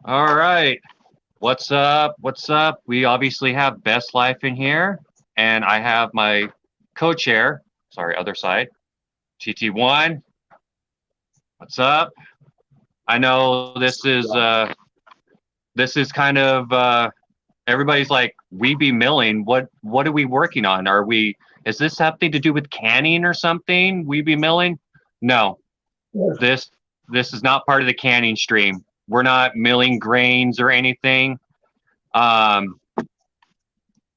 All right. What's up? What's up? We obviously have Best Life in here, and I have my co-chair. Sorry, other side. TT1. What's up? I know this is kind of everybody's like we be milling. What are we working on? Is this something to do with canning or something? We be milling? No. This this is not part of the canning stream. We're not milling grains or anything. Um,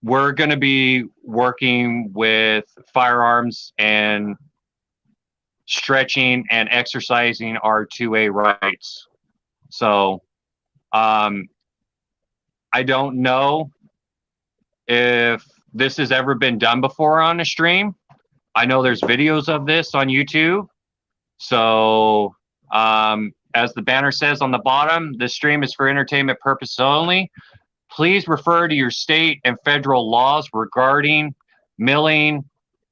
we're going to be working with firearms and stretching and exercising our 2A rights. So um, I don't know if this has ever been done before on a stream. I know there's videos of this on YouTube. So as the banner says on the bottom, this stream is for entertainment purposes only. Please refer to your state and federal laws regarding milling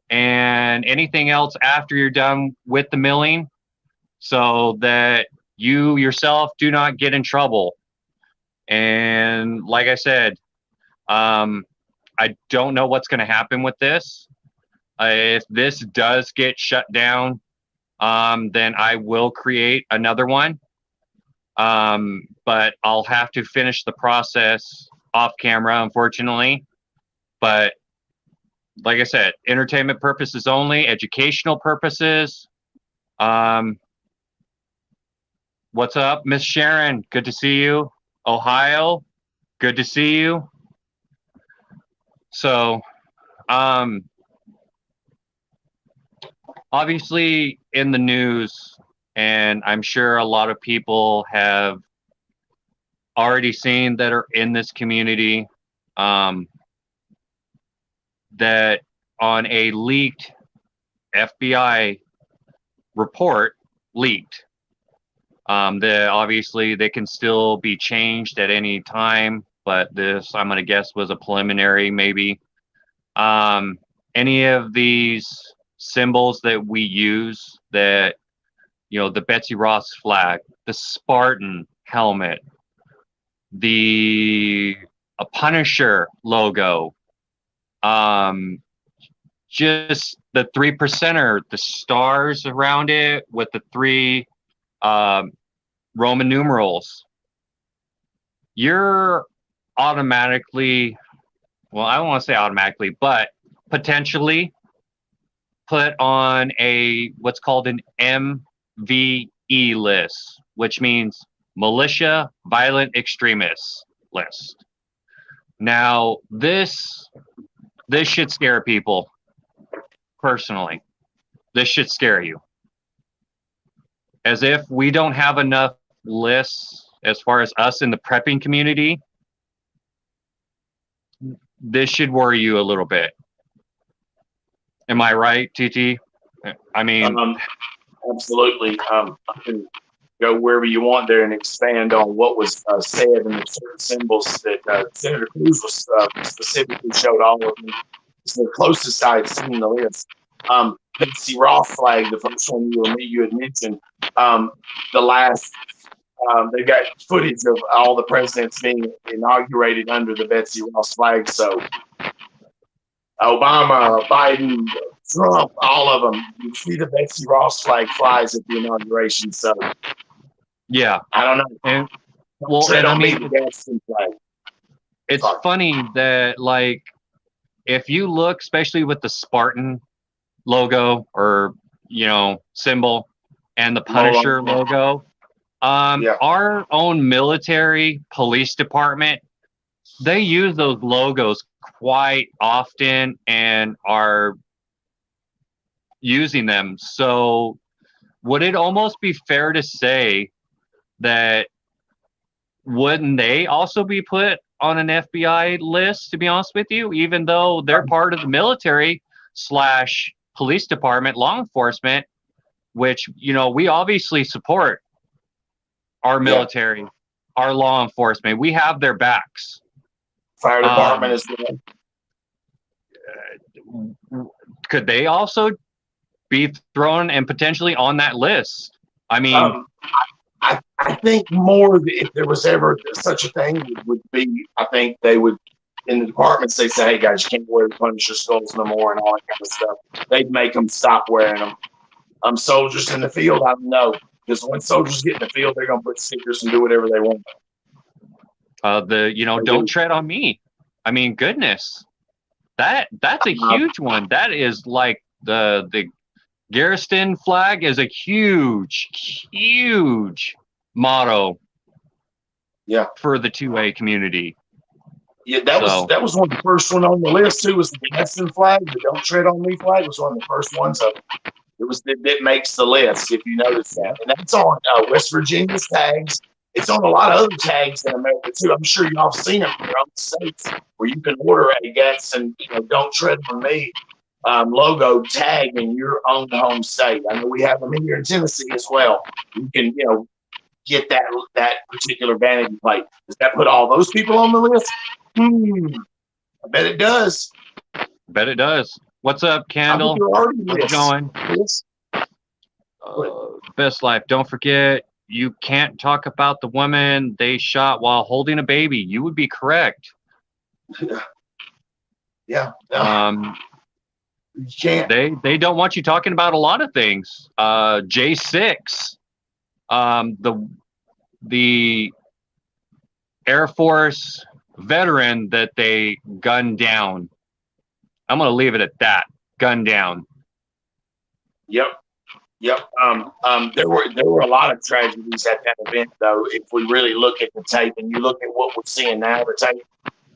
and anything else after you're done with the milling so that you yourself do not get in trouble. And like I said, I don't know what's going to happen with this. If this does get shut down, then I will create another one. But I'll have to finish the process off camera, unfortunately. But like I said, entertainment purposes only, educational purposes. What's up, Miss Sharon? Good to see you. Ohio, good to see you. So, obviously in the news, and I'm sure a lot of people have already seen that are in this community, that on a leaked FBI report, leaked, that obviously they can still be changed at any time, but this, I'm going to guess, was a preliminary maybe. Any of these symbols that we use, that, you know, the Betsy Ross flag, the Spartan helmet, a Punisher logo, just the 3%er, the stars around it with the three Roman numerals, you're automatically, well, I don't want to say automatically, but potentially put on what's called an MVE list, which means militia violent extremists list. Now, this should scare people. Personally, this should scare you. As if we don't have enough lists as far as us in the prepping community, this should worry you a little bit. Am I right, TT? I mean, absolutely. I can go wherever you want there and expand on what was said and the certain symbols that Senator Cruz was specifically showed all of them. It's the closest I had seen the list. Betsy Ross flag, the first one you had mentioned, the last, they got footage of all the presidents being inaugurated under the Betsy Ross flag. So Obama, Biden, Trump, all of them. You see the Betsy Ross flag flies at the inauguration. So yeah, I don't know. And, well, and I mean, it's Sorry. funny that, like, if you look, especially with the Spartan logo or, you know, symbol and the Punisher logo, our own military police department, they use those logos quite often and are using them. So would it almost be fair to say that wouldn't they also be put on an FBI list, to be honest with you, even though they're part of the military / police department, law enforcement, which, you know, we obviously support our military, our law enforcement. We have their backs. Fire department is could they also be thrown and potentially on that list? I mean, I think more if there was ever such a thing would be, I think they would, in the departments, they say, hey guys, you can't wear the Punisher skulls no more and all that kind of stuff. They'd make them stop wearing them. Soldiers in the field, I don't know. Because when soldiers get in the field, they're going to put stickers and do whatever they want. Don't tread on me. I mean, goodness, that's a huge one. That is like the Garrison flag is a huge motto. Yeah. For the 2A community. Yeah, that was one of the first one on the list too. Was the Garrison flag? The "Don't Tread on Me" flag was one of the first ones of it. It was that makes the list if you notice that, and that's on West Virginia's tags. It's on a lot of other tags in America too. I'm sure y'all have seen them in your own states where you can order a Gadsden, "Don't Tread on Me" logo tag in your own home state. I know we have them here in Tennessee as well. You can get that particular vanity plate. Does that put all those people on the list? I bet it does. Bet it does. What's up, Candle? How's it going? Best life. Don't forget, you can't talk about the woman they shot while holding a baby. You would be correct. Yeah. You can't. They don't want you talking about a lot of things. J6, the Air Force veteran that they gunned down. I'm going to leave it at that. Gunned down. Yep. There were a lot of tragedies at that event, though. If we really look at the tape and you look at what we're seeing now, the tape,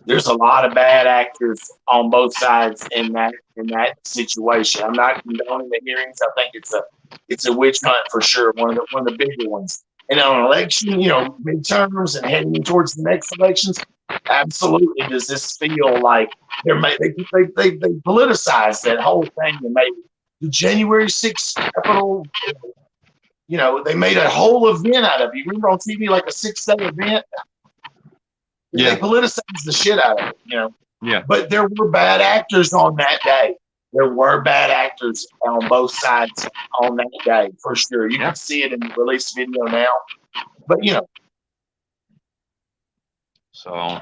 there's a lot of bad actors on both sides in that situation. I'm not condoning the hearings. I think it's a witch hunt for sure. One of the bigger ones. And on an election, midterms and heading towards the next elections, absolutely. Does this feel like they politicized that whole thing and made the January 6th Capitol? They made a whole event out of it. You remember on TV, like a 6-day event? Yeah. They politicized the shit out of it, Yeah. But there were bad actors on that day. There were bad actors on both sides on that day, for sure. You can see it in the release video now. But, So.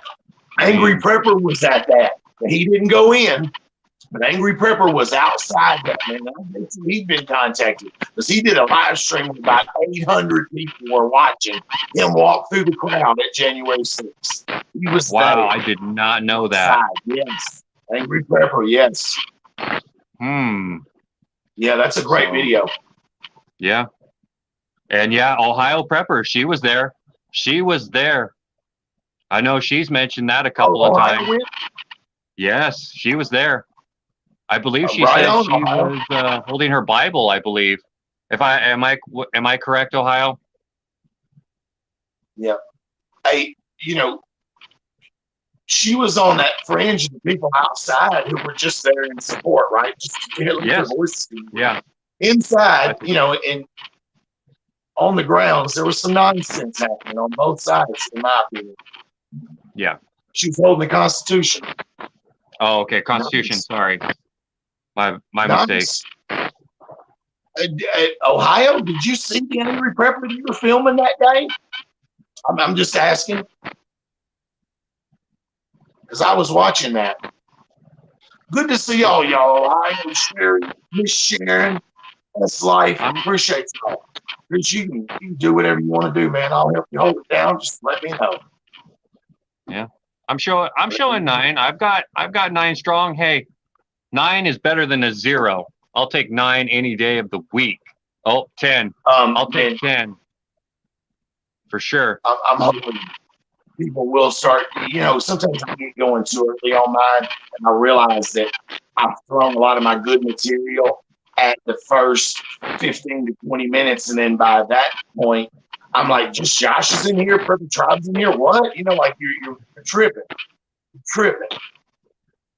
Angry Prepper was at that. He didn't go in, but Angry Prepper was outside that, man. He'd been contacted because he did a live stream with about 800 people were watching him walk through the crowd at January 6th. He was wow, there. I did not know that. Yes. Angry Prepper, yes. Yeah, that's a great video. Yeah. And Ohio Prepper, she was there. I know she's mentioned that a couple of times. Yes, she was there. I believe she said she was holding her Bible, I believe. Am I correct, Ohio? Yeah. Hey, she was on that fringe of people outside who were just there in support, right? Just to hear their voices. Yeah. Inside, and on the grounds, there was some nonsense happening on both sides, in my opinion. Yeah. She was holding the Constitution. Oh, okay. Constitution. Nice. Sorry. My mistake. Ohio, did you see the Angry Prepper that you were filming that day? I'm just asking. Because I was watching that. Good to see all y'all. Ohio, Sherry, Miss Sharon. That's life. I appreciate y'all. You can do whatever you want to do, man. I'll help you hold it down. Just let me know. Yeah. I'm showing 9. I've got 9 strong. Hey, 9 is better than a 0. I'll take 9 any day of the week. Oh, 10. I'll take 10. For sure. I'm hoping people will start, sometimes I get going too early on mine, and I realize that I've thrown a lot of my good material at the first 15 to 20 minutes, and then by that point, I'm like, just Josh is in here, Perfect Tribe's in here. What? Like you're tripping. You're tripping.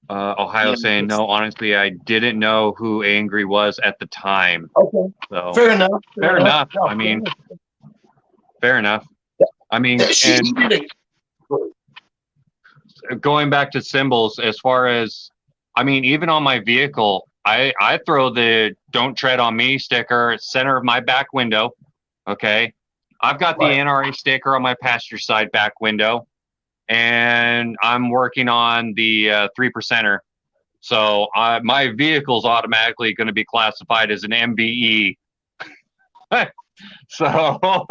Ohio saying, no, honestly, I didn't know who Angry was at the time. Okay. So, fair enough. Fair enough. No, I mean, fair enough. I mean, and going back to symbols, as far as, I mean, even on my vehicle, I throw the "Don't Tread on Me" sticker center of my back window. Okay. I've got the Right. NRA sticker on my passenger side back window, and I'm working on the 3%er. So my vehicle's automatically going to be classified as an MBE. So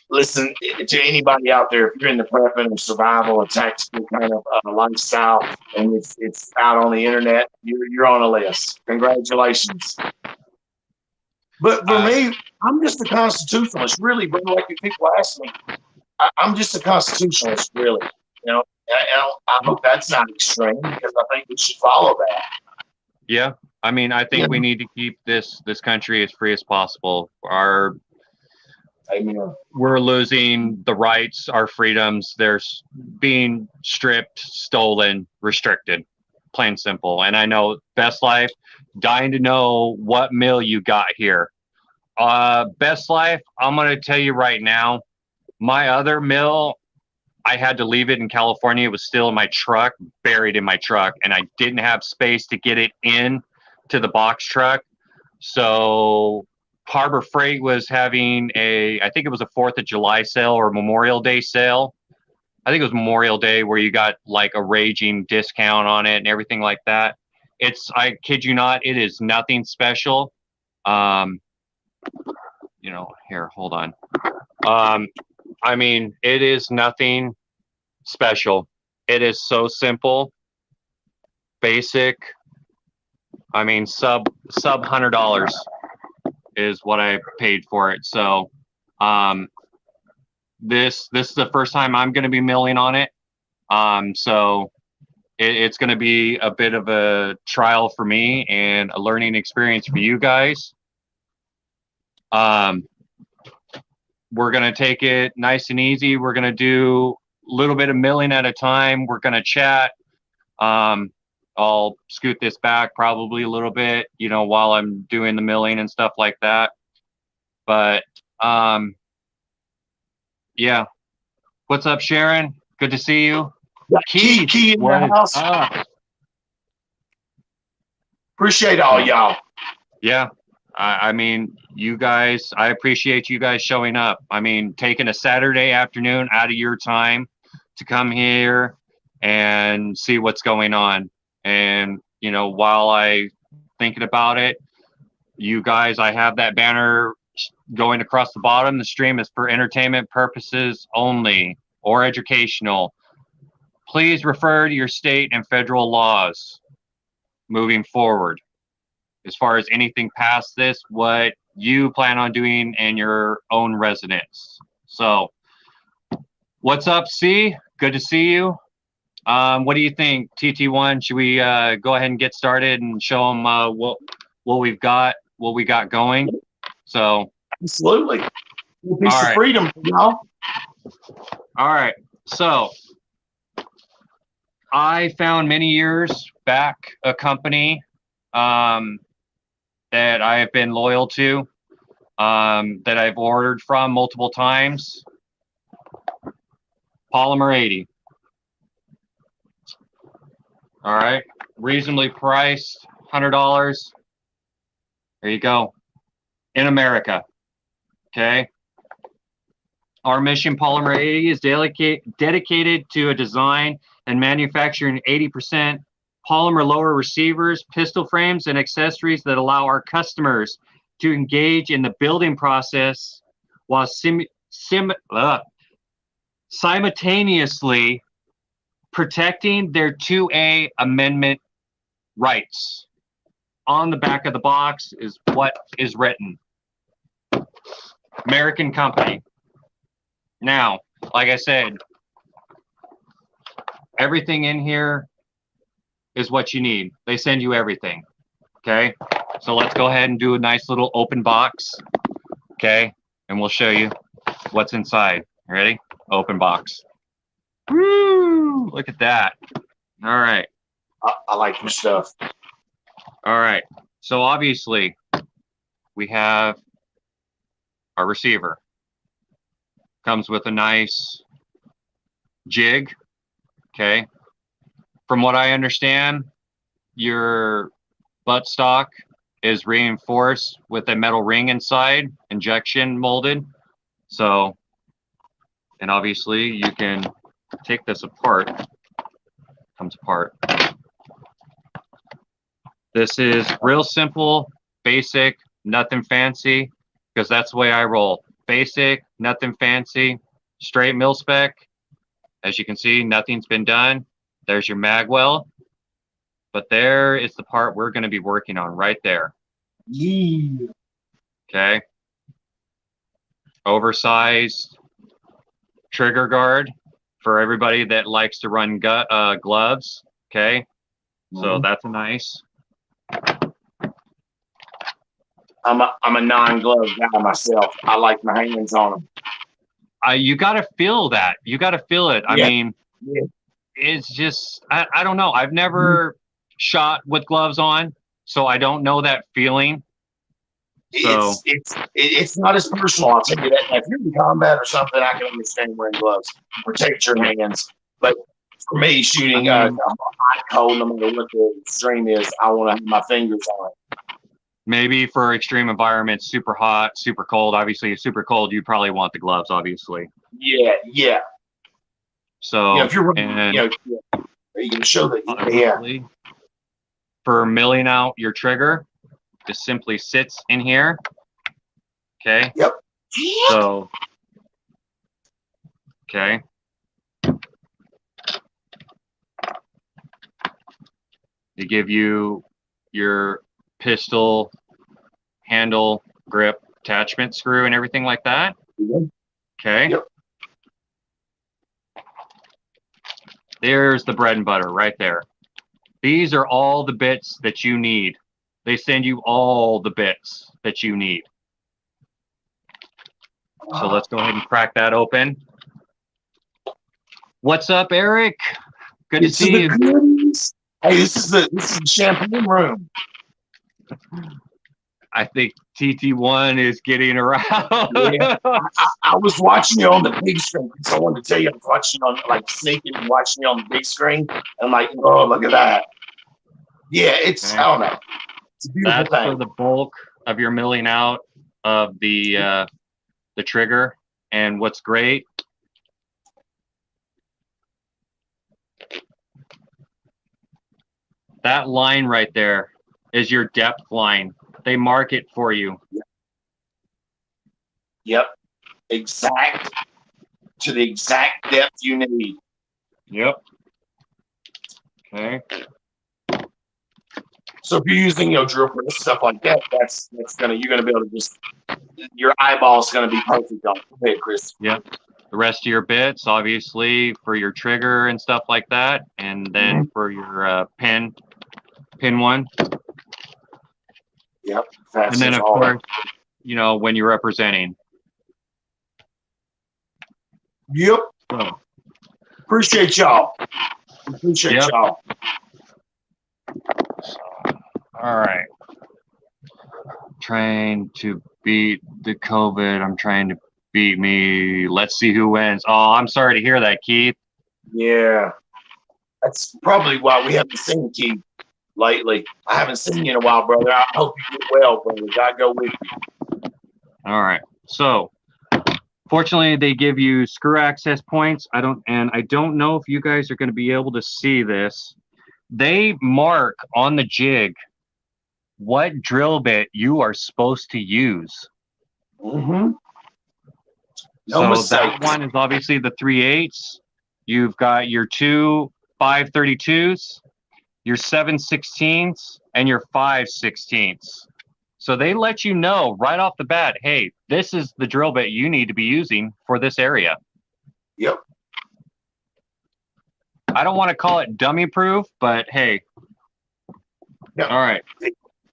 Listen, to anybody out there, if you're in the prepping or survival or tactical kind of lifestyle, and it's out on the internet, you're on a list. Congratulations. But for me, I'm just a constitutionalist, really, bro. Like if people ask me, I'm just a constitutionalist, really. You know, I hope that's not extreme because I think we should follow that. yeah, I mean, I think we need to keep this country as free as possible. Amen. We're losing the rights, our freedoms. They're being stripped, stolen, restricted, plain simple. And I know Best Life, dying to know what mill you got here. Best Life, I'm going to tell you right now, my other mill, I had to leave it in California. It was still in my truck, buried in my truck, and I didn't have space to get it in to the box truck. So Harbor Freight was having I think it was a 4th of July sale or Memorial Day sale. I think it was Memorial Day where you got like a raging discount on it and everything like that. I kid you not, it is nothing special. Here, hold on. I mean, it is nothing special. It is so simple, basic. I mean, sub $100 is what I paid for it. So, this is the first time I'm going to be milling on it. So it's going to be a bit of a trial for me and a learning experience for you guys. We're going to take it nice and easy. We're going to do a little bit of milling at a time. We're going to chat. I'll scoot this back probably a little bit, while I'm doing the milling and stuff like that. But, yeah. What's up, Sharon? Good to see you. Key in the house. Appreciate all y'all. Yeah. I mean, you guys, I appreciate you guys showing up. I mean, taking a Saturday afternoon out of your time to come here and see what's going on. And, while I thinking about it, you guys, I have that banner going across the bottom. The stream is for entertainment purposes only or educational. Please refer to your state and federal laws moving forward. As far as anything past this, what you plan on doing in your own residence. So, what's up, C? Good to see you. What do you think, TT1? Should we go ahead and get started and show them what we got going? So, absolutely. Piece of freedom, y'all. All right. So, I found many years back a company that I have been loyal to, that I've ordered from multiple times. Polymer 80. All right, reasonably priced, $100. There you go. In America. Okay. Our mission, Polymer 80, is dedicated to a design and manufacturing 80% polymer lower receivers, pistol frames, and accessories that allow our customers to engage in the building process while simultaneously protecting their 2A amendment rights. On the back of the box is what is written. American company. Now, like I said, everything in here is what you need. They send you everything. Okay. So let's go ahead and do a nice little open box. Okay. And we'll show you what's inside. Ready? Open box. Woo! Look at that. All right. I like your stuff. All right. So obviously we have our receiver. Comes with a nice jig. Okay. From what I understand, your buttstock is reinforced with a metal ring inside, injection molded. So, and obviously you can take this apart. Comes apart. This is real simple, basic, nothing fancy, because that's the way I roll. Basic, nothing fancy, straight mil spec. As you can see, nothing's been done. There's your mag well. But there is the part we're going to be working on right there. Yeah. Okay. Oversized trigger guard for everybody that likes to run gloves. Okay. So that's nice. I'm a non-glove guy myself. I like my hands on them. You got to feel that. You got to feel it. I mean, yeah. It's just, I don't know. I've never shot with gloves on, so I don't know that feeling. So It's not as personal. I'll tell you that. Now, if you're in combat or something, I can understand wearing gloves. Protect your hands. But for me, shooting hot, cold, no matter what the extreme is, I want to have my fingers on it. Maybe for extreme environments, super hot, super cold. Obviously, super cold, you probably want the gloves, obviously. Yeah. So, if you're running, are you going to show that? Yeah. For milling out your trigger, just simply sits in here. Okay. Yep. So, okay. They give you your pistol handle grip attachment screw and everything like that. Okay. Yep. There's the bread and butter right there. These are all the bits that you need. They send you all the bits that you need. So let's go ahead and crack that open. What's up, Eric? Good to see you. Goodies. Hey, this is the champagne room. I think TT1 is getting around. Yeah. I was watching you on the big screen. So I wanted to tell you, I was watching on, like, sneaking and watching you on the big screen. I'm like, oh, look at that. Yeah, it's, I don't know. It's a beautiful thing. That's for the bulk of your milling out of the trigger. And what's great, that line right there is your depth line. They mark it for you. Yep. Exact to the exact depth you need. Yep. Okay. So if you're using drill press stuff like that, that's you're gonna be able to just, your eyeball's gonna be perfect on it. Go ahead, Chris. Yep. The rest of your bits, obviously, for your trigger and stuff like that, and then for your pin one. Yep. And then of course, when you're representing. Yep. So, appreciate y'all. Appreciate y'all. All right. Trying to beat the COVID. I'm trying to beat me. Let's see who wins. Oh, I'm sorry to hear that, Keith. Yeah. That's probably why we haven't seen Keith lately. I haven't seen you in a while, brother. I hope you get well, brother. God go with you. All right. So, fortunately, they give you screw access points. I don't know if you guys are going to be able to see this. They mark on the jig what drill bit you are supposed to use. Mm-hmm. So that one is obviously the 3/8. You've got your two 5/32s, your 7/16s, and your 5/16s. So they let you know right off the bat, hey, this is the drill bit you need to be using for this area. Yep. I don't want to call it dummy proof, but hey. Yep. All right.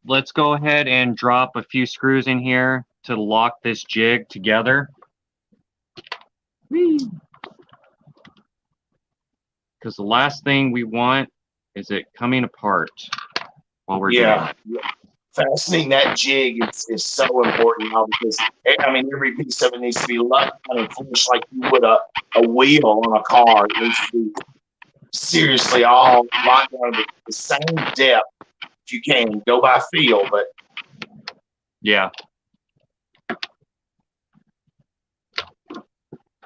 Let's go ahead and drop a few screws in here to lock this jig together. Because the last thing we want is it coming apart while we're doing it. Fastening that jig is so important now, because every piece of it needs to be locked and finished like you would a wheel on a car. It needs to be seriously all locked down to the same depth. If you can go by feel, but yeah.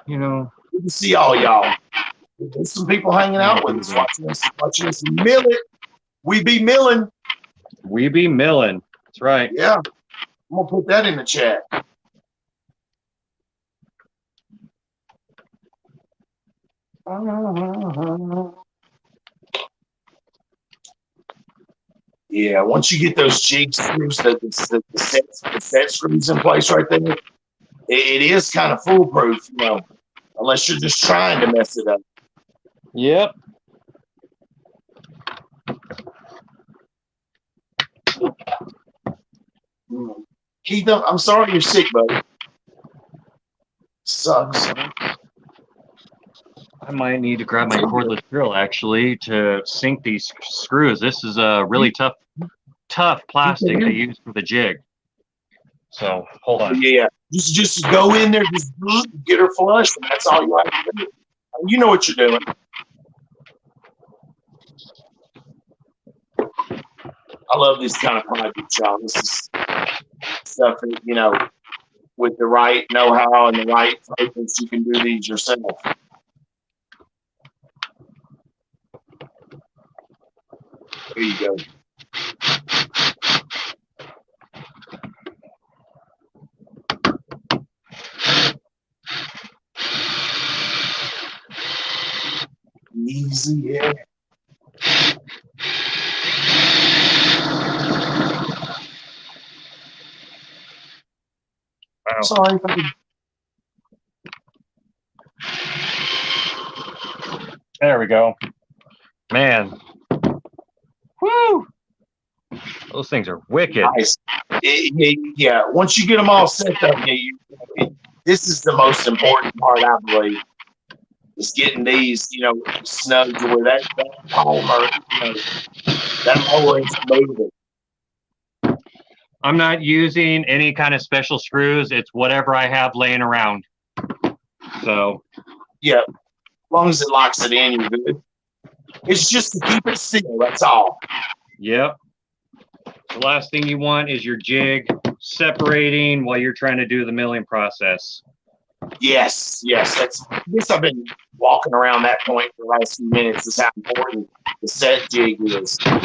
you know. Good to see all y'all. There's some people hanging out with us, watching us mill it. We be milling. We be milling. That's right. Yeah. I'm gonna put that in the chat. Yeah, once you get those jig screws, the set screws in place right there, it is kind of foolproof, unless you're just trying to mess it up. Yep. Keith, I'm sorry you're sick, buddy. Sucks. I might need to grab my cordless drill actually to sink these screws. This is a really tough plastic to use for the jig. So hold on. Yeah, just go in there, just get her flush, and that's all you have to do. You know what you're doing. I love this kind of project, y'all. This is stuff that, with the right know-how and the right focus, you can do these yourself. There you go. Easy, yeah. Wow. Sorry. There we go. Man. Woo! Those things are wicked. Nice. Yeah, once you get them all set up, this is the most important part, I believe, is getting these, snug to where that polymer, that mower is moving. I'm not using any kind of special screws. It's whatever I have laying around. So. Yeah, as long as it locks it in, you're good. It's just to keep it still, that's all. Yep. The last thing you want is your jig separating while you're trying to do the milling process. Yes. I guess I've been walking around that point for the last few minutes. Is how important the set jig is. There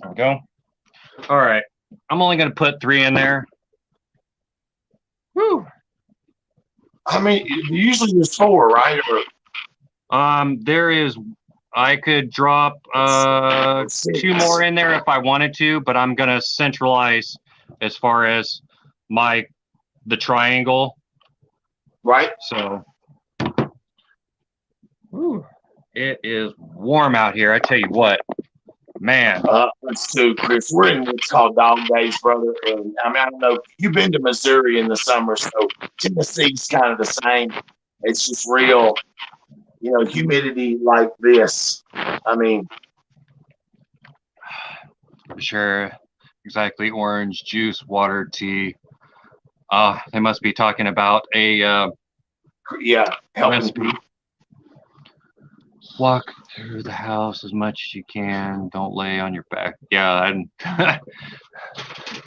we go. All right. I'm only going to put 3 in there. Woo. I mean, usually there's 4, right? There is. I could drop 2 more in there if I wanted to, but I'm going to centralize as far as the triangle. Right. So, woo, it is warm out here. I tell you what. Man. Us too, Chris. We're in what's called dog days, brother. And I mean, I don't know. You've been to Missouri in the summer, so Tennessee's kind of the same. It's just real, humidity like this. I mean, for sure. Exactly. Orange juice, water, tea. They must be talking about a recipe. Walk through the house as much as you can. Don't lay on your back. Yeah.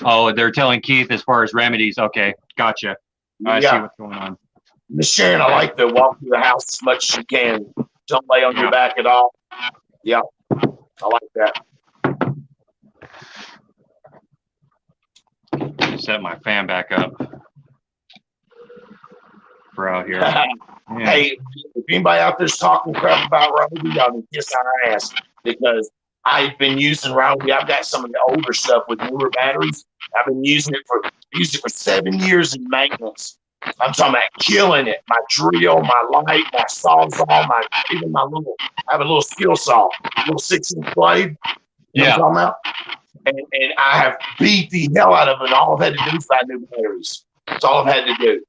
Oh, they're telling Keith as far as remedies. Okay, gotcha. I see what's going on. Miss Sharon, I like to walk through the house as much as you can. Don't lay on your back at all. Yeah, I like that. Set my fan back up for out here. Hey, if anybody out there's talking crap about Ryobi, y'all can kiss our ass, because I've been using Ryobi. I've got some of the older stuff with newer batteries. I've been using it for 7 years in maintenance. I'm talking about killing it. My drill, my light, my sawzall, I have a little skill saw, a little 6-inch blade. You know what I'm talking about? And I have beat the hell out of it. All I've had to do is buy new batteries. That's all I've had to do.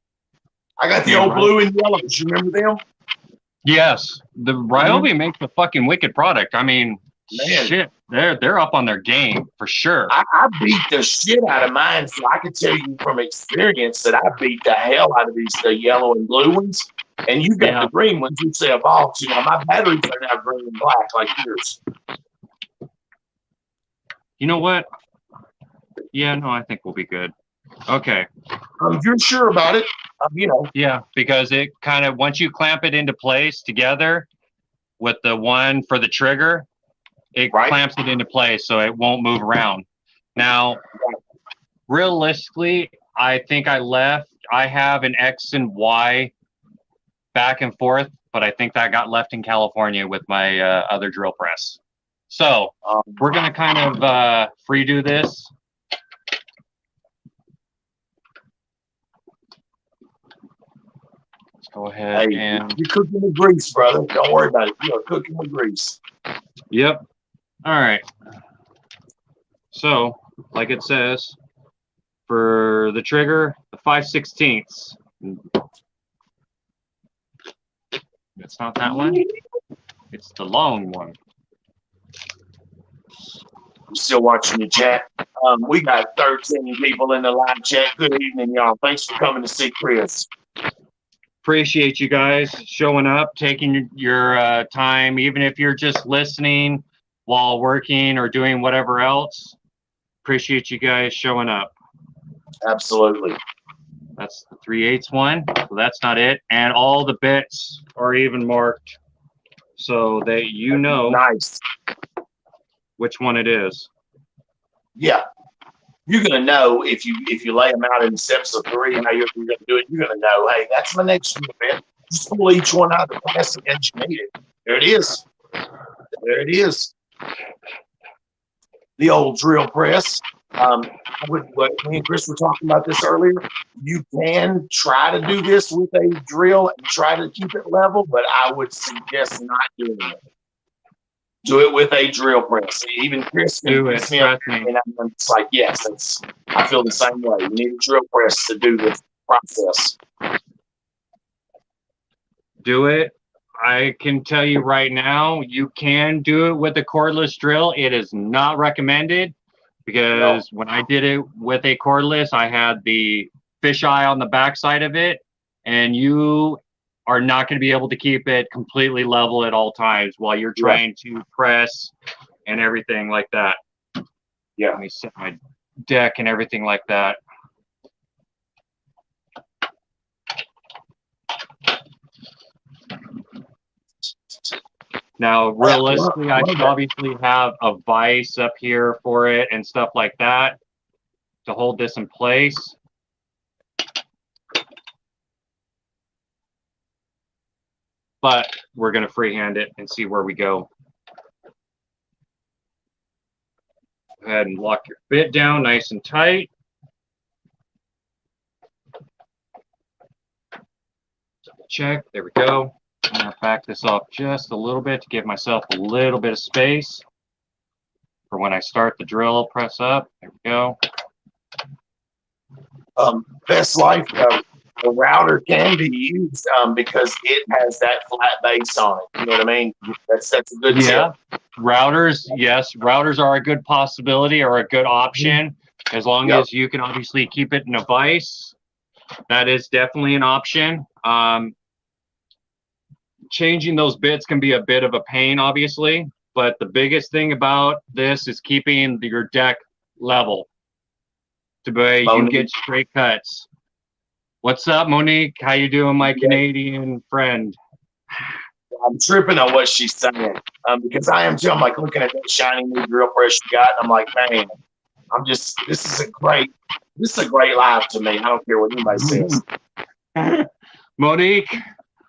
I got the old blue and yellow. Do you remember them? Yes. The Ryobi makes a fucking wicked product. I mean, man, shit, they're up on their game for sure. I beat the shit out of mine, so I can tell you from experience that I beat the hell out of the yellow and blue ones. And you got the green ones, which they evolved. My batteries are now green and black like yours. You know what? Yeah, no, I think we'll be good. Okay. If you're sure about it, you know. Yeah, because it kind of, once you clamp it into place together with the one for the trigger, it clamps it into place so it won't move around. Now, realistically, I think I have an X and Y back and forth, but I think that got left in California with my other drill press. So we're going to kind of free do this. Let's go ahead and... You're cooking with grease, brother. Don't worry about it. You're cooking with grease. Yep. All right. So, like it says, for the trigger, the 5/16. It's not that one. It's the long one. I'm still watching the chat. We got 13 people in the live chat. Good evening, y'all. Thanks for coming to see Chris. Appreciate you guys showing up, taking your time, even if you're just listening while working or doing whatever else. Appreciate you guys showing up. Absolutely. That's the 3/8 one. So that's not it. And all the bits are even marked so that you know which one it is. Yeah. You're gonna know if you lay them out in steps of 3 how you're gonna do it. You're gonna know, hey, that's my next bit. Just pull each one out of the plastic as you need it. There it is. There it is. The old drill press. What me and Chris were talking about this earlier. You can try to do this with a drill and try to keep it level, but I would suggest not doing it. Do it with a drill press. Even Chris can do it. and it's like, yes, I feel the same way. You need a drill press to do this process. Do it. I can tell you right now, you can do it with a cordless drill. It is not recommended because when I did it with a cordless, I had the fisheye on the backside of it, and you are not going to be able to keep it completely level at all times while you're trying to press and everything like that. Yeah. Let me set my deck and everything like that. Now, realistically, I should obviously have a vise up here for it and stuff like that to hold this in place. But we're going to freehand it and see where we go. Go ahead and lock your bit down nice and tight. Double check. There we go. I'm going to back this off just a little bit to give myself a little bit of space for when I start the drill press up. There we go. Best Life, the router can be used because it has that flat base on it. You know what I mean? That's a good tip. Routers, yes, routers are a good possibility or a good option as long as you can obviously keep it in a vise. That is definitely an option. Changing those bits can be a bit of a pain, obviously, but the biggest thing about this is keeping your deck level to where you get straight cuts. What's up, Monique? How you doing, my Canadian friend? I'm tripping on what she's saying because I am too. I'm like looking at that shiny new drill press you got, and I'm like, man, this is a great live to me. I don't care what anybody says. Monique,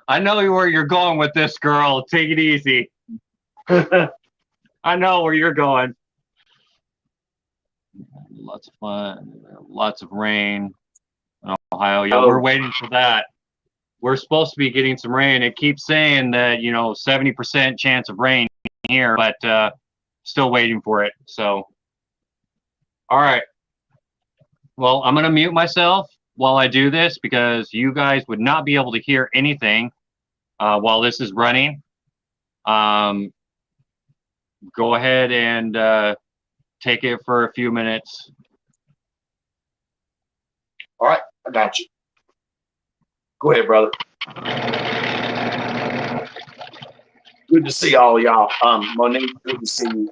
I know where you're going with this, girl. Take it easy. I know where you're going. Lots of fun. Lots of rain in Ohio. Yeah, we're waiting for that. We're supposed to be getting some rain. It keeps saying that, 70% chance of rain here, but still waiting for it. So, all right. Well, I'm going to mute myself while I do this because you guys would not be able to hear anything while this is running. Go ahead and take it for a few minutes. All right, I got you. Go ahead, brother. Good to see all y'all. Monique, good to see you.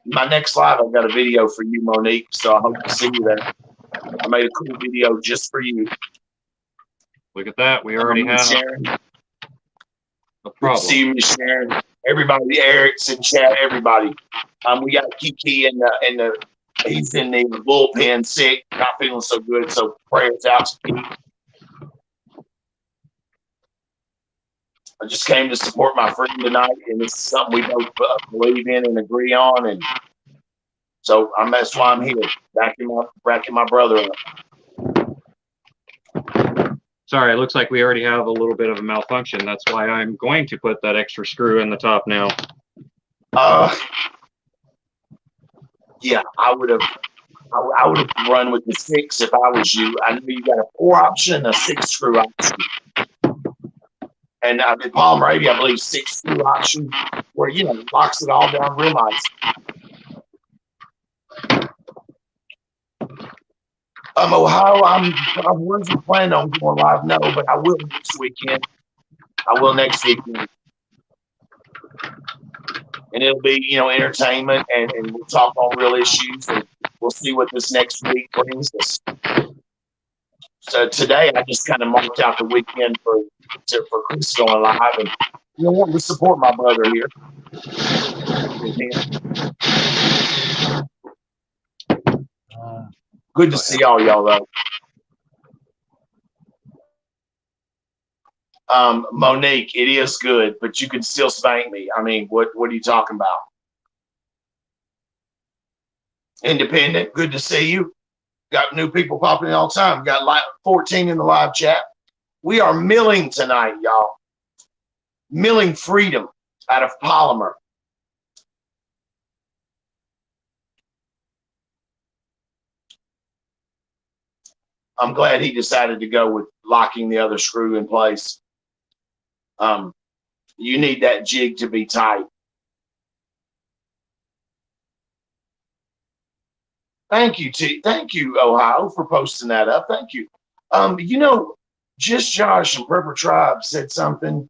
My next live, I've got a video for you, Monique. So I hope to see you there. I made a cool video just for you. Look at that. We already have Sharon. a problem. See you, Miss Sharon. Everybody, Eric's in chat. Everybody. We got Kiki in the. He's in the bullpen, sick, not feeling so good. So prayers out to Kiki. I just came to support my friend tonight, and it's something we both believe in and agree on, and so that's why I'm here, backing my brother up. Sorry, it looks like we already have a little bit of a malfunction. That's why I'm going to put that extra screw in the top now. Yeah, I would have run with the 6 if I was you. I know you got a 4 option and a 6 screw option. And the Palm Radio, I believe, 6 screw option, where locks it all down real nice. Ohio, I wasn't planning on going live, no, but I will next weekend. And it'll be, entertainment, and we'll talk on real issues, and we'll see what this next week brings us. So today, I just kind of marked out the weekend for Chris going live, and wanting to support my brother here. Good to see all y'all though. Monique, it is good, but you can still spank me. I mean, what are you talking about? Independent, good to see you. Got new people popping in all the time. Got 14 in the live chat. We are milling tonight, y'all. Milling freedom out of polymer. I'm glad he decided to go with locking the other screw in place. You need that jig to be tight. Thank you, Ohio, for posting that up. Thank you. Just Josh and Prepper Tribe said something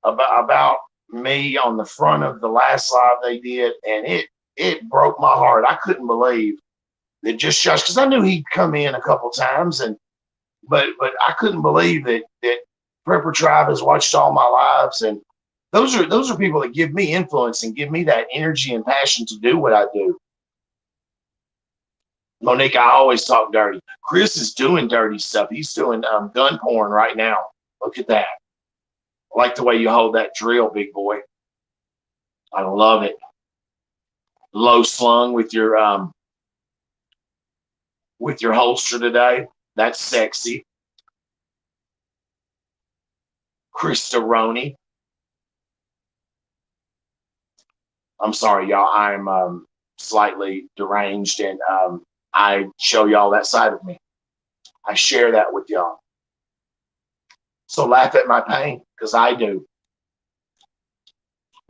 about me on the front of the last live they did, and it broke my heart. I couldn't believe that Just Josh, because I knew he'd come in a couple times, but I couldn't believe that Prepper Tribe has watched all my lives, and those are people that give me influence and give me that energy and passion to do what I do. Monique, I always talk dirty. Chris is doing dirty stuff. He's doing gun porn right now. Look at that. I like the way you hold that drill, big boy. I love it. Low slung with your holster today. That's sexy. Christoroni. I'm sorry, y'all. I'm slightly deranged, and I show y'all that side of me. I share that with y'all. So laugh at my pain, because I do.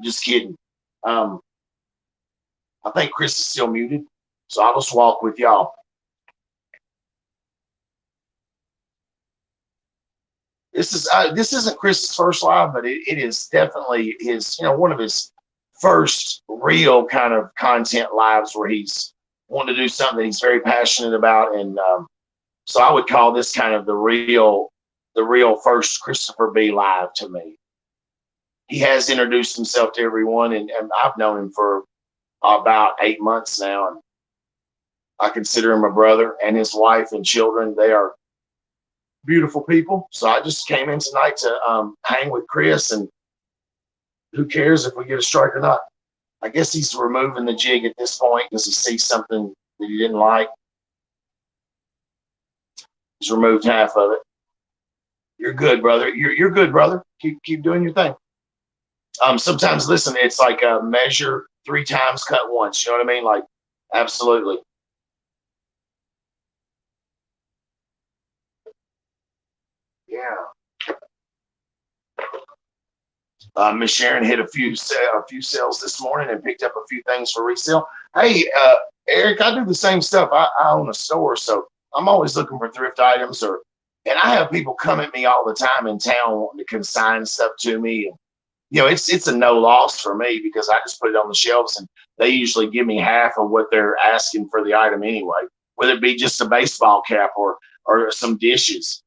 Just kidding. I think Chris is still muted, so I'll just walk with y'all. This isn't Chris's first live, but it is definitely his, one of his first real kind of content lives where he's wanting to do something he's very passionate about, and so I would call this kind of the real first Christopher B live to me. He has introduced himself to everyone, and I've known him for about 8 months now, and I consider him a brother, and his wife and children, they are beautiful people. So I just came in tonight to hang with Chris, and who cares if we get a strike or not? I guess he's removing the jig at this point because he sees something that he didn't like. He's removed half of it. You're good, brother. You're good, brother. Keep doing your thing. Sometimes, listen, it's like a measure 3 times, cut once. You know what I mean? Like, absolutely. Yeah. Miss Sharon hit a few sales this morning and picked up a few things for resale. Hey, Eric, I do the same stuff. I own a store, so I'm always looking for thrift items, and I have people come at me all the time in town wanting to consign stuff to me. you know, it's a no loss for me because I just put it on the shelves and they usually give me half of what they're asking for the item anyway, whether it be just a baseball cap or some dishes.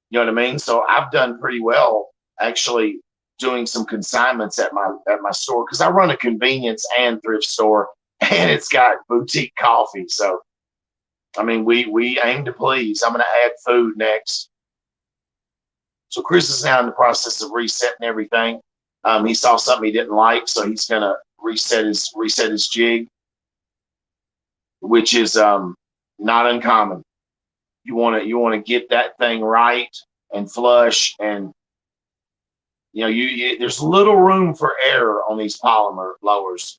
You know what I mean? So I've done pretty well actually doing some consignments at my store because I run a convenience and thrift store and it's got boutique coffee. So I mean we aim to please. I'm gonna add food next. So Chris is now in the process of resetting everything. He saw something he didn't like, so he's gonna reset his jig, which is not uncommon. You wanna get that thing right and flush, and you know there's little room for error on these polymer blowers.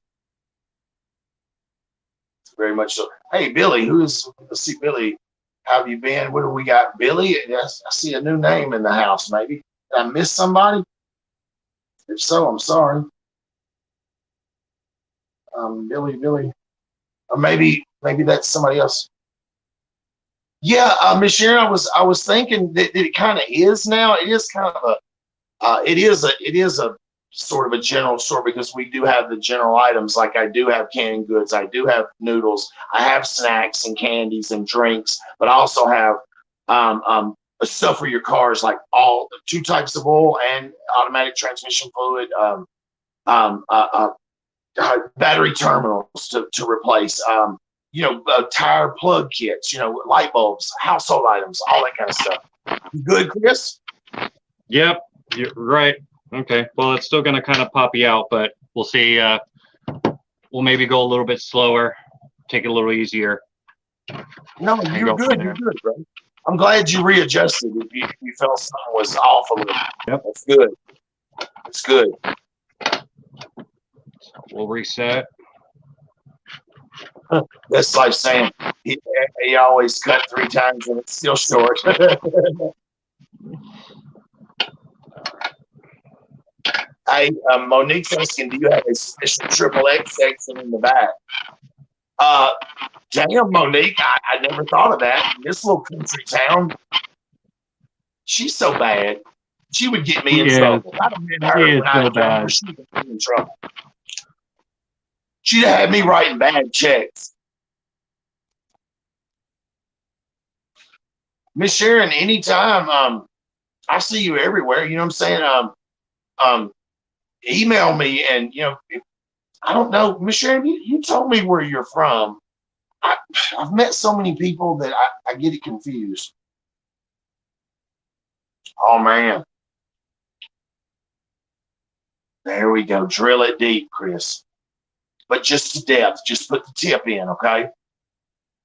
Very much so. Hey Billy, let's see Billy. How have you been? What do we got? Billy? I see a new name in the house. Maybe did I miss somebody? If so, I'm sorry. Billy, or maybe that's somebody else. Yeah, Miss Sharon, I was thinking that it kind of is now. It is kind of it is a sort of a general store because we do have the general items. Like I do have canned goods, I do have noodles, I have snacks and candies and drinks, but I also have stuff for your cars, like all two types of oil and automatic transmission fluid. Um, uh, Battery terminals to replace, tire plug kits, light bulbs, household items, all that kind of stuff. You good, Chris? Yep, you're right. Okay, well, it's still going to kind of pop you out, but we'll see. We'll maybe go a little bit slower, take it a little easier. No, you're good. You're good, bro. I'm glad you readjusted. If you felt something was off a little. Yep, that's good. That's good. We'll reset. That's like saying he always cut 3 times and it's still short. Hey, Monique's asking, do you have a special triple X section in the back? Damn, Monique, I never thought of that. In this little country town, she's so bad. She would get me in trouble. I'd have been her when I found her. She would get me in trouble. She'd have had me writing bad checks. Miss Sharon, anytime, I see you everywhere. You know what I'm saying? Email me, and I don't know, Miss Sharon. You told me where you're from. I've met so many people that I get it confused. Oh man, there we go. Drill it deep, Chris. But just to depth. Just put the tip in, okay?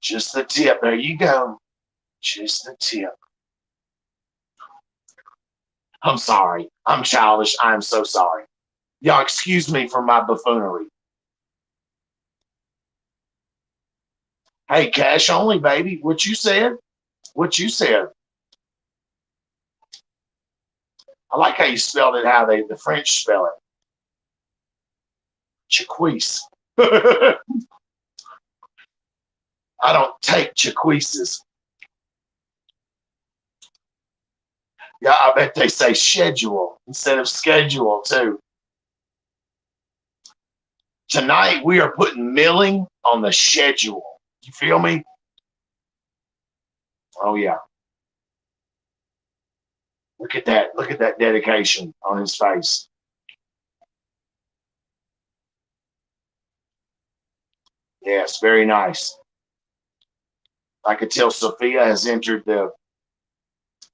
Just the tip. There you go. Just the tip. I'm sorry. I'm childish. I'm so sorry. Y'all excuse me for my buffoonery. Hey, cash only, baby. What you said? What you said? I like how you spelled it, how the French spell it. Chiquise. I don't take chiquises. Yeah, I bet they say schedule instead of schedule too. Tonight we are putting milling on the schedule. You feel me? Oh yeah. Look at that. Look at that dedication on his face. Yes, very nice. I could tell Sophia has entered the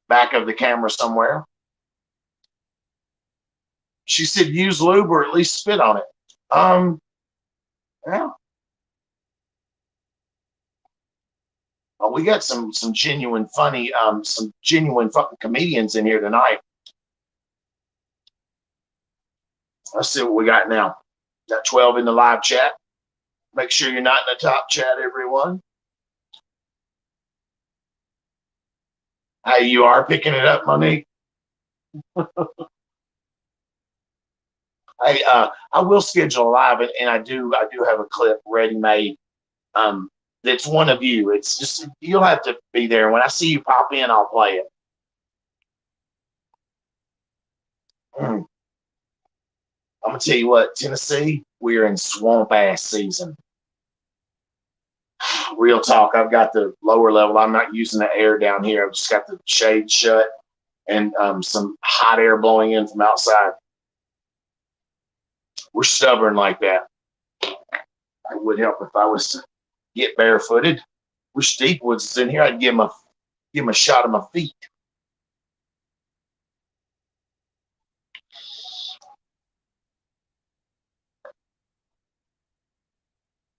back of the camera somewhere. She said use lube or at least spit on it. Yeah. Oh, we got some genuine funny, some genuine fucking comedians in here tonight. Let's see what we got now. Got 12 in the live chat. Make sure you're not in the top chat, everyone. Hey, you are picking it up, Monique. Hey, I will schedule a live, and I do have a clip ready made. That's one of you. It's just you'll have to be there. When I see you pop in, I'll play it. I'm gonna tell you what, Tennessee, we're in swamp ass season. Real talk. I've got the lower level. I'm not using the air down here. I've just got the shade shut and some hot air blowing in from outside. We're stubborn like that. It would help if I was to get barefooted. Wish Deep Woods is in here. I'd give him a shot of my feet.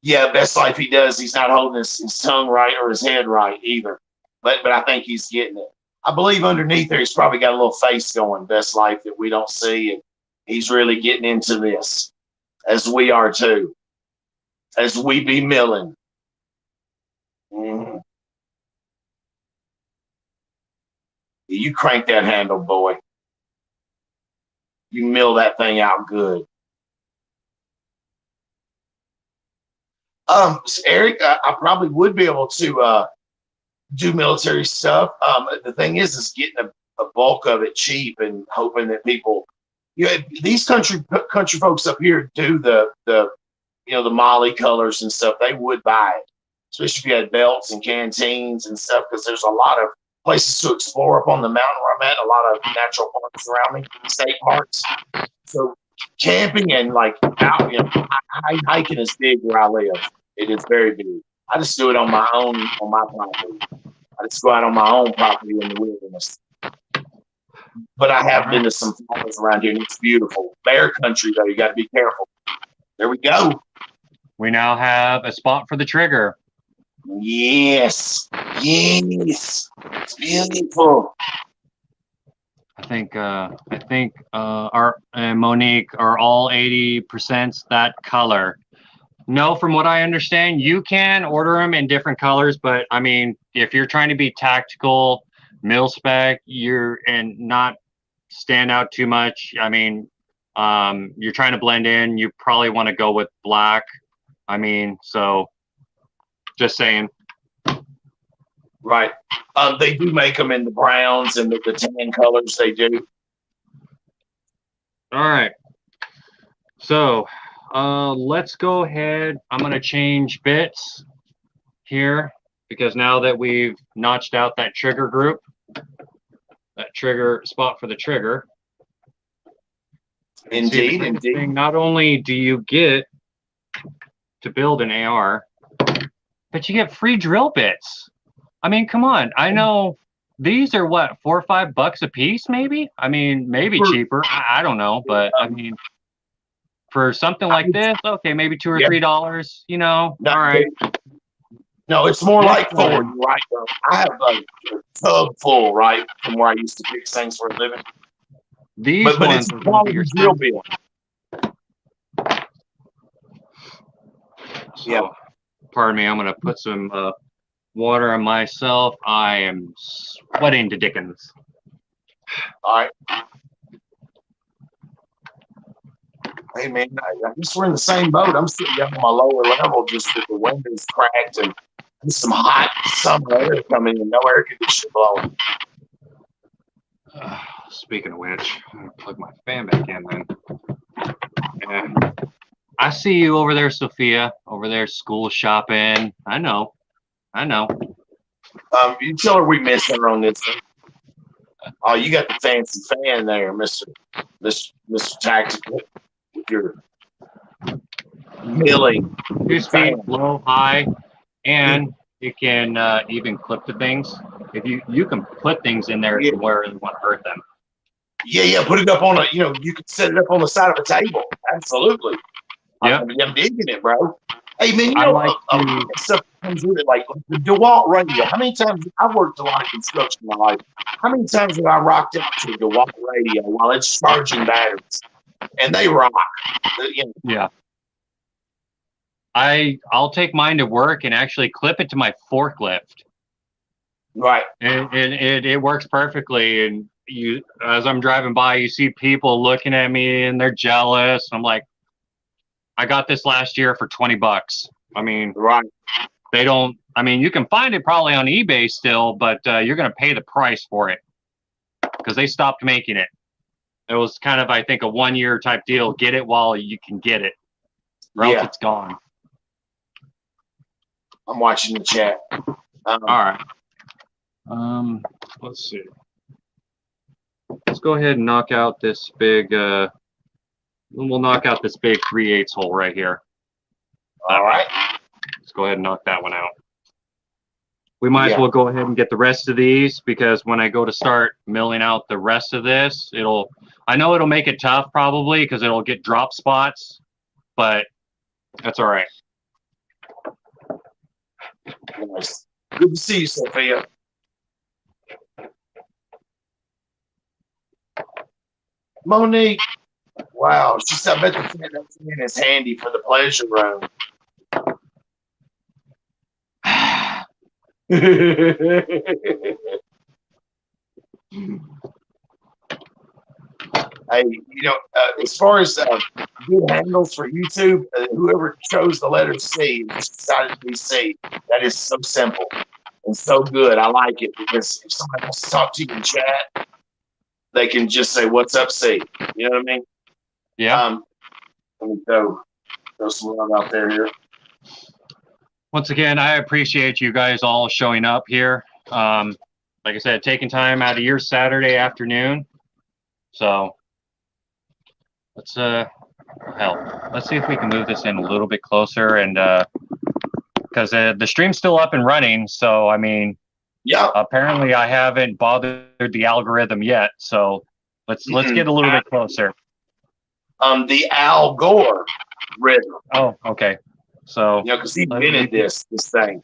Yeah, best life he does. He's not holding his tongue right or his head right either. But I think he's getting it. I believe underneath there he's probably got a little face going, best life that we don't see, and he's really getting into this, as we are too, as we be milling. Mm-hmm. You crank that handle, boy. You mill that thing out good. Eric, I probably would be able to do military stuff. The thing is getting a bulk of it cheap and hoping that people, these country folks up here do the the Molly colors and stuff. They would buy it, especially if you had belts and canteens and stuff, because there's a lot of places to explore up on the mountain where I'm at. A lot of natural parks around me, state parks. So camping and like out, hiking is big where I live. It is very big. I just do it on my property. I just go out on my own property in the wilderness. But I have been to some farms around here, and it's beautiful. Bear country, though, you got to be careful. There we go. We now have a spot for the trigger. Yes. It's beautiful. I think our and Monique are all 80% that color. No, from what I understand, you can order them in different colors, but I mean, if you're trying to be tactical, mil spec, and not stand out too much. I mean, you're trying to blend in. You probably want to go with black. I mean, so just saying. Right. They do make them in the browns and the tan colors. They do. All right. So let's go ahead. I'm going to change bits here because now that we've notched out that trigger group, that trigger spot for the trigger. Indeed. Not only do you get to build an AR, but you get free drill bits. I mean, come on. I know these are what, $4 or $5 a piece, maybe? I mean, maybe cheaper. I don't know, but I mean, for something like this, okay, maybe $2 or $3. All right. No, it's more like $4. You're right, bro. I have a tub full, right, from where I used to fix things for a living. But it's quality drill bit. So, pardon me. I'm gonna put some water on myself. I am sweating to dickens. All right. Hey, man, I guess we're in the same boat. I'm sitting down on my lower level just with the windows cracked and some hot summer air coming in, no air conditioning blowing. Speaking of which, I'm going to plug my fan back in then. And I see you over there, Sophia, over there school shopping. I know. You tell her we miss her on this thing. Oh, you got the fancy fan there, Mr. Tactical, with your milling. 2 speed, low, high, and you can even clip the things. If you can put things in there where you want to hurt them. Yeah. Put it up on you can set it up on the side of a table. Absolutely. Yeah. I'm digging it, bro. Hey, man, stuff comes with it, like the DeWalt radio. How many times I've worked a lot of construction in my life? How many times have I rocked out to a DeWalt radio while it's charging batteries? And they rock. Yeah. I'll take mine to work and actually clip it to my forklift. Right. It works perfectly. And as I'm driving by, you see people looking at me and they're jealous. I'm like, I got this last year for $20. I mean, right. You can find it probably on eBay still, but you're going to pay the price for it because they stopped making it. It was kind of, I think, a 1-year type deal. Get it while you can get it, or else it's gone. I'm watching the chat. All right. Let's see. Let's go ahead and knock out this big. We'll knock out this big 3/8 hole right here. All right. Let's go ahead and knock that one out. We might as well go ahead and get the rest of these, because when I go to start milling out the rest of this, I know it'll make it tough probably, because it'll get drop spots, but that's all right. Nice. Good to see you, Sophia. Monique. Wow. She said, I bet the fan is handy for the pleasure room. Hey, as far as good handles for YouTube, whoever chose the letter C and just decided to be C, that is so simple and so good. I like it, because if somebody wants to talk to you in chat, they can just say, "What's up, C?" You know what I mean? Yeah. Let me throw some love out there here. Once again, I appreciate you guys all showing up here. Like I said, taking time out of your Saturday afternoon. So let's see if we can move this in a little bit closer, and because the stream's still up and running. So I mean, yeah. Apparently, I haven't bothered the algorithm yet. So let's get a little bit closer. The Al Gore rhythm. Oh, okay. So because he invented this thing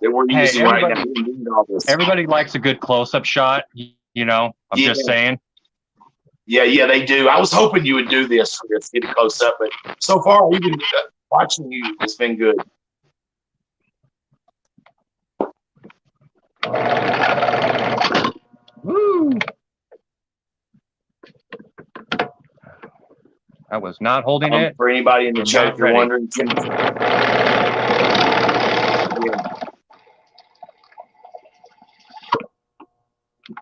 that we're using right now. He invented all this. Everybody likes a good close-up shot. I'm just saying. Yeah, they do. I was hoping you would do this, Chris, get a close up, but so far, even watching you has been good. Woo! I was not holding it. For anybody in the chat, if you're wondering,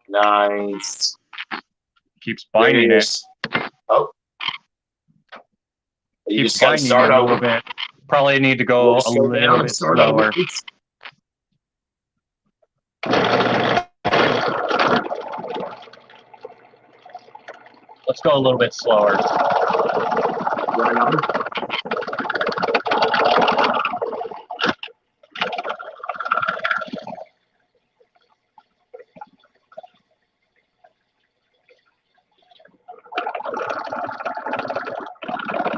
nice. Keeps binding it. Oh. You Keeps just got to start a little bit. Probably need to go a little bit slower. Let's go a little bit slower. Right on.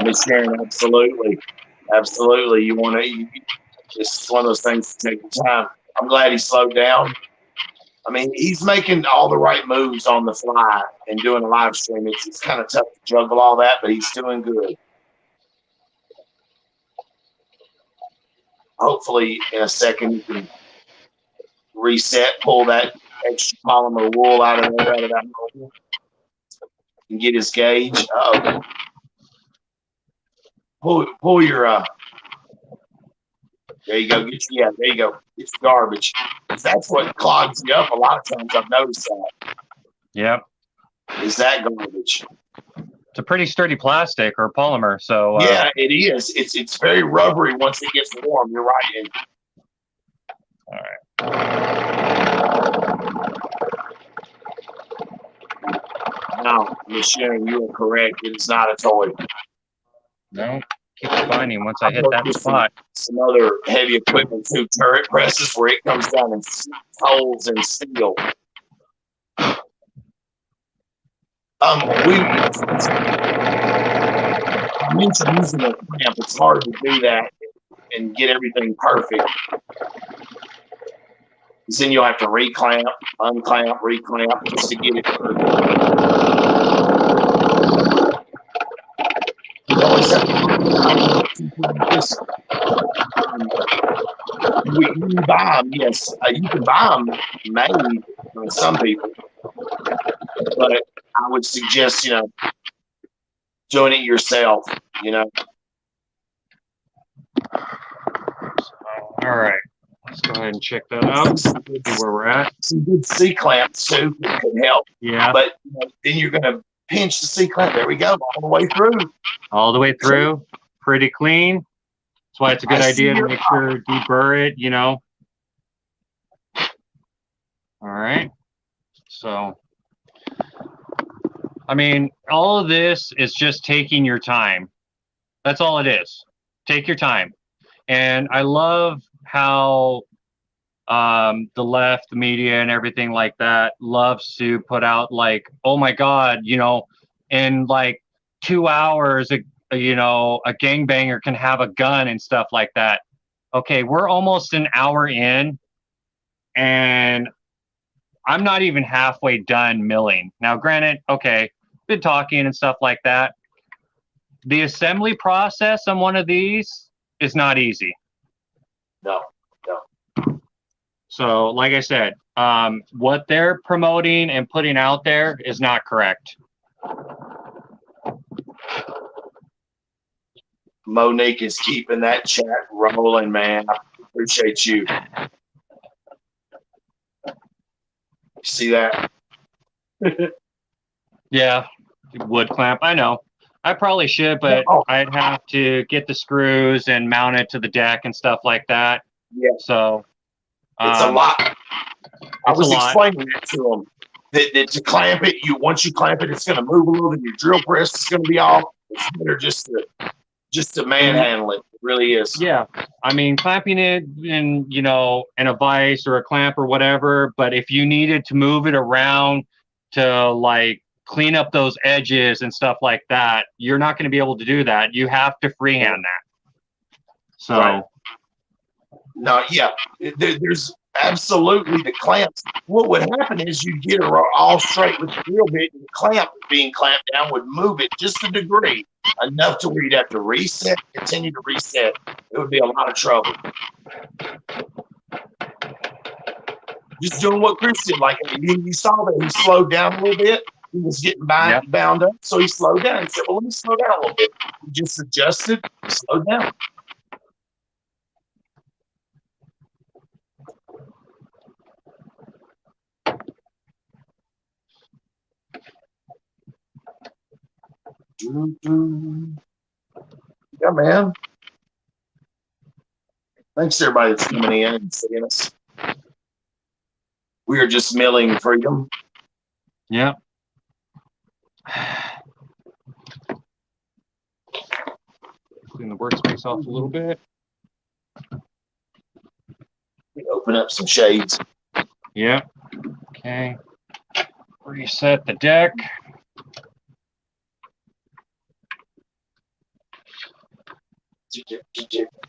Miss Sharon, absolutely. You want to? It's one of those things that take time. I'm glad he slowed down. I mean, he's making all the right moves on the fly and doing a live stream. It's kind of tough to juggle all that, but he's doing good. Hopefully, in a second, you can reset, pull that extra polymer wool out of that hole, and get his gauge. Pull your there you go. There you go. It's garbage. That's what clogs you up a lot of times. I've noticed that. Yep. Is that garbage? It's a pretty sturdy plastic or polymer, so yeah, it is. It's very rubbery once it gets warm. You're right. All right. No, Miss Sharon, you are correct. It is not a toy. No. Keep binding once I hit that spot. Some other heavy equipment too, turret presses, where it comes down and holes in steel. We mentioned using a clamp. It's hard to do that and get everything perfect. Because then you'll have to reclamp, unclamp, reclamp just to get it perfect. You always have to you buy them, yes. You can buy them made for some people. But I would suggest, doing it yourself, All right. Let's go ahead and check that out. See where we're at. Some good C-clamps, too, that could help. Yeah. But then you're going to pinch the C-clamp. There we go, all the way through. All the way through, pretty clean. That's why it's a good idea to make sure deburr it, you know. All right. So, I mean, all of this is just taking your time. That's all it is. Take your time. And I love how the left, the media, and everything like that loves to put out like, oh my God, you know, in like 2 hours, you know, a gangbanger can have a gun and stuff like that. Okay, we're almost an hour in, and I'm not even halfway done milling. Now, granted, okay, been talking and stuff like that. The assembly process on one of these is not easy. No. So, like I said, what they're promoting and putting out there is not correct. Monique is keeping that chat rolling, man. I appreciate you. You see that? Yeah, wood clamp. I know. I probably should, but I'd have to get the screws and mount it to the deck and stuff like that. Yeah. So it's a lot. I was explaining it to them that to clamp it, once you clamp it, it's going to move a little, and your drill press is going to be off. It's better just to manhandle it. It really is. Yeah, I mean, clamping it in, you know, in a vise or a clamp or whatever. But if you needed to move it around to like clean up those edges and stuff like that, you're not going to be able to do that. You have to freehand that. So. Right. No, yeah, there's absolutely the clamps. What would happen is you'd get it all straight with the drill bit, and the clamp being clamped down would move it just a degree, enough to where you'd have to reset, continue to reset. It would be a lot of trouble. Just doing what Chris did, like you saw that he slowed down a little bit. He was getting bound up, so he slowed down. He said, "Well, let me slow down a little bit." He just adjusted, slowed down. Yeah, man. Thanks to everybody that's coming in and seeing us. We are just milling freedom. Yeah. Clean the workspace off a little bit. Open up some shades. Yeah. Okay. Reset the deck.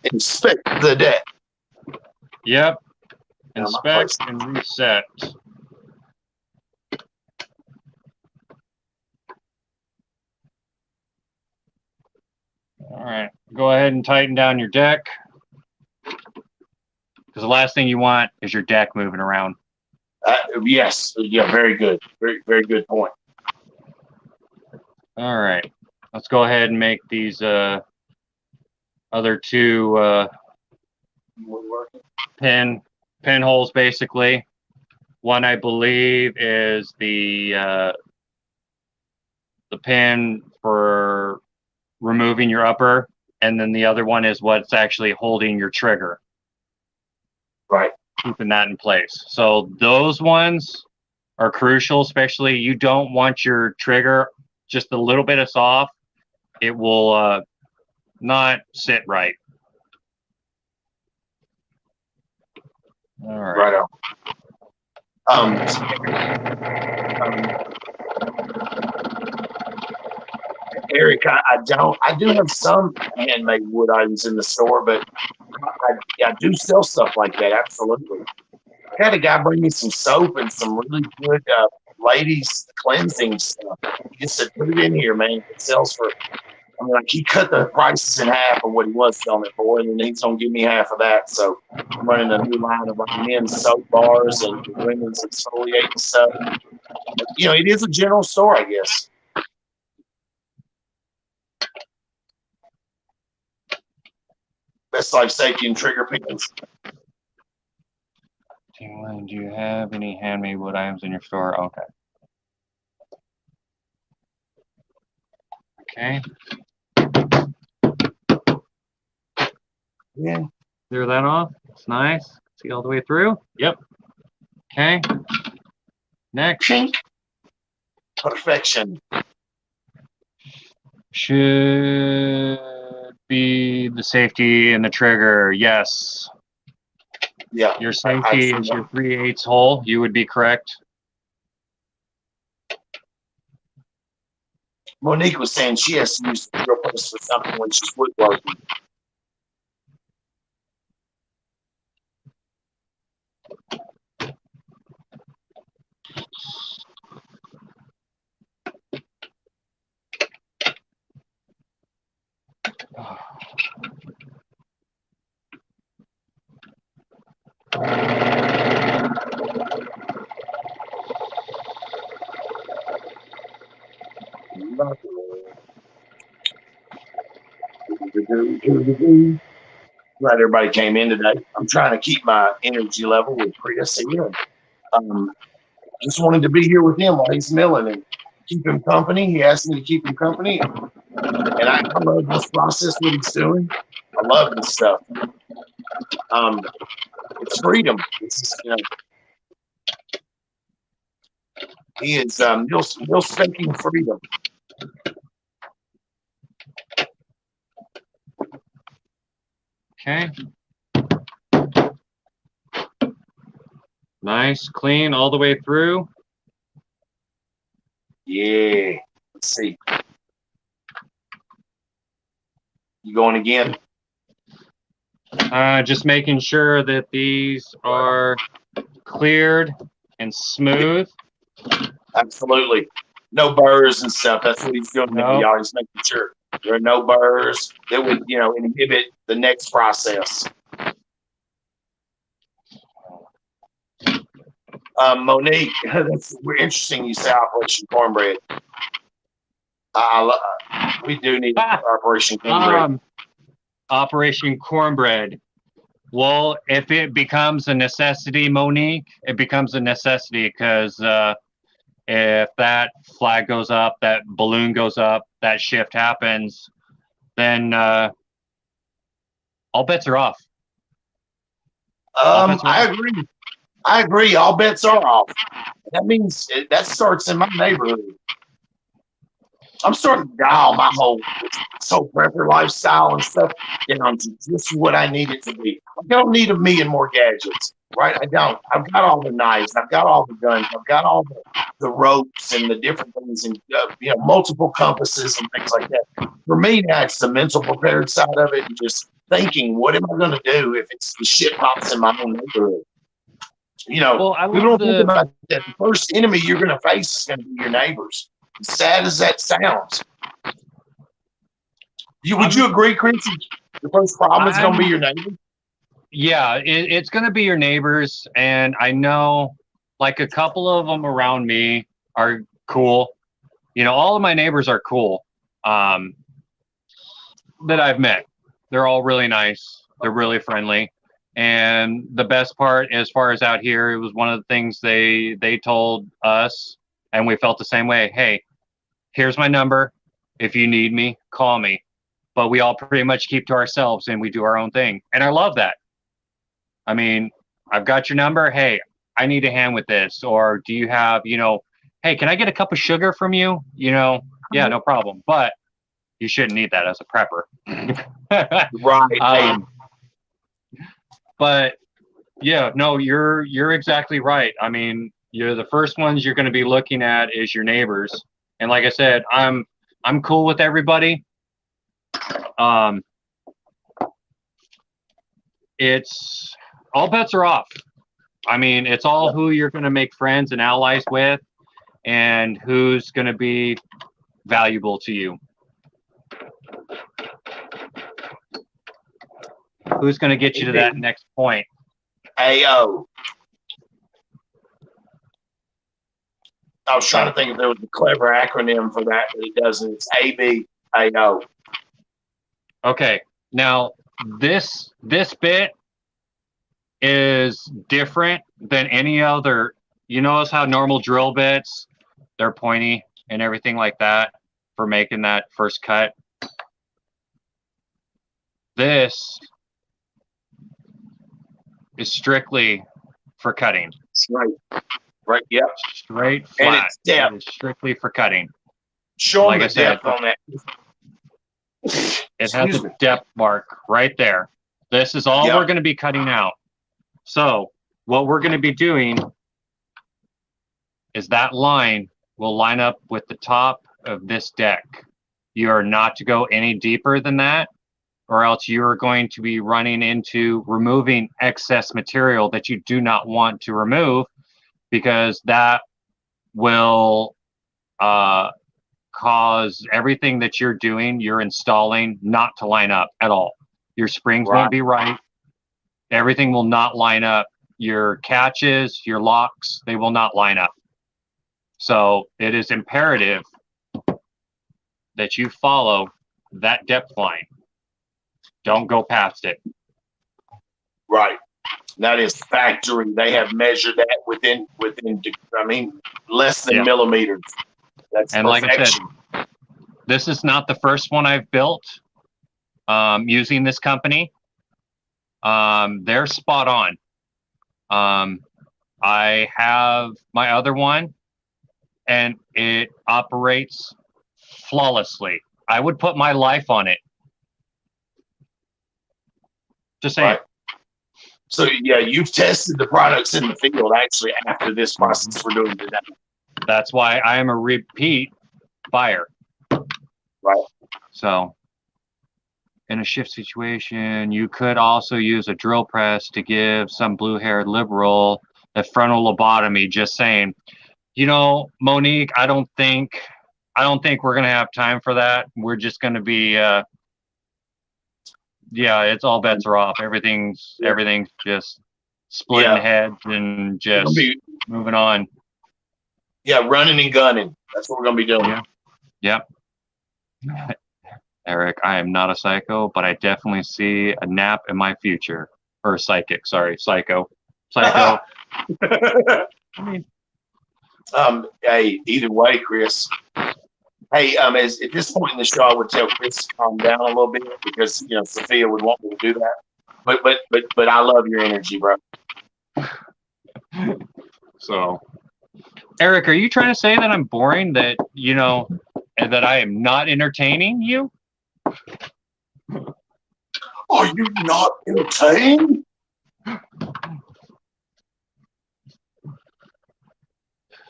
Inspect the deck. Yep. Inspect and reset. All right. Go ahead and tighten down your deck. Because the last thing you want is your deck moving around. Yes. Yeah, very good. Very, very good point. All right. Let's go ahead and make these other two pinholes, basically. One, I believe, is the pin for removing your upper, and then the other one is what's actually holding your trigger. Right. Keeping that in place. So those ones are crucial, especially you don't want your trigger just a little bit of soft. It will not sit right. All right. Right on. Eric, I do have some handmade wood items in the store, but I do sell stuff like that. Absolutely. I had a guy bring me some soap and some really good ladies cleansing stuff. He just said, "Put it in here, man. It sells for." I mean, like he cut the prices in half of what he was selling it for, and then he's gonna give me half of that. So I'm running a new line of men's soap bars and women's exfoliating stuff. You know, it is a general store, I guess. Best Life Safety and Trigger Pins. Do you have any handmade wood items in your store? Okay. Okay. Yeah. Clear that off. It's nice. See all the way through? Yep. Okay. Next. Chink. Perfection. Should be the safety and the trigger. Yes. Yeah. Your safety is your 3/8 hole. You would be correct. Monique was saying she has to use the drill press for something when she's woodworking. Glad everybody came in today. I'm trying to keep my energy level with Chris here. Just wanted to be here with him while he's milling and keep him company. He asked me to keep him company, and I love this process, what he's doing. I love this stuff. It's freedom. It's just, he is real speaking freedom. Okay. Nice, clean all the way through. Yeah. Let's see. You going again? Just making sure that these are cleared and smooth. Absolutely. No burrs and stuff. That's what he's doing. Nope. Y'all. He's making sure there are no burrs that would, inhibit the next process. Monique, that's interesting. You say Operation Cornbread. We do need Operation Cornbread. Operation Cornbread. Well, if it becomes a necessity, Monique, it becomes a necessity because if that flag goes up, that balloon goes up, that shift happens, then all bets are off. I agree. I agree. All bets are off. That means that starts in my neighborhood. I'm starting to dial my whole prepper lifestyle and stuff down to just what I need it to be. I don't need a million more gadgets, right? I don't. I've got all the knives. I've got all the guns. I've got all the ropes and the different things and multiple compasses and things like that. For me, that's the mental prepared side of it and just thinking, what am I going to do if it's the shit pops in my own neighborhood? Well, we don't think about that. The first enemy you're going to face is going to be your neighbors. As sad as that sounds. Would you agree, Chris? The first problem is going to be your neighbors? Yeah, it's going to be your neighbors. And I know like a couple of them around me are cool. All of my neighbors are cool that I've met. They're all really nice. They're really friendly. And the best part, as far as out here, it was one of the things they told us, and we felt the same way. Hey, here's my number. If you need me, call me. But we all pretty much keep to ourselves and we do our own thing. And I love that. I mean, I've got your number. Hey, I need a hand with this. Or do you have, hey, can I get a cup of sugar from you? Yeah, no problem. But you shouldn't need that as a prepper. Right. But yeah, no, you're exactly right. I mean, the first ones you're going to be looking at is your neighbors. And like I said, I'm cool with everybody. It's all bets are off. I mean, it's all who you're going to make friends and allies with and who's going to be valuable to you. Who's going to get you to that next point? AO. I was trying to think if there was a clever acronym for that, but it doesn't. It's ABAO. Okay. Now, this bit is different than any other. You notice how normal drill bits, they're pointy and everything like that for making that first cut. This is strictly for cutting. Right. Yep. Straight And flat. it's depth. It is strictly for cutting. Show Like them I the said, depth on that. It has a depth mark right there. This is all we're going to be cutting out. So what we're going to be doing is that line will line up with the top of this deck. You are not to go any deeper than that, or else you are going to be running into removing excess material that you do not want to remove, because that will cause everything that you're installing not to line up at all. Your springs won't be right. Everything will not line up. Your catches, your locks, they will not line up. So it is imperative that you follow that depth line. Don't go past it. Right. That is factory. They have measured that within less than millimeters. That's and perfection. Like I said, this is not the first one I've built using this company. They're spot on. I have my other one, and it operates flawlessly. I would put my life on it. Just saying. Right. So yeah, you've tested the products in the field actually after this process we're doing today. That's why I am a repeat buyer. Right. So in a shift situation, you could also use a drill press to give some blue-haired liberal a frontal lobotomy. Just saying. You know, Monique, I don't think we're gonna have time for that. We're just gonna be it's all bets are off. Everything's just splitting heads and just moving on. Yeah, running and gunning. That's what we're gonna be doing. Yep. Eric, I am not a psycho, but I definitely see a nap in my future. Or psychic, sorry, psycho. Psycho. I mean, hey, either way, Chris. Hey, at this point in the show, I would tell Chris to calm down a little bit because Sophia would want me to do that. But I love your energy, bro. So, Eric, are you trying to say that I'm boring? That and that I am not entertaining you? Are you not entertained?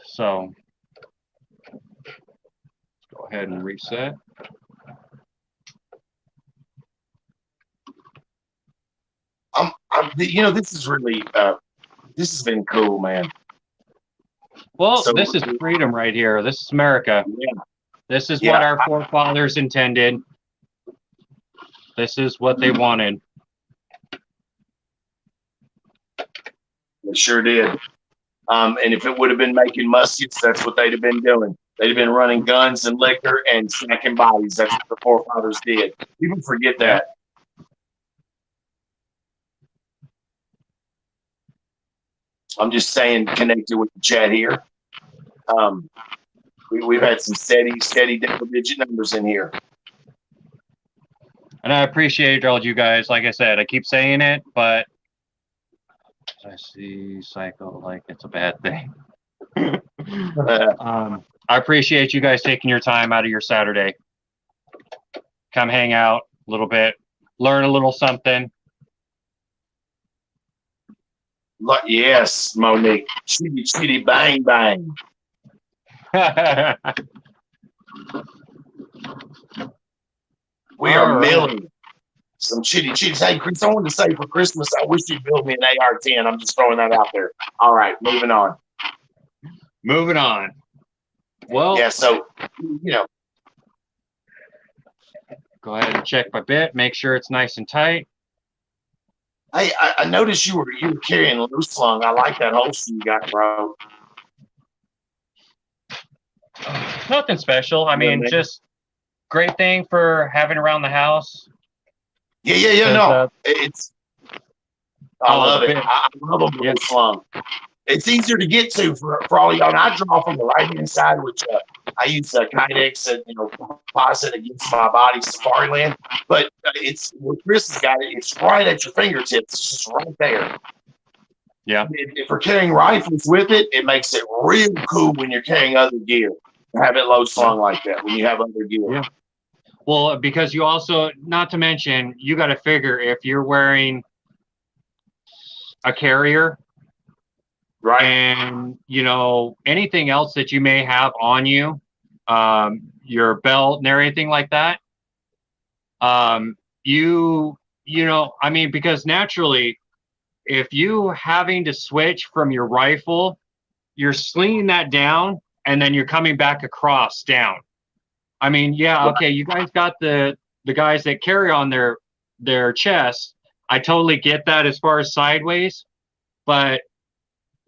So, let's go ahead and reset. This is really, this has been cool, man. Well, this is freedom right here. This is America. Yeah. This is what our forefathers intended. This is what they wanted. They sure did. And if it would have been making muskets, that's what they'd have been doing. They'd have been running guns and liquor and snacking bodies. That's what the forefathers did. People forget that. I'm just saying, connected with the chat here. We've had some steady double-digit numbers in here. And I appreciate all you guys. Like I said, I keep saying it, but I see psycho like it's a bad thing. I appreciate you guys taking your time out of your Saturday. Come hang out a little bit, learn a little something. Yes, Monique. Chitty, chitty, bang, bang. We are milling some chitty chitties. Hey, Chris, I wanted to say for Christmas, I wish you'd build me an AR-10. I'm just throwing that out there. All right, moving on. Moving on. Well, yeah, so, go ahead and check my bit. Make sure it's nice and tight. Hey, I noticed you were carrying loose lung. I like that holster you got, bro. Nothing special. I mean, just great thing for having around the house. Yeah. No, I love it. I love them loose lung. It's easier to get to for all y'all. And I draw from the right hand side, which I use Kydex and composite against my body Safari Land, but it's Chris has got it. It's right at your fingertips. It's just right there. Yeah. If we're carrying rifles with it, it makes it real cool when you're carrying other gear. Have it low slung like that when you have other gear. Yeah. Well, because you also, not to mention, you got to figure if you're wearing a carrier, right, and anything else that you may have on you, your belt and everything like that, because naturally, if you having to switch from your rifle, you're slinging that down and then you're coming back across down. I mean, yeah, okay, you guys got the guys that carry on their chest. I totally get that as far as sideways, but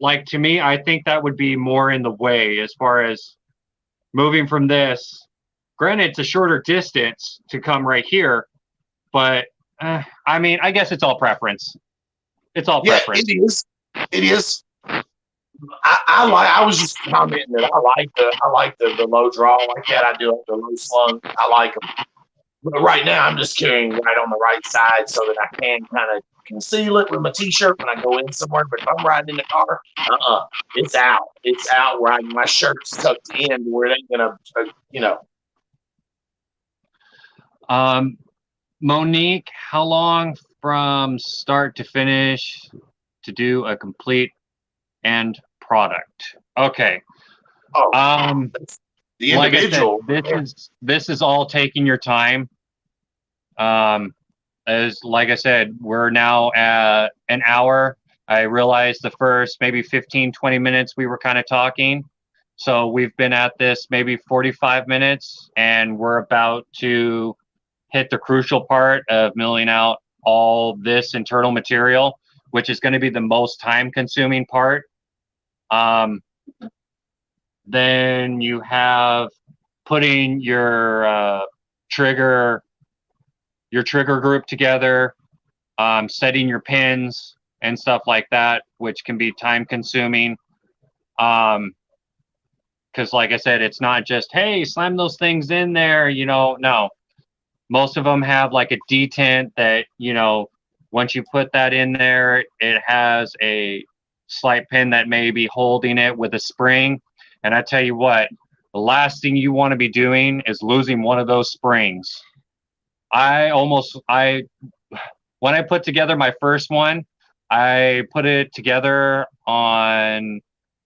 like to me, I think that would be more in the way as far as moving from this. Granted, it's a shorter distance to come right here, but I mean, I guess it's all preference. It's all preference. It is. It is. I was just commenting that I like the low draw like that. I do like the low slung. I like them. But right now, I'm just carrying right on the right side so that I can kind of conceal it with my t-shirt when I go in somewhere. But if I'm riding in the car, it's out. It's out where my shirt's tucked in where it ain't gonna, Monique, how long from start to finish to do a complete end product? Okay. The individual. Like I said, this is all taking your time. As like I said, we're now at an hour. I realized the first maybe 15, 20 minutes we were kind of talking. So we've been at this maybe 45 minutes, and we're about to hit the crucial part of milling out all this internal material, which is going to be the most time consuming part. Then you have putting your trigger group together, setting your pins and stuff like that, which can be time consuming. Because like I said, it's not just, hey, slam those things in there, no. Most of them have like a detent that, once you put that in there, it has a slight pin that may be holding it with a spring. And I tell you what, the last thing you want to be doing is losing one of those springs. When I put together my first one, I put it together on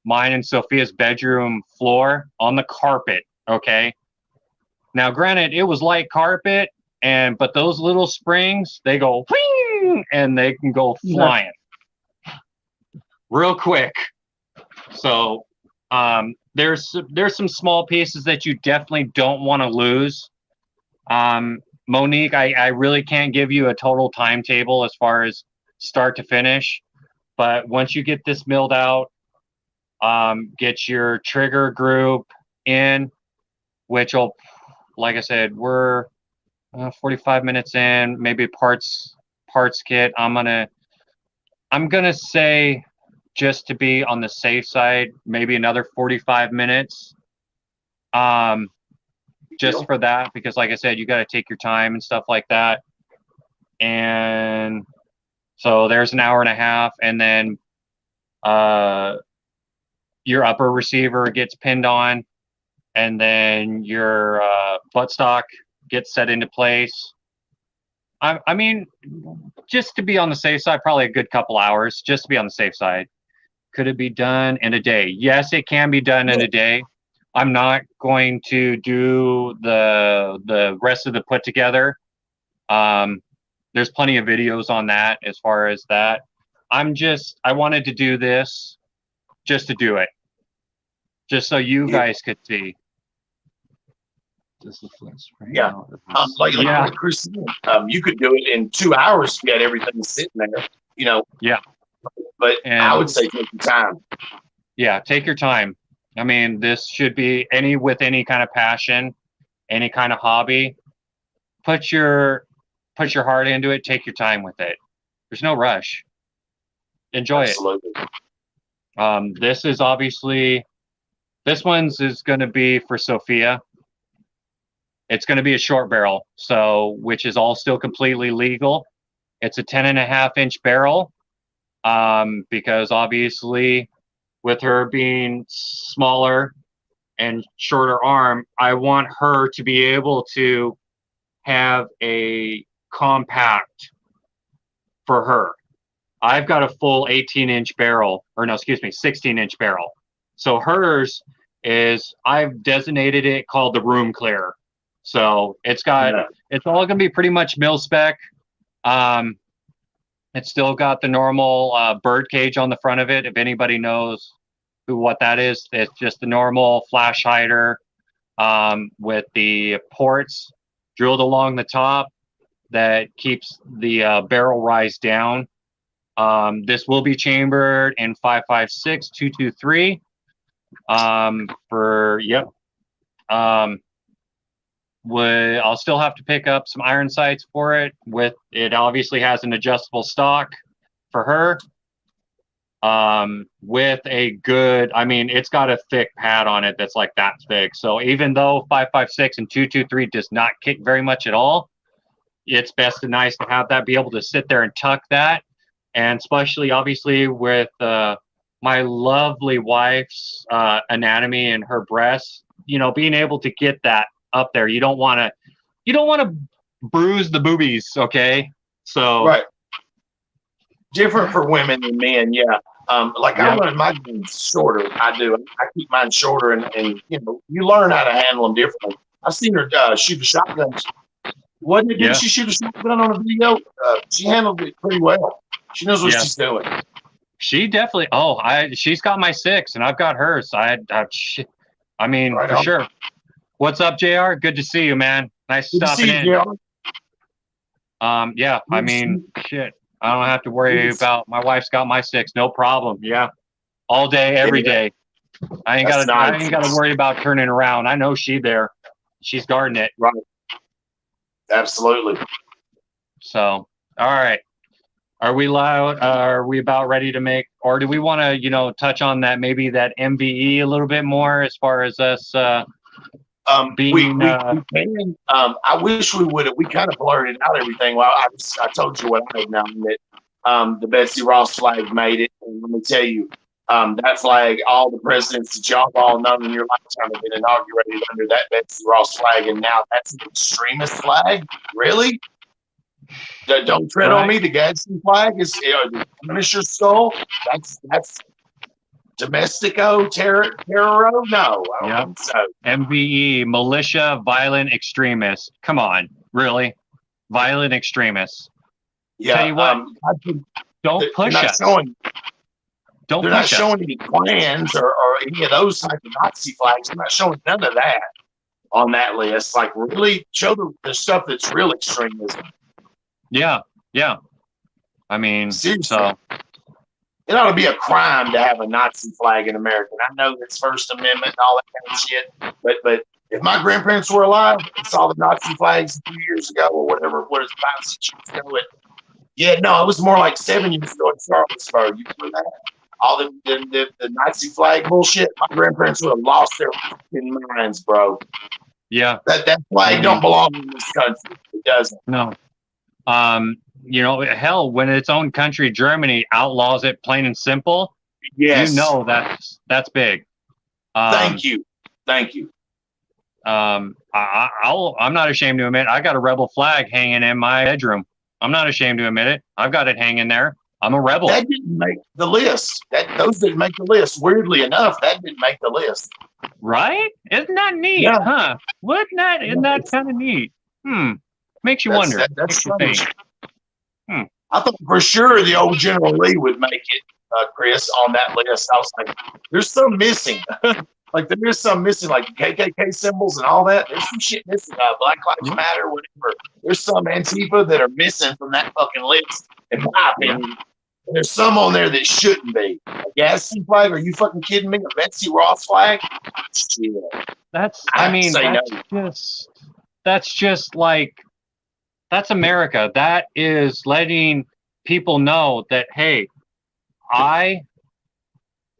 mine and Sophia's bedroom floor on the carpet. Okay. Now, granted, it was light carpet, but those little springs, they go whing, and they can go flying real quick. So there's some small pieces that you definitely don't want to lose. Monique, I really can't give you a total timetable as far as start to finish, but once you get this milled out, get your trigger group in, which will, like I said, we're 45 minutes in, maybe parts kit. I'm gonna say, just to be on the safe side, maybe another 45 minutes. Just for that, because like I said, you got to take your time and stuff like that. And so there's an hour and a half, and then your upper receiver gets pinned on, and then your buttstock gets set into place. I mean, just to be on the safe side, probably a good couple hours, just to be on the safe side. Could it be done in a day? Yes, it can be done in a day. I'm not going to do the rest of the put together. There's plenty of videos on that as far as that. I wanted to do this just to do it. Just so you guys could see. This is right now. Like Chris said, you could do it in 2 hours to get everything sitting there, Yeah. But I would say take your time. Yeah, take your time. I mean, this should be with any kind of passion, any kind of hobby. Put your heart into it. Take your time with it. There's no rush. Enjoy Absolutely. it. This is obviously This one's is going to be for Sophia. It's going to be a short barrel, so which is all still completely legal. It's a 10.5-inch barrel, because obviously, with her being smaller and shorter arm, I want her to be able to have a compact for her. I've got a full 18-inch barrel, or no, excuse me, 16-inch barrel. So hers is, I've designated it called the room clear. So it's got, it's all going to be pretty much mil spec. It's still got the normal bird cage on the front of it. If anybody knows what that is, it's just the normal flash hider with the ports drilled along the top that keeps the barrel rise down. This will be chambered in 5.56 223 for, yep. I'll still have to pick up some iron sights for it. With it, obviously has an adjustable stock for her. With a good, I mean, it's got a thick pad on it that's like that thick. So even though 5.56 and 223 does not kick very much at all, it's best and nice to have that, be able to sit there and tuck that. And especially, obviously, with my lovely wife's anatomy and her breasts, you know, being able to get that up there, you don't want to bruise the boobies, okay? So right, different for women and men, yeah. Like I run my guns shorter. I do. I keep mine shorter, and you know, you learn how to handle them differently. I've seen her shoot a shotgun. Wasn't it? Didn't she shoot a shotgun on a video? She handled it pretty well. She knows what she's doing. She definitely. Oh, she's got my 6, and I've got hers. I mean, right for on. Sure. What's up, JR? Good to see you, man. Nice stopping in. JR. Yeah. I mean, shit. I don't have to worry about. My wife's got my 6. No problem. Yeah. All day, every day. I ain't got to worry about turning around. I know she's there. She's guarding it. Right. Absolutely. So, all right. Are we loud? Are we about ready to make, or do we want to, you know, touch on that, maybe that MVE a little bit more as far as us being, we can. I wish we would have. We kind of blurted out everything. Well, I told you what I had known, that the Betsy Ross flag made it. And let me tell you, that flag, all the presidents that y'all all known in your lifetime have been inaugurated under that Betsy Ross flag, and now that's an extremist flag. Really? Don't tread on me. The Gadsden flag is the Punisher skull. That's domestico terroro. No, I don't think so. MVE, militia, violent extremists. Come on, really? Violent extremists. Yeah. Tell you what, don't push us. They're not showing any plans or any of those type of Nazi flags. They're not showing none of that on that list. Like, really show the stuff that's real extremism. Yeah, yeah. I mean, seriously. So it ought to be a crime to have a Nazi flag in America. And I know it's First Amendment and all that kind of shit, but if my grandparents were alive and saw the Nazi flags a few years ago or whatever, what is 5, 6 years ago, it was more like 7 years ago in Charlottesburg. You remember that? All the Nazi flag bullshit. My grandparents would have lost their fucking minds, bro. Yeah, that flag don't belong in this country. It doesn't. No. You know, hell, when its own country, Germany, outlaws it plain and simple, yes, you know that's big. Thank you. I'm not ashamed to admit I got a rebel flag hanging in my bedroom. I'm not ashamed to admit it. I've got it hanging there. I'm a rebel. That didn't make the list. Those didn't make the list. Weirdly enough, that didn't make the list. Right? Isn't that neat? Yeah. Huh? Isn't that kind of neat? Makes you wonder. That's strange. I thought for sure the old General Lee would make it, Chris, on that list. I was like, there's some missing. Like, there is some missing, like KKK symbols and all that. There's some shit missing. Black Lives Matter, whatever. There's some Antifa that are missing from that fucking list, in my opinion. And there's some on there that shouldn't be. A Gadsden flag? Are you fucking kidding me? A Betsy Ross flag? Shit. That's just like, that's America. That is letting people know that, hey, I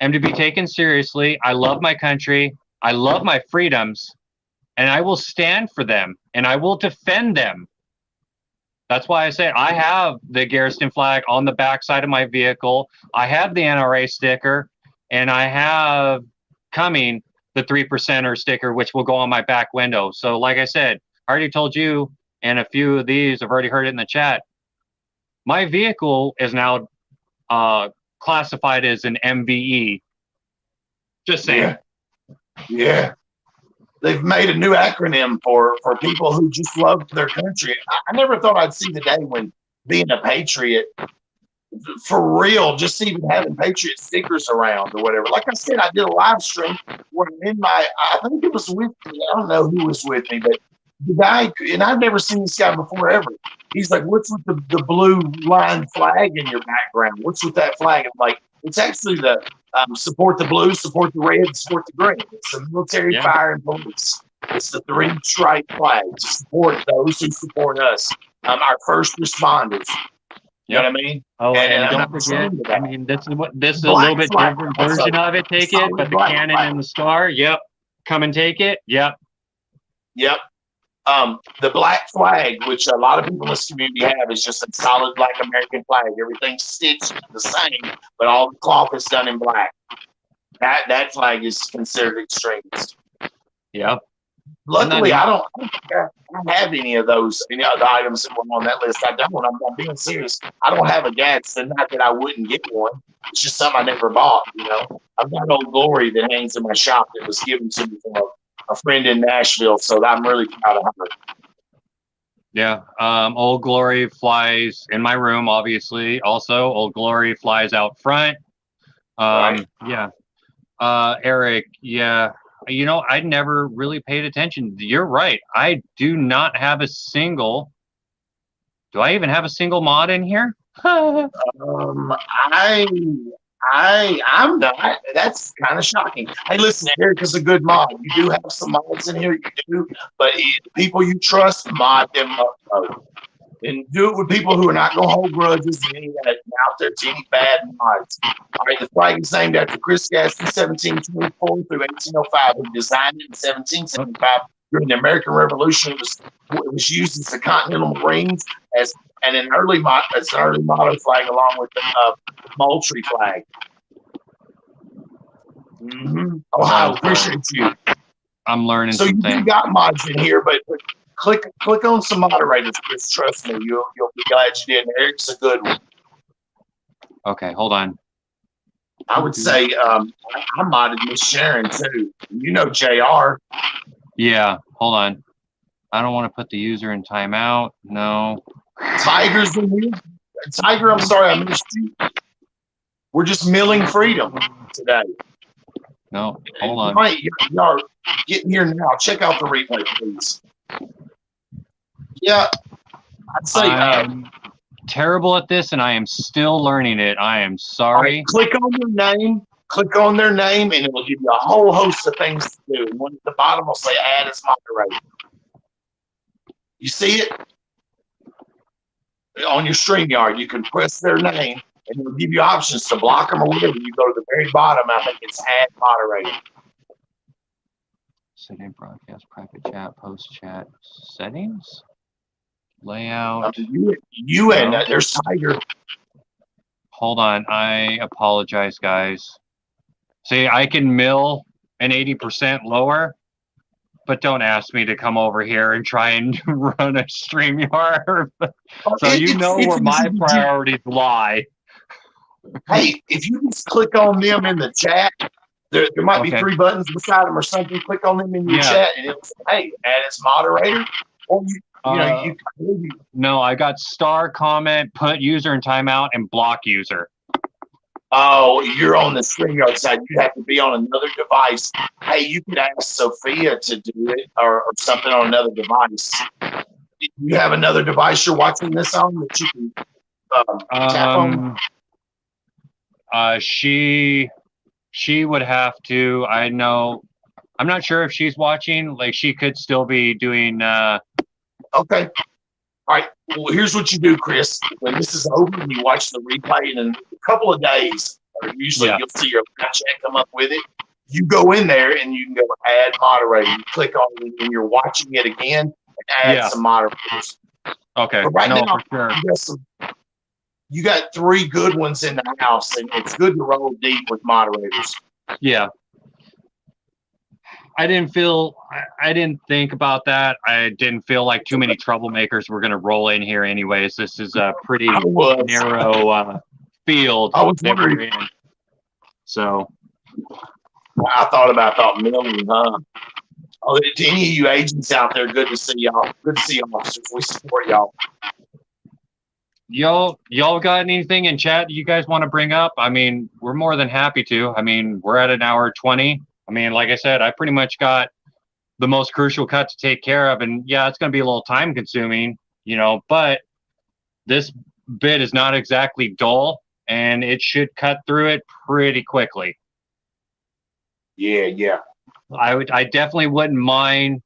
am to be taken seriously. I love my country. I love my freedoms, and I will stand for them, and I will defend them. That's why I say I have the Garrison flag on the backside of my vehicle. I have the NRA sticker, and I have coming the 3%er sticker, which will go on my back window. So, like I said, I already told you, and a few of these have already heard it in the chat. My vehicle is now classified as an MVE. Just saying. Yeah. They've made a new acronym for people who just love their country. I never thought I'd see the day when being a patriot, for real, just even having patriot stickers around or whatever. Like I said, I did a live stream where I'm in my, I think it was with me. I don't know who was with me, but the guy, and I've never seen this guy before ever. He's like, "What's with the blue line flag in your background? What's with that flag?" I'm like, "It's actually the support the blue, support the red, support the green. It's the military, fire, and police. It's the three stripe flag to support those who support us, our first responders." You know what I mean? Oh, and don't forget, I mean, this is a little bit different version of it. Take it, but the cannon and the star. Yep. Come and take it. Yep. The black flag, which a lot of people in this community have, is just a solid black American flag. Everything's stitched the same, but all the cloth is done in black. That flag is considered extremist. Yep. Luckily, I don't have any of those, any of the items that were on that list. I don't. I'm being serious. I don't have a Gadsden. Not that I wouldn't get one. It's just something I never bought. I've got Old Glory that hangs in my shop that was given to me from a friend in Nashville, so I'm really proud of her. Yeah. Old Glory flies in my room, obviously. Also, Old Glory flies out front. Right. Yeah. Eric, yeah. I never really paid attention. You're right. I do not have a single. Do I even have a single mod in here? I'm not. That's kind of shocking. Hey, listen, Eric is a good mod. You do have some mods in here, you do, but people you trust, mod them up. And do it with people who are not going to hold grudges and any of that out there to any bad mods. All right, the flag is named after Chris Gadsden, 1724 through 1805. He designed it in 1775 during the American Revolution. It was used as the Continental Marines as an early motto flag, along with the Moultrie flag. Ohio, appreciate you. I'm learning. So something. You got mods in here, but click on some moderators, Chris. Trust me, you'll be glad you did. Eric's a good one. Okay, hold on. I would say I modded Miss Sharon too. JR. Yeah, hold on. I don't want to put the user in timeout. No. Tiger's in here. Tiger, I'm sorry I missed you. We're just milling freedom today. No, hold on. Right, y'all getting here now. Check out the replay, please. Yeah, I'd say I'm terrible at this, and I am still learning it. I am sorry. Right, click on their name, and it will give you a whole host of things to do. And one at the bottom will say "Add as moderator." You see it on your StreamYard. You can press their name, and it'll give you options to block them or whatever. You go to the very bottom. I think it's "Add moderator." Setting broadcast, private chat, post chat, settings. Layout. You and there's Tiger. Hold on. I apologize, guys. See, I can mill an 80% lower, but don't ask me to come over here and try and run a StreamYard. So where my priorities lie. Hey, if you just click on them in the chat, there might be 3 buttons beside them or something. Click on them in your chat, and it'll say, "Hey, add as moderator." Or no, I got star, comment, put user in timeout, and block user. Oh, you're on the StreamYard side. You have to be on another device. Hey, you could ask Sophia to do it or something on another device. You have another device you're watching this on that you can tap on? She would have to. I know. I'm not sure if she's watching. Like, she could still be doing. Okay. All right. Well, here's what you do, Chris. When this is over and you watch the replay in a couple of days, or usually you'll see your live chat come up with it. You go in there and you can go add moderator. You click on it and you're watching it again and add some moderators. Okay. But right now, for sure. You got 3 good ones in the house, and it's good to roll deep with moderators. Yeah. I didn't think about that. I didn't feel like too many troublemakers were going to roll in here anyways. This is a pretty narrow field that we're in. So I thought million, huh? Oh, to any of you agents out there, good to see y'all. Good to see y'all, officers. We support y'all. Y'all got anything in chat you guys want to bring up? I mean, we're more than happy to. I mean, we're at an hour 20. I mean, like I said, I pretty much got the most crucial cut to take care of. And yeah, it's going to be a little time consuming, but this bit is not exactly dull and it should cut through it pretty quickly. Yeah. I definitely wouldn't mind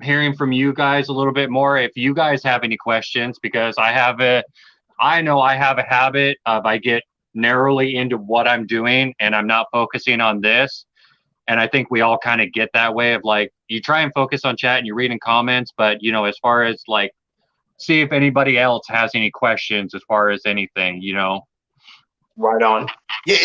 hearing from you guys a little bit more if you guys have any questions, because I know I have a habit of I get narrowly into what I'm doing and I'm not focusing on this. And I think we all kind of get that way of like, you try and focus on chat and you're reading comments, but as far as like, see if anybody else has any questions as far as anything, Right on. Yeah,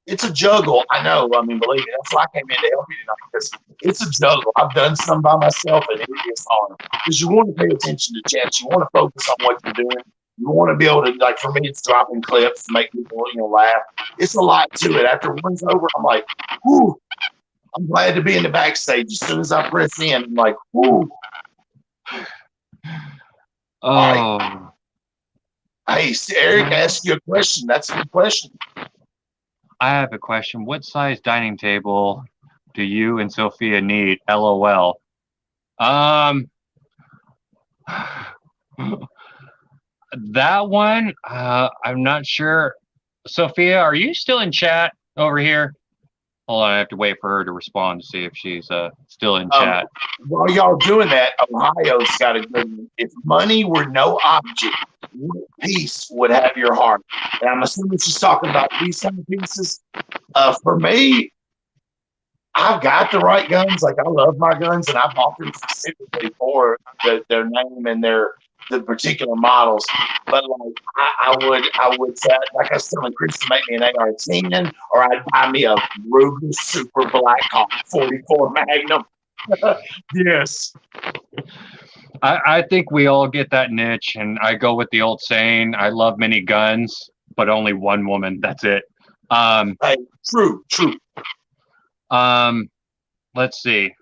it's a juggle. I know. I mean, believe me, that's why I came in to help you tonight, because it's a juggle. I've done some by myself, and it is hard because you want to pay attention to chat. You want to focus on what you're doing. You want to be able to, like, for me, it's dropping clips to make people, laugh. It's a lot to it. After one's over, I'm like, whoo. I'm glad to be in the backstage. As soon as I press in, I'm like, whoo. Oh. Right. Hey, Eric asked you a question. That's a good question. I have a question. What size dining table do you and Sophia need? LOL. That one, I'm not sure. Sophia, are you still in chat over here? Hold on, I have to wait for her to respond to see if she's still in chat. While y'all doing that, Ohio's got a good one. If money were no object, what piece would have your heart? And I'm assuming she's talking about these kind of pieces. For me, I've got the right guns. Like, I love my guns, and I bought them specifically for their name and the particular models. But like, I would say, like I was telling Chris, to make me an AR-10, or I'd buy me a Ruger Super Black Hawk 44 Magnum. Yes. I think we all get that niche, and I go with the old saying, I love many guns, but only one woman. That's it. Hey, true. Let's see.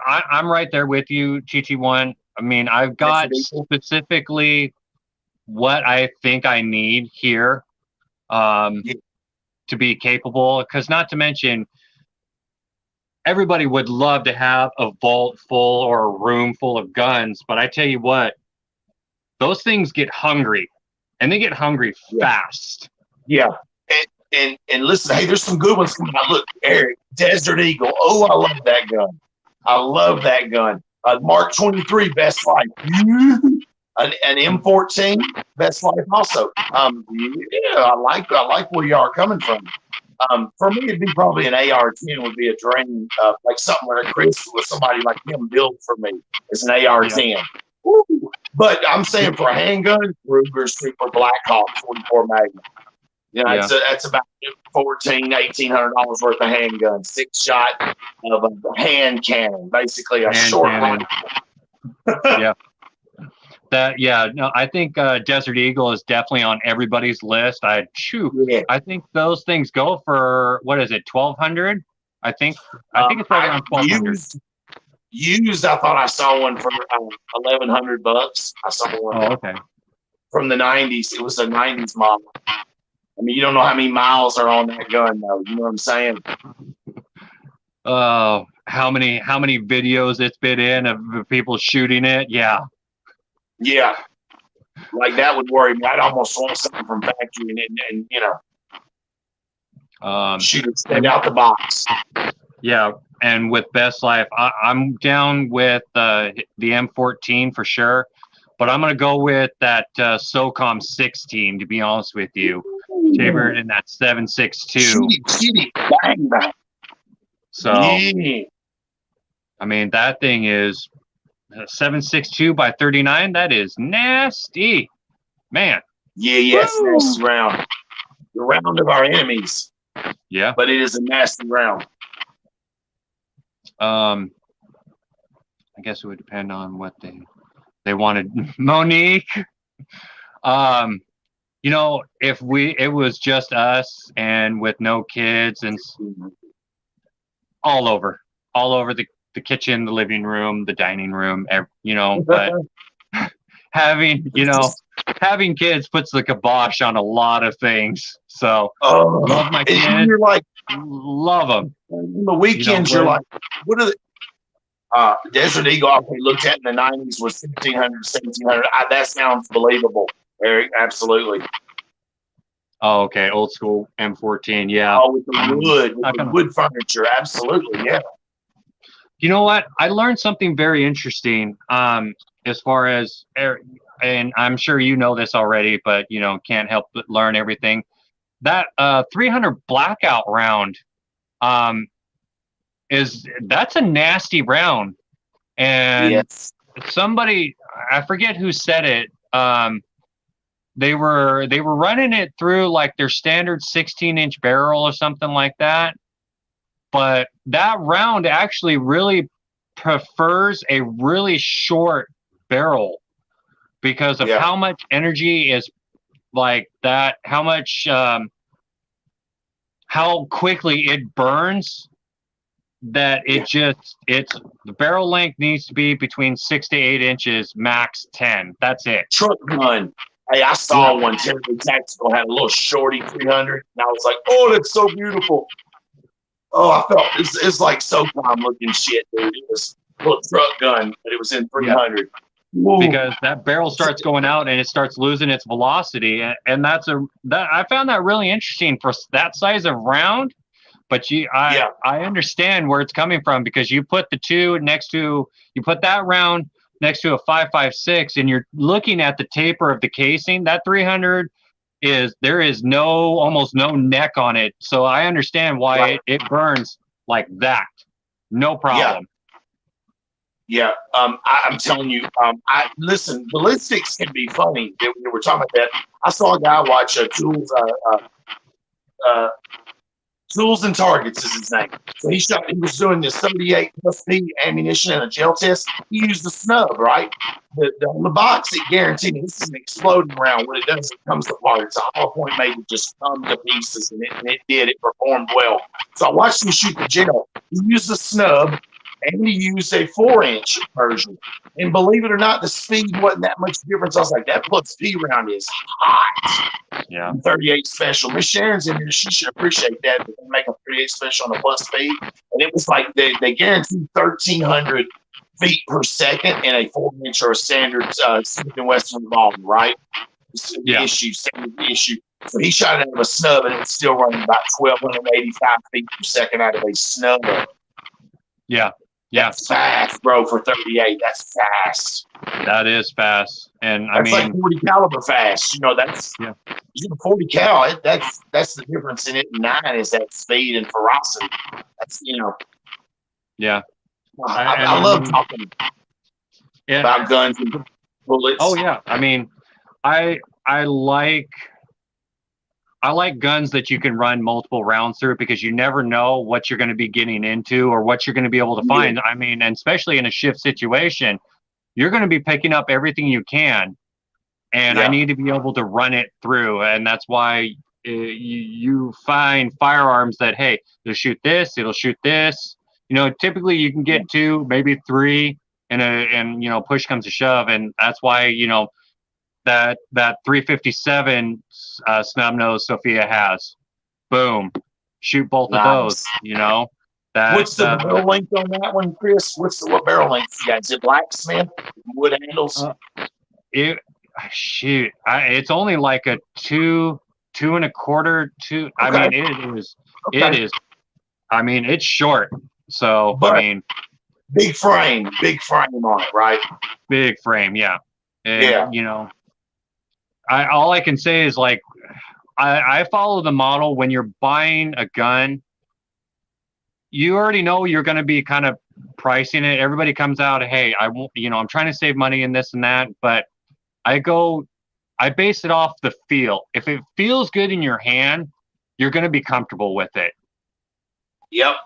I'm right there with you, TT1. I mean, I've got specifically what I think I need here to be capable, because not to mention, everybody would love to have a vault full or a room full of guns, but I tell you what, those things get hungry, and they get hungry fast. Yeah. And listen, hey, there's some good ones coming out. Look, Eric, Desert Eagle. Oh, I love that gun. I love that gun. Mark 23, best life. An M14, best life also. Yeah, I like where you are coming from. For me, it'd be probably an AR-10 would be a dream, like something where Chris with somebody like him built for me. It's an AR-10. Yeah. But I'm saying for a handgun, Ruger Super Black Hawk 44 Magnum. That's about $1,800 worth of handgun, 6-shot of a hand cannon, basically a short one. Yeah. No, I think Desert Eagle is definitely on everybody's list. I think those things go for, what is it, 1,200? I think it's right around 1,200. Used, I thought I saw one for $1,100. I saw one. From the 90s. It was a 90s model. I mean, you don't know how many miles are on that gun, though. You know what I'm saying? Oh, how many videos it's been in of people shooting it? Yeah. Like, that would worry me. I'd almost want something from factory and shoot it straight out the box. Yeah, and with Best Life, I'm down with the M14 for sure, but I'm gonna go with that SOCOM 16. To be honest with you, Jaybird in that 7.62. Shitty, bang, bang. So, Yeah. I mean, that thing is 7.62 by 39. That is nasty, man. Yeah, yes, nasty round. The round of our enemies. Yeah. But it is a nasty round. I guess it would depend on what they wanted. Monique. You know, if it was just us and with no kids and all over the kitchen, the living room, the dining room, you know, but having kids puts the kibosh on a lot of things. So love my kids. You're like, love them. On the weekends, you're like, what are the Desert Eagle I looked at in the 90s was 1,500, 1,700. That sounds believable, Eric. Absolutely. Oh, okay. Old school M14. Yeah. Oh, with the wood furniture. Absolutely. Yeah. You know what? I learned something very interesting. As far as, and I'm sure you know this already, but you know, can't help but learn everything. That 300 blackout round, that's a nasty round, and somebody, I forget who said it. They were running it through like their standard 16-inch barrel or something like that. But that round actually really prefers a really short barrel because of how much energy is like that, how much, how quickly it burns, that the barrel length needs to be between 6 to 8 inches, max 10. That's it. Truck gun. Hey, I saw one. Terribly Tactical had a little shorty 300, and I was like, oh, that's so beautiful. Oh, I felt it's like SOCOM looking shit, dude. It was a little truck gun, but it was in 300. Yeah. Because that barrel starts going out and it starts losing its velocity, and I found that really interesting for that size of round. But I understand where it's coming from, because you put you put that round next to a 5.56, and you're looking at the taper of the casing. That 300 there is almost no neck on it, so I understand why it burns like that, no problem. Yeah, I'm telling you, listen, ballistics can be funny. We were talking about that. I saw a guy watch Tools and Targets is his name. So he was doing this 38 plus P ammunition and a gel test. He used the snub, right? On the box, it guaranteed me this is an exploding round. When it does, it comes apart. It's a hollow point made to just come to pieces, and it did. It performed well. So I watched him shoot the gel. He used the snub, and he used a 4-inch version. And believe it or not, the speed wasn't that much difference. I was like, that plus P round is hot. Yeah. 38 special. Miss Sharon's in here. She should appreciate that. They make a 38 special on a plus P. And it was like they guaranteed 1,300 feet per second in a 4-inch or a standard Smith & Wesson revolver, right? Standard issue. So he shot it out of a snub, and it's still running about 1,285 feet per second out of a snub. Yeah. That's fast, bro, for 38. That's fast. That is fast. And that's like 40 caliber fast. You know, that's you know, 40 cal. That's the difference in it. 9 is that speed and ferocity. That's, you know. Yeah. I love talking about guns and bullets. Oh yeah. I mean, I like guns that you can run multiple rounds through, because you never know what you're going to be getting into or what you're going to be able to find. I mean, and especially in a shift situation, you're going to be picking up everything you can, and I need to be able to run it through. And that's why you find firearms that, hey, it'll shoot this, it'll shoot this. You know, typically you can get 2, maybe 3, and you know, push comes to shove, and that's why, you know, that 357 snub nose Sophia has. Boom. Shoot both of those, you know. What's the barrel length on that one, Chris? What barrel length you got? Is it blacksmith? Wood handles? It's only like a 2 2.25, 2. I mean, it is. I mean, it's short. So, but I mean, big frame on it, right? Big frame, yeah. And, you know, all I can say is, like, I follow the model when you're buying a gun, you already know you're going to be kind of pricing it. Everybody comes out, hey, I'm trying to save money in this and that, but I base it off the feel. If it feels good in your hand, you're going to be comfortable with it. Yep.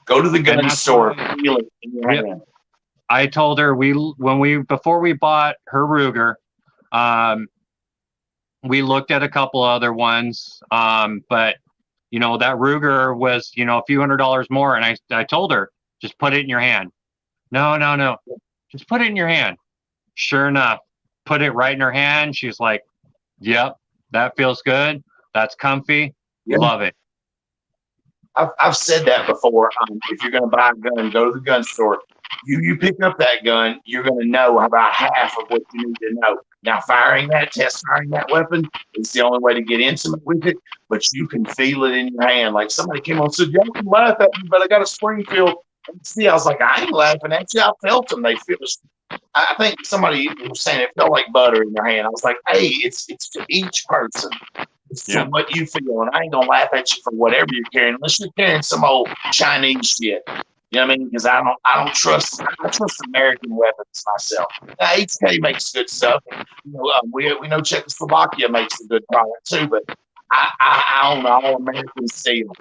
Go to the gun store, feel it in your hand. I told her before we bought her Ruger, we looked at a couple other ones, but that Ruger was a few $100s more, and I told her, just put it in your hand. No, just put it in your hand. Sure enough, put it right in her hand. She's like, yep, that feels good. That's comfy. Yep. Love it. I've said that before. If you're going to buy a gun, go to the gun store. You pick up that gun, you're going to know about half of what you need to know. Now, test firing that weapon is the only way to get intimate with it, but you can feel it in your hand. Like somebody came on and said, y'all can laugh at me, but I got a Springfield. See, I was like, I ain't laughing at you. I felt them. They feel. I think somebody was saying it felt like butter in their hand. I was like, hey, it's to each person. It's to what you feel, and I ain't gonna laugh at you for whatever you're carrying, unless you're carrying some old Chinese shit. You know what I mean? Because I don't trust. I trust American weapons myself. Now, HK makes good stuff. We know Czechoslovakia makes a good product too, but I own all American steel.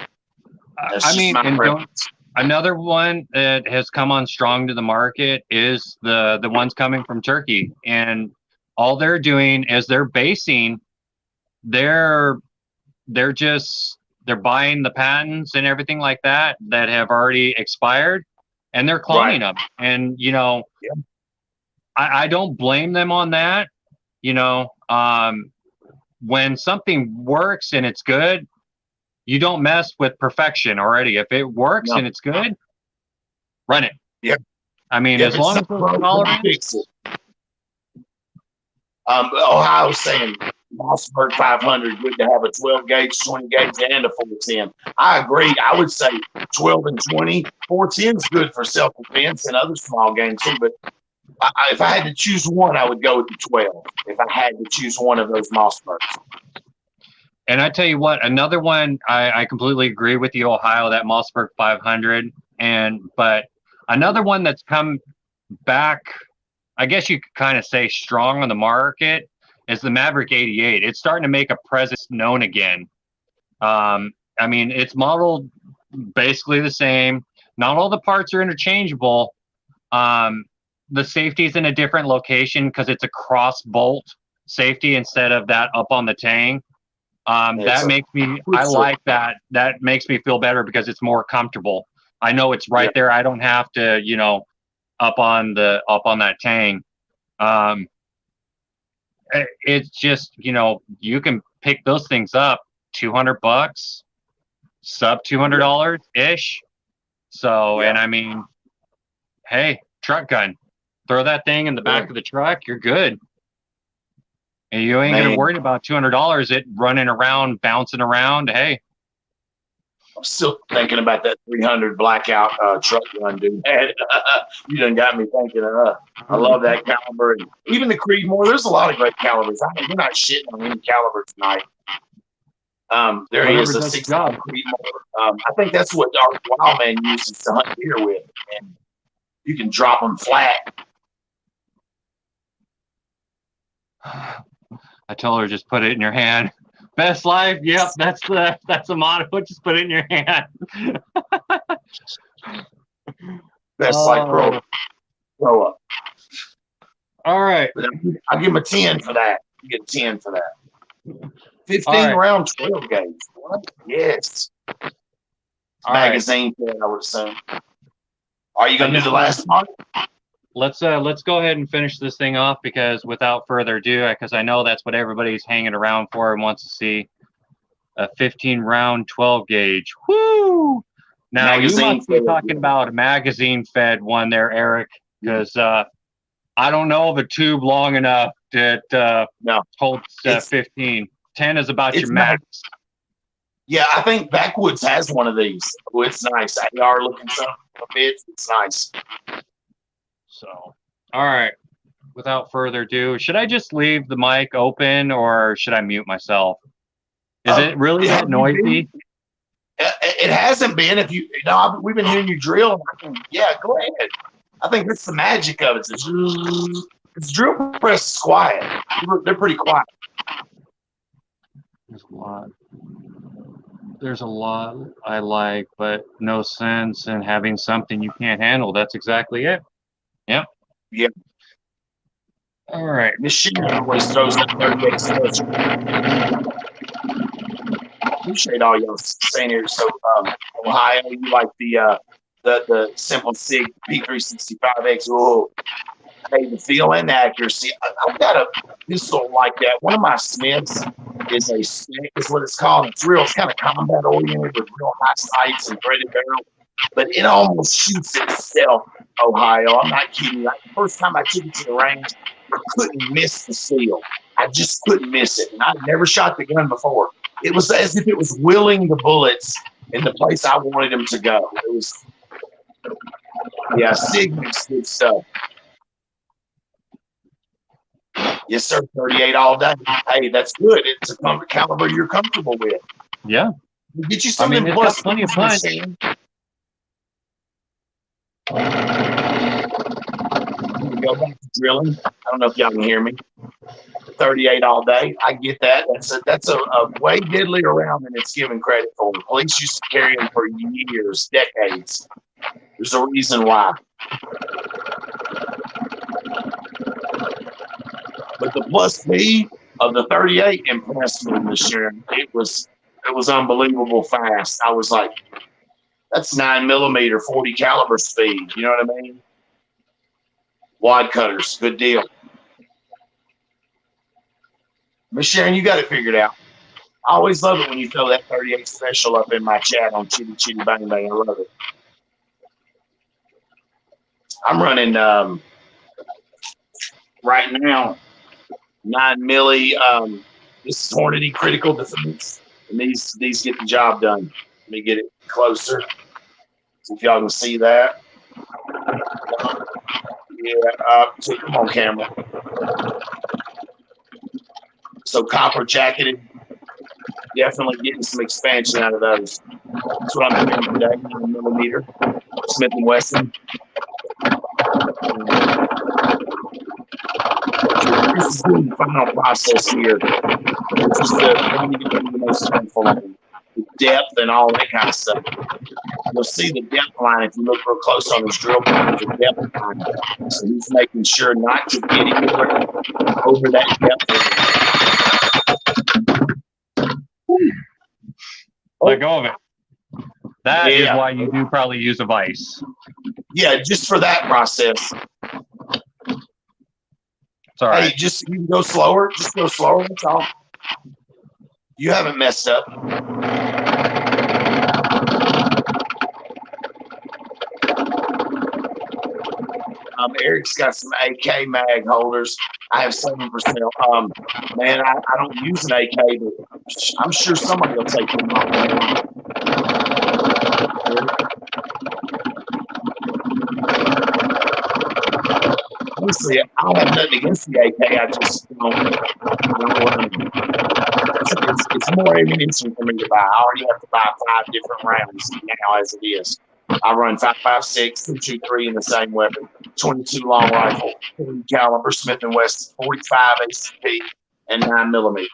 Another one that has come on strong to the market is the ones coming from Turkey, and all they're doing is they're buying the patents and everything like that have already expired, and they're cloning them. And I don't blame them on that. When something works and it's good, you don't mess with perfection already. If it works and it's good, run it. Yep. I mean, as long as it's tolerance. Ohio's saying Mossberg 500, good to have a 12 gauge, 20 gauge, and a 410. I agree. I would say 12 and 20. 410 is good for self defense and other small games too. But if I had to choose one, I would go with the 12. If I had to choose one of those Mossbergs. And I tell you what, another one, I completely agree with you, Ohio, that Mossberg 500. But another one that's come back, I guess you could kind of say strong on the market, is the Maverick 88. It's starting to make a presence known again. I mean, it's modeled basically the same. Not all the parts are interchangeable. The safety's in a different location because it's a cross bolt safety instead of that up on the tang. That makes me, I like that. That makes me feel better because it's more comfortable. I know it's right there. I don't have to, up on that tang. It's just, you can pick those things up $200, sub $200 ish. So, and I mean, hey, truck gun, throw that thing in the back of the truck, you're good. And you ain't gonna worry about $200 it running around, bouncing around. Hey, I'm still thinking about that 300 blackout truck gun, dude. You done got me thinking. I love that caliber, and even the Creedmoor. There's a lot of great calibers. I mean, we're not shitting on any caliber tonight. There is a 60 Creedmoor. I think that's what our Wildman uses to hunt deer with, and you can drop them flat. I told her just put it in your hand. Best life, yep, that's the motto. Just put it in your hand. Best life, grow up. All right. I'll give him a 10 for that. You get 10 for that. 15 round 12 gauge. What? Yes. Magazine, I would assume. Are you going to do the last one? Let's go ahead and finish this thing off, because without further ado, because I know that's what everybody's hanging around for and wants to see, a 15 round 12 gauge. Woo! Now you must be talking about a magazine fed one there, Eric, because I don't know of a tube long enough that holds 15. 10 is about your max. Yeah, I think Backwoods has one of these. Oh, it's nice. AR looking something a bit. It's nice. So, all right. Without further ado, should I just leave the mic open or should I mute myself? Is it really that noisy? It hasn't been. If you know, we've been hearing you drill. Yeah, go ahead. I think that's the magic of it. It's drill press is quiet. They're pretty quiet. There's a lot I like, but no sense in having something you can't handle. That's exactly it. Yep. Yep. All right. Machine always throws that 38 special. Appreciate all y'all saying here. So, Ohio, you like the simple SIG P365X. Oh, hey, the feel and accuracy. I've got a pistol like that. One of my Smiths is a stick, is what it's called. It's kind of combat oriented with real high sights and threaded barrel, but it almost shoots itself. Ohio, I'm not kidding. Like the first time I took it to the range, I couldn't miss the seal. I just couldn't miss it, and I'd never shot the gun before. It was as if it was willing the bullets in the place I wanted them to go. It was, yeah, SIG makes good stuff. Yes, sir. 38 all day. Hey, that's good. It's a caliber you're comfortable with. Yeah. Get you some it's got plenty of punch. Go back to drilling. I don't know if y'all can hear me. 38 all day. I get that. That's a way deadlier round than it's given credit for. Police used to carry them for years, decades. There's a reason why. But the plus speed of the 38 impressed me this year. It was unbelievable fast. I was like, that's 9mm, 40 caliber speed. You know what I mean? Wide cutters, good deal. Miss Sharon, you got it figured out. I always love it when you throw that 38 special up in my chat on Chitty Chitty Bang Bang. I love it. I'm running right now 9mm. This is Hornady Critical Defense, and these get the job done. Let me get it closer, see if y'all can see that. Yeah, so come on, camera. So copper jacketed, definitely getting some expansion out of those. That's what I'm doing today, 9mm, Smith & Wesson. This is the final process here. This is the most painful one. The depth and all that kind of stuff. You'll see the depth line if you look real close on his drill bit. There's a depth line. So he's making sure not to get anywhere over that depth line. Let go of it. That is why you do probably use a vise. Yeah, just for that process. It's all right. Hey, you can go slower. Just go slower. That's all. You haven't messed up. Eric's got some AK mag holders. I have 7 for sale. Man, I don't use an AK, but I'm sure somebody will take them off. Honestly, I don't have nothing against the AK. I just don't run them. It's more ammunition for me to buy. I already have to buy 5 different rounds now as it is. I run 5.56, 2.23 in the same weapon, 22 long rifle, 40 caliber Smith & Wesson, 45 ACP, and 9mm.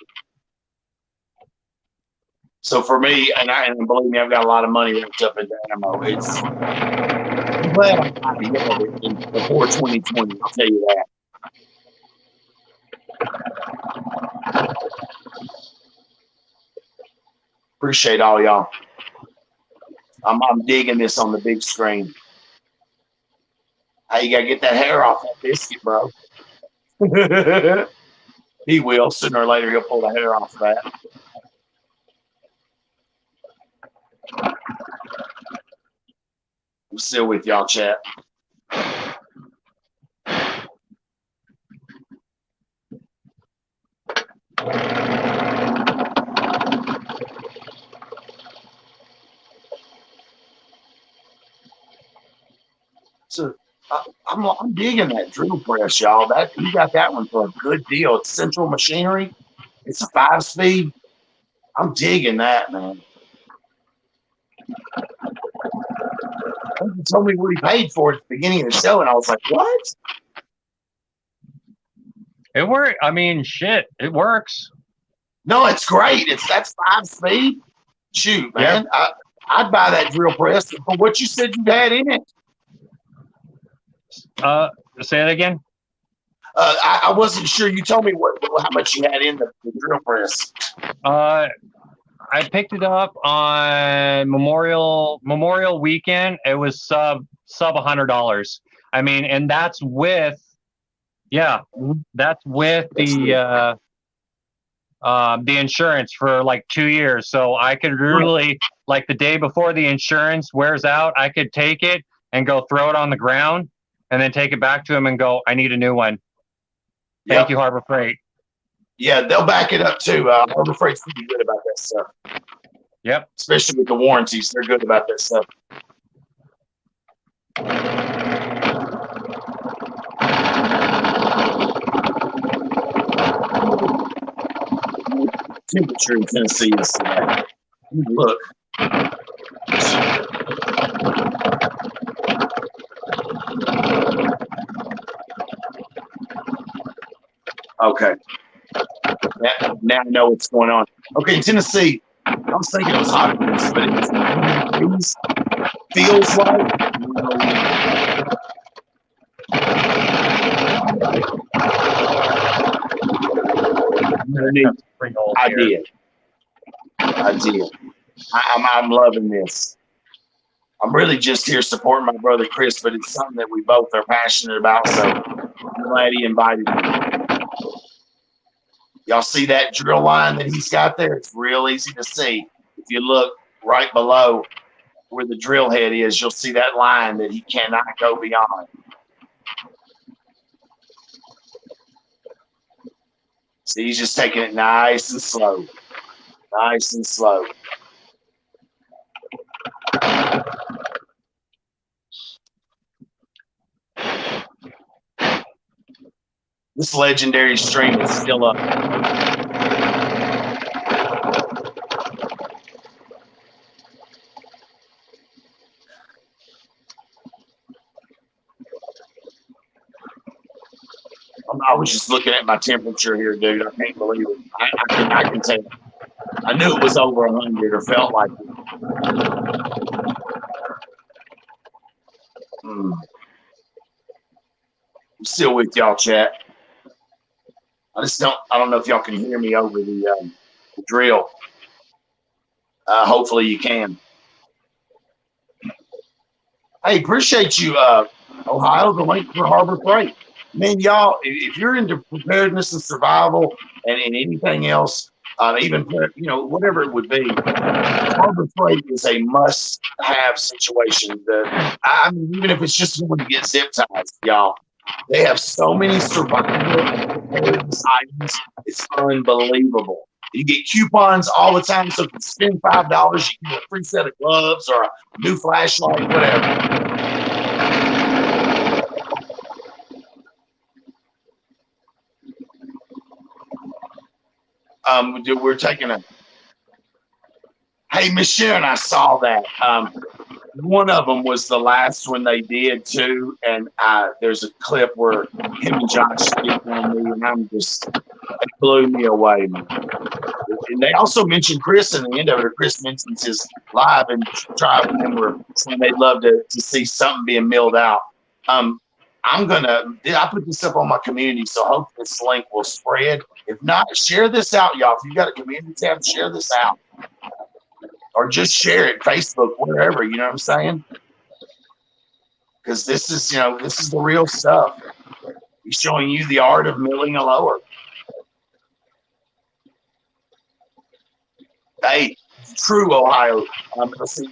So for me, and believe me, I've got a lot of money wrapped up into ammo. I'm glad I'm not to get it before 2020. I'll tell you that. Appreciate all y'all. I'm digging this on the big screen. Hey, you gotta get that hair off that biscuit, bro. He will. Sooner or later, he'll pull the hair off of that. I'm still with y'all, chat. So I'm digging that drill press, y'all. You got that one for a good deal. It's Central Machinery. It's a 5-speed. I'm digging that, man. He told me what he paid for it at the beginning of the show, and I was like, what? It worked. I mean, shit, it works. No, it's great. That's 5-speed. Shoot, man. Yep. I'd buy that drill press for what you said you had in it. Say it again. I wasn't sure. You told me how much you had in the drill press. I picked it up on Memorial weekend. It was sub $100. I mean, and that's with the insurance for like 2 years. So I could really, like the day before the insurance wears out, I could take it and go throw it on the ground and then take it back to him and go, I need a new one. Thank you, Harbor Freight. Yeah, they'll back it up too. Harbor Freight's pretty good about that stuff. Yep. Especially with the warranties. They're good about that stuff. Temperature in Tennessee is today. Look. Okay. Now I know what's going on. Okay, in Tennessee, I was thinking it was hot, but it feels like. I did. I'm loving this. I'm really just here supporting my brother Chris, but it's something that we both are passionate about, so I'm glad he invited me. Y'all see that drill line that he's got there? It's real easy to see. If you look right below where the drill head is, you'll see that line that he cannot go beyond. See, he's just taking it nice and slow. Nice and slow. This legendary stream is still up. I was just looking at my temperature here, dude. I can't believe it. I can tell. I knew it was over 100 or felt like it. I'm still with y'all, chat. I don't know if y'all can hear me over the drill. Hopefully you can. Hey, appreciate you, Ohio, the link for Harbor Freight. Man, y'all, if you're into preparedness and survival and anything else, even, whatever it would be, Harbor Freight is a must-have situation. I mean, even if it's just going to get zip ties, y'all, they have so many survival preparedness items. It's unbelievable. You get coupons all the time, so if you spend $5, you get a free set of gloves or a new flashlight, whatever. We're taking a. Hey, Miss Sharon, I saw that. One of them was the last one they did too, and there's a clip where him and Josh get on me, and it blew me away. And they also mentioned Chris in the end of it. Chris mentions his live and Tribe and them were saying they'd love to see something being milled out. I put this up on my community, so I hope this link will spread. If not, share this out, y'all. If you got a community tab, share this out. Or just share it, Facebook, wherever, you know what I'm saying? Because this is the real stuff. He's showing you the art of milling a lower. Hey, true, Ohio. Let's see,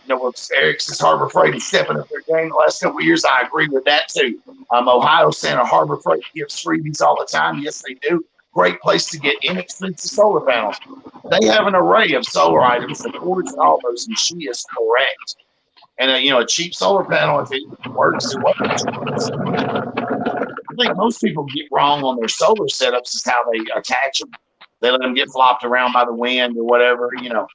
Eric says Harbor Freight is stepping up their game the last couple of years. I agree with that too. Ohio Santa Harbor Freight gives freebies all the time. Yes, they do. Great place to get inexpensive solar panels. They have an array of solar items, the cords and all those, and she is correct. And a cheap solar panel, if it works, it works. I think most people get wrong on their solar setups is how they attach them. They let them get flopped around by the wind or whatever, you know.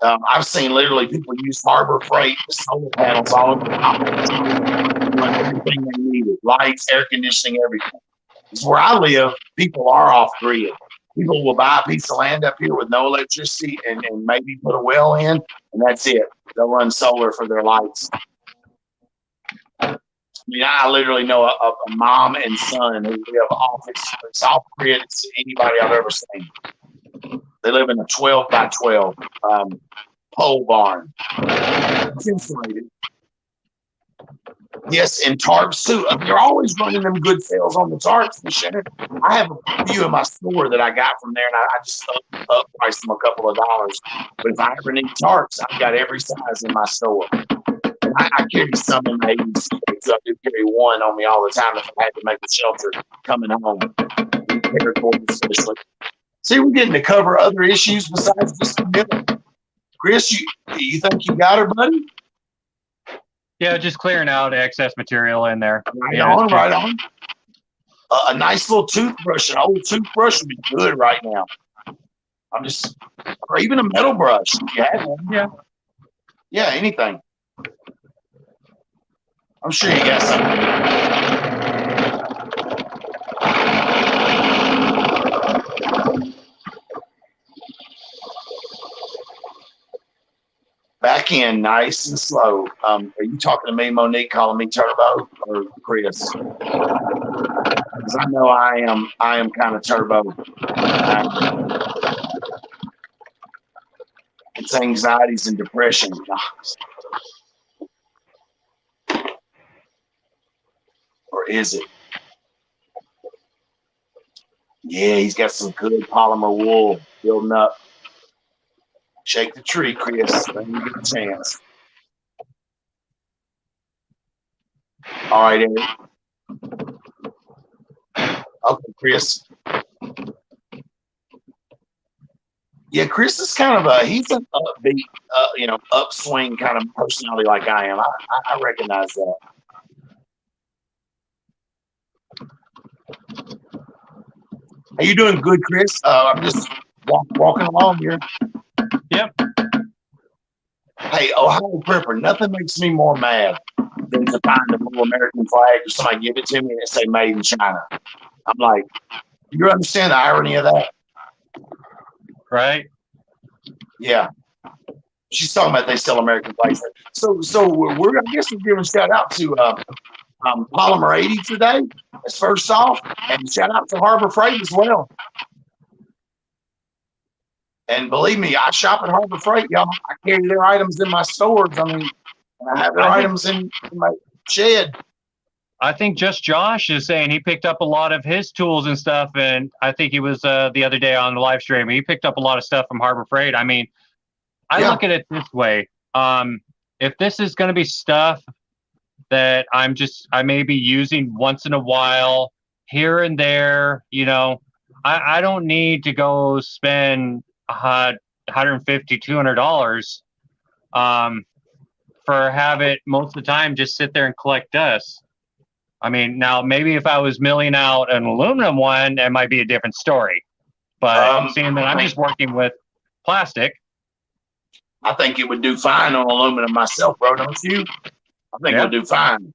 I've seen literally people use Harbor Freight solar panels all over the top of everything they needed, lights, air conditioning, everything. Because where I live, people are off grid. People will buy a piece of land up here with no electricity and maybe put a well in, and that's it. They'll run solar for their lights. I mean, I literally know a mom and son who live off grid as anybody I've ever seen. They live in a 12 by 12 pole barn. It's insulated. Yes, and tarps too. They're always running them good sales on the tarps, Shannon. I have a few in my store that I got from there, and I just up-priced them a couple of dollars. But if I ever need tarps, I've got every size in my store. And I carry some in my 80s, so I do carry one on me all the time if I had to make a shelter coming home. Especially. See, we're getting to cover other issues besides just the middle. Chris, you think you got her, buddy? Yeah, just clearing out excess material in there. Right on. A nice little toothbrush, an old toothbrush would be good right now. Or even a metal brush if you had one. Yeah. Yeah, anything. I'm sure you got something. Back in nice and slow. Are you talking to me, Monique, calling me Turbo, or Chris? Because I know I am kind of Turbo. It's anxieties and depression. Or is it? Yeah, he's got some good polymer wool building up. Shake the tree, Chris. Let me get a chance. All right, Eric. Okay, Chris. Yeah, Chris is kind of he's an upbeat, upswing kind of personality like I am. I recognize that. Are you doing good, Chris? I'm just walking along here. Yep. Hey, Ohio Prepper, nothing makes me more mad than to find a little American flag or somebody give it to me and it say made in China. I'm like, you understand the irony of that? Right. Yeah. She's talking about they sell American flags. So we're I guess we're giving shout out to Polymer 80 today. That's first off, and shout out to Harbor Freight as well. And believe me, I shop at Harbor Freight, y'all. I carry their items in my stores. I mean, I have their items in my shed. I think just Josh is saying he picked up a lot of his tools and stuff, and I think he was the other day on the live stream. He picked up a lot of stuff from Harbor Freight. I mean, I look at it this way: if this is going to be stuff that I may be using once in a while, here and there, I don't need to go spend $150, $200 for have it most of the time just sit there and collect dust. I mean, now maybe if I was milling out an aluminum one, that might be a different story. But seeing that I'm just working with plastic, I think it would do fine on aluminum myself, bro. Don't you? I think it would do fine.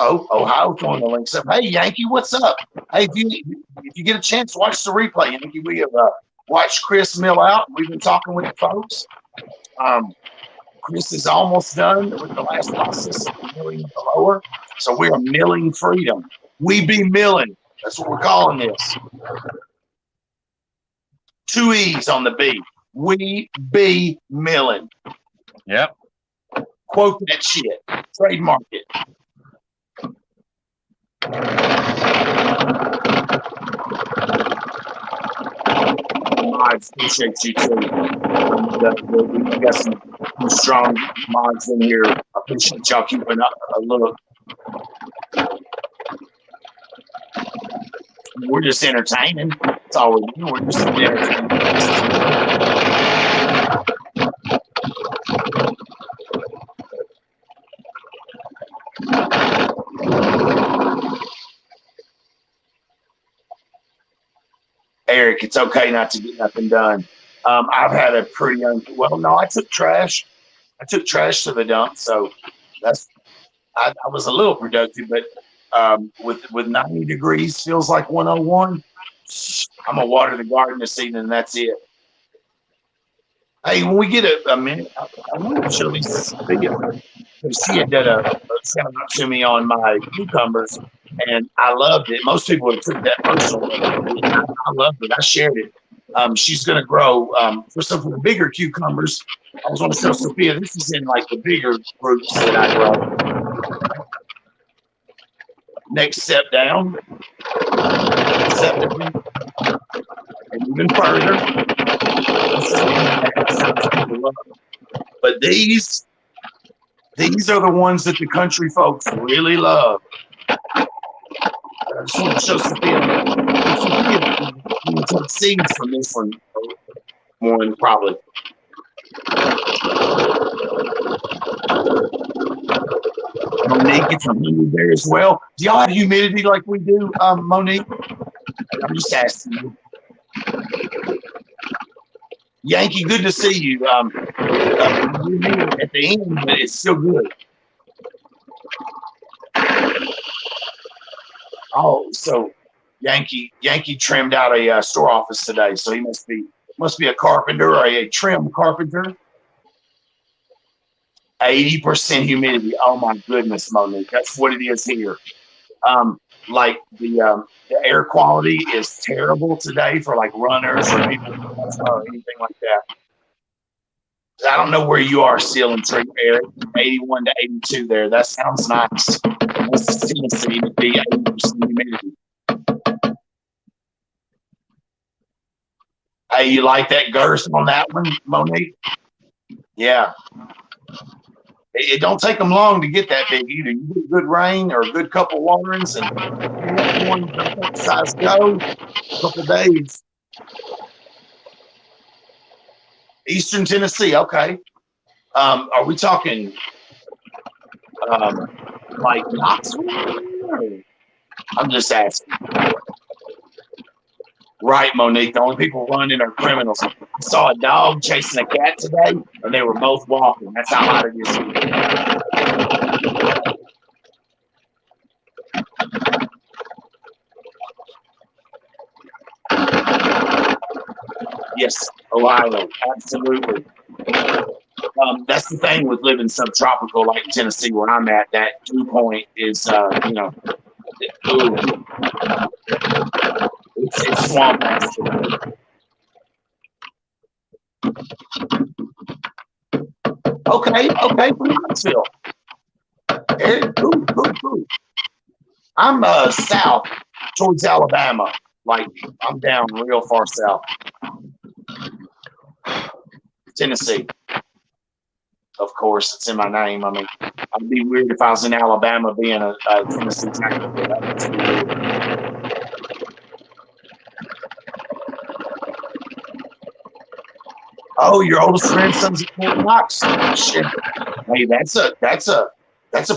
Ohio throwing the links up. Hey, Yankee, what's up? Hey, if you get a chance, watch the replay, Yankee. We have watched Chris mill out. We've been talking with the folks. Chris is almost done with the last process of milling the lower. So we are milling freedom. We be milling. That's what we're calling this. 2 E's on the B. We be milling. Yep. Quote that shit. Trademark it. Mods, appreciate you too. We got some strong mods in here. I appreciate y'all keeping up a little. We're just entertaining. That's all we're doing. We're just entertaining. Eric, it's okay not to get nothing done. I've had a pretty well. No, I took trash. I took trash to the dump, so that's I was a little productive. But with 90 degrees, feels like 101. I'm gonna water the garden this evening, and that's it. Hey, when we get a minute, I know Shirley Sophia, she had done a shout out to me on my cucumbers, and I loved it. Most people would have took that personally. I loved it. I shared it. She's going to grow for some of the bigger cucumbers. I was going to show Sophia. This is in like the bigger groups that I grow. Next step down, and even further. But these are the ones that the country folks really love. I just want to show Sophia. You can take seeds from this one probably. Monique gets a humidity there as well. Do y'all have humidity like we do, Monique? I'm just asking you. Yankee, good to see you. You're here at the end, but it's still good. Oh, so Yankee trimmed out a store office today, so he must be a carpenter or a trim carpenter. 80% humidity. Oh my goodness, Monique, that's what it is here. Like the air quality is terrible today for like runners or people or anything like that. I don't know where you are still in Tree, Eric. 81 to 82 there. That sounds nice. This is Tennessee to be 80% humidity. Hey, you like that girth on that one, Monique? Yeah. It don't take them long to get that big either. You get good rain or a good couple waterings and one size go, a couple days. Eastern Tennessee, okay. Are we talking like Knoxville? I'm just asking. Right, Monique. The only people running are criminals. I saw a dog chasing a cat today, and they were both walking. That's how hot it is. Yes, Ohio, absolutely. That's the thing with living subtropical like Tennessee, where I'm at. That dew point is, it's swamp. Okay, from Knoxville. Cool. I'm south towards Alabama. Like I'm down real far south. Tennessee. Of course, it's in my name. I mean, I'd be weird if I was in Alabama being a Tennessee Tiger. Oh, your oldest grandson's at Fort Knox. Shit. Hey, that's a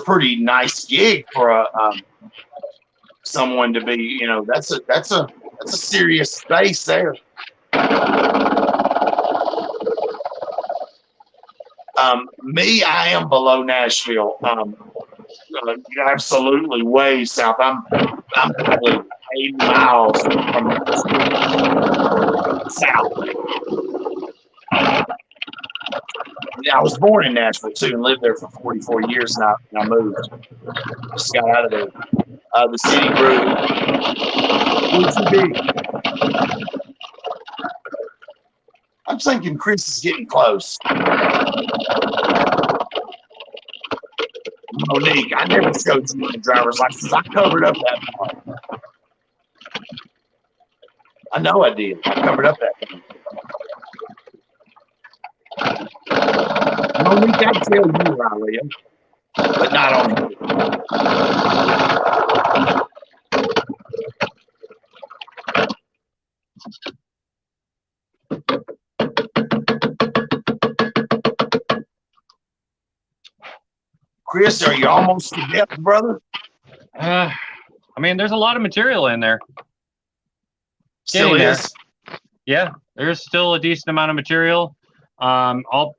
pretty nice gig for someone to be. That's a serious space there. Me, I am below Nashville. Absolutely way south. I'm probably 80 miles from south. I was born in Nashville too and lived there for 44 years. And I moved. Just got out of there. The city grew. I'm thinking Chris is getting close. Monique, I never showed you my driver's license. I covered up that part. I know I did. I covered up that part. Monique, I tell you where I live, but not on here. Chris, are you almost to death, brother? I mean, there's a lot of material in there. Still is. Yeah, there's still a decent amount of material. I'll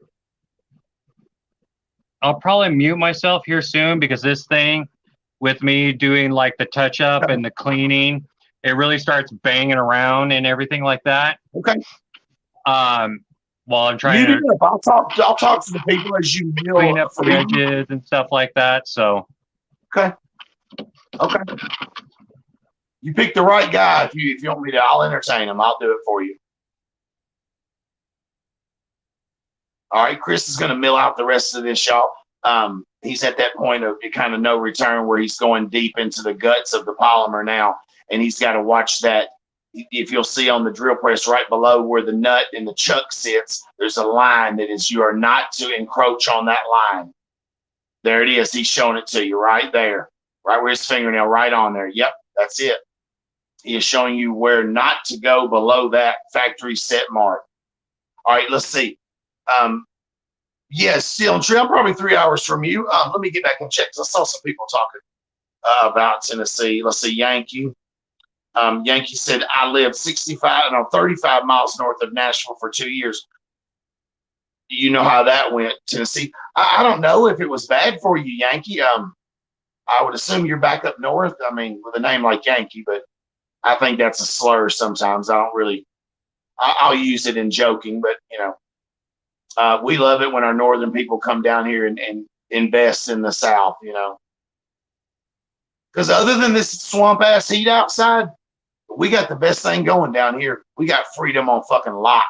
probably mute myself here soon because this thing with me doing like the touch up and the cleaning, it really starts banging around and everything like that. Okay. While I'm trying Mute to it up. I'll talk to the people as you clean mill up the edges and stuff like that. So okay. Okay. You picked the right guy. If you want me to, I'll entertain him. I'll do it for you. All right, Chris is going to mill out the rest of this, y'all. He's at that point of kind of no return where he's going deep into the guts of the polymer now, and he's got to watch that. If you'll see on the drill press right below where the nut and the chuck sits, there's a line that is you are not to encroach on that line. There it is. He's showing it to you right there, right where his fingernail, right on there. Yep, that's it. He is showing you where not to go below that factory set mark. All right, let's see. Yes, Steel and Tree. I'm probably 3 hours from you. Let me get back and check because I saw some people talking about Tennessee. Let's see, Yankee. Yankee said, I lived 35 miles north of Nashville for 2 years. You know how that went, Tennessee. I don't know if it was bad for you, Yankee. I would assume you're back up north. I mean, with a name like Yankee, but I think that's a slur sometimes. I don't really, I'll use it in joking, but, you know, we love it when our northern people come down here and invest in the South, you know. Because other than this swamp ass heat outside, we got the best thing going down here. We got freedom on fucking lock.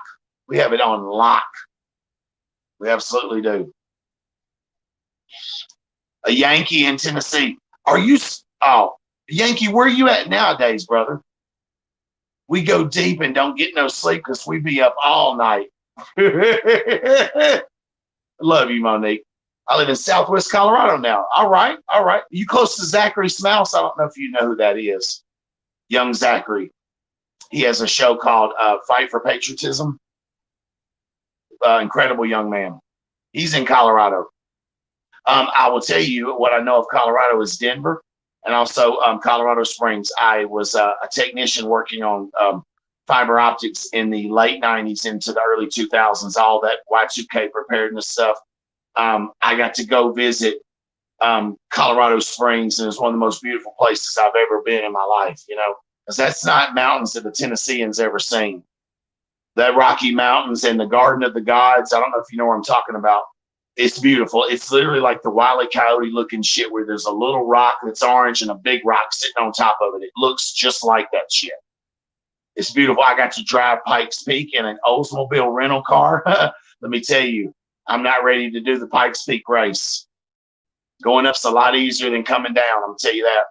We have it on lock. We absolutely do. A Yankee in Tennessee. Are you? Oh, Yankee, where are you at nowadays, brother? We go deep and don't get no sleep because we be up all night. I love you, Monique. I live in Southwest Colorado now. All right, all right. You close to Zachary Smouse? I don't know if you know who that is. Young Zachary. He has a show called Fight for Patriotism. Incredible young man. He's in Colorado. I will tell you what I know of Colorado is Denver and also Colorado Springs. I was a technician working on fiber optics in the late 90s into the early 2000s, all that Y2K preparedness stuff. I got to go visit Colorado Springs, and it's one of the most beautiful places I've ever been in my life, you know, because that's not mountains that the Tennesseans ever seen. That Rocky Mountains and the Garden of the Gods, I don't know if you know what I'm talking about. It's beautiful. It's literally like the Wile E. Coyote looking shit where there's a little rock that's orange and a big rock sitting on top of it. It looks just like that shit. It's beautiful. I got to drive Pikes Peak in an Oldsmobile rental car. Let me tell you, I'm not ready to do the Pikes Peak race. Going up's a lot easier than coming down. I'm going to tell you that.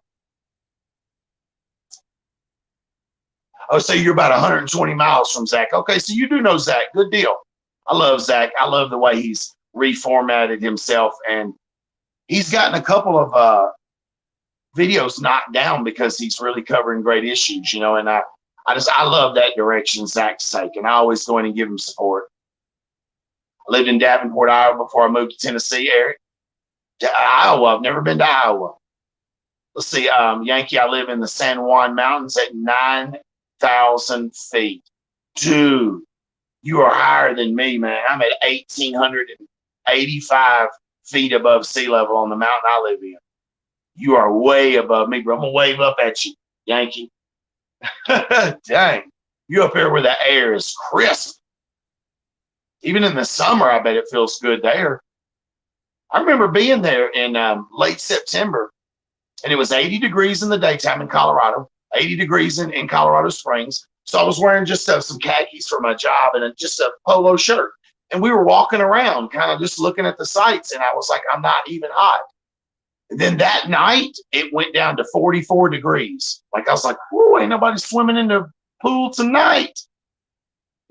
Oh, so you're about 120 miles from Zach. Okay, so you do know Zach. Good deal. I love Zach. I love the way he's reformatted himself, and he's gotten a couple of videos knocked down because he's really covering great issues, you know, and I love that direction Zach's taking. I always go in and give him support. I lived in Davenport, Iowa before I moved to Tennessee, Eric. Iowa, I've never been to Iowa. Let's see, Yankee, I live in the San Juan Mountains at 9,000 feet. Dude, you are higher than me, man. I'm at 1,885 feet above sea level on the mountain I live in. You are way above me, bro. I'm going to wave up at you, Yankee. Dang. You up here where the air is crisp. Even in the summer, I bet it feels good there. I remember being there in late September, and it was 80 degrees in the daytime in Colorado, 80 degrees in Colorado Springs. So I was wearing just some khakis for my job and just a polo shirt. And we were walking around kind of just looking at the sights, and I was like, I'm not even hot. And then that night, it went down to 44 degrees. Like, I was like, whoa, ain't nobody swimming in the pool tonight.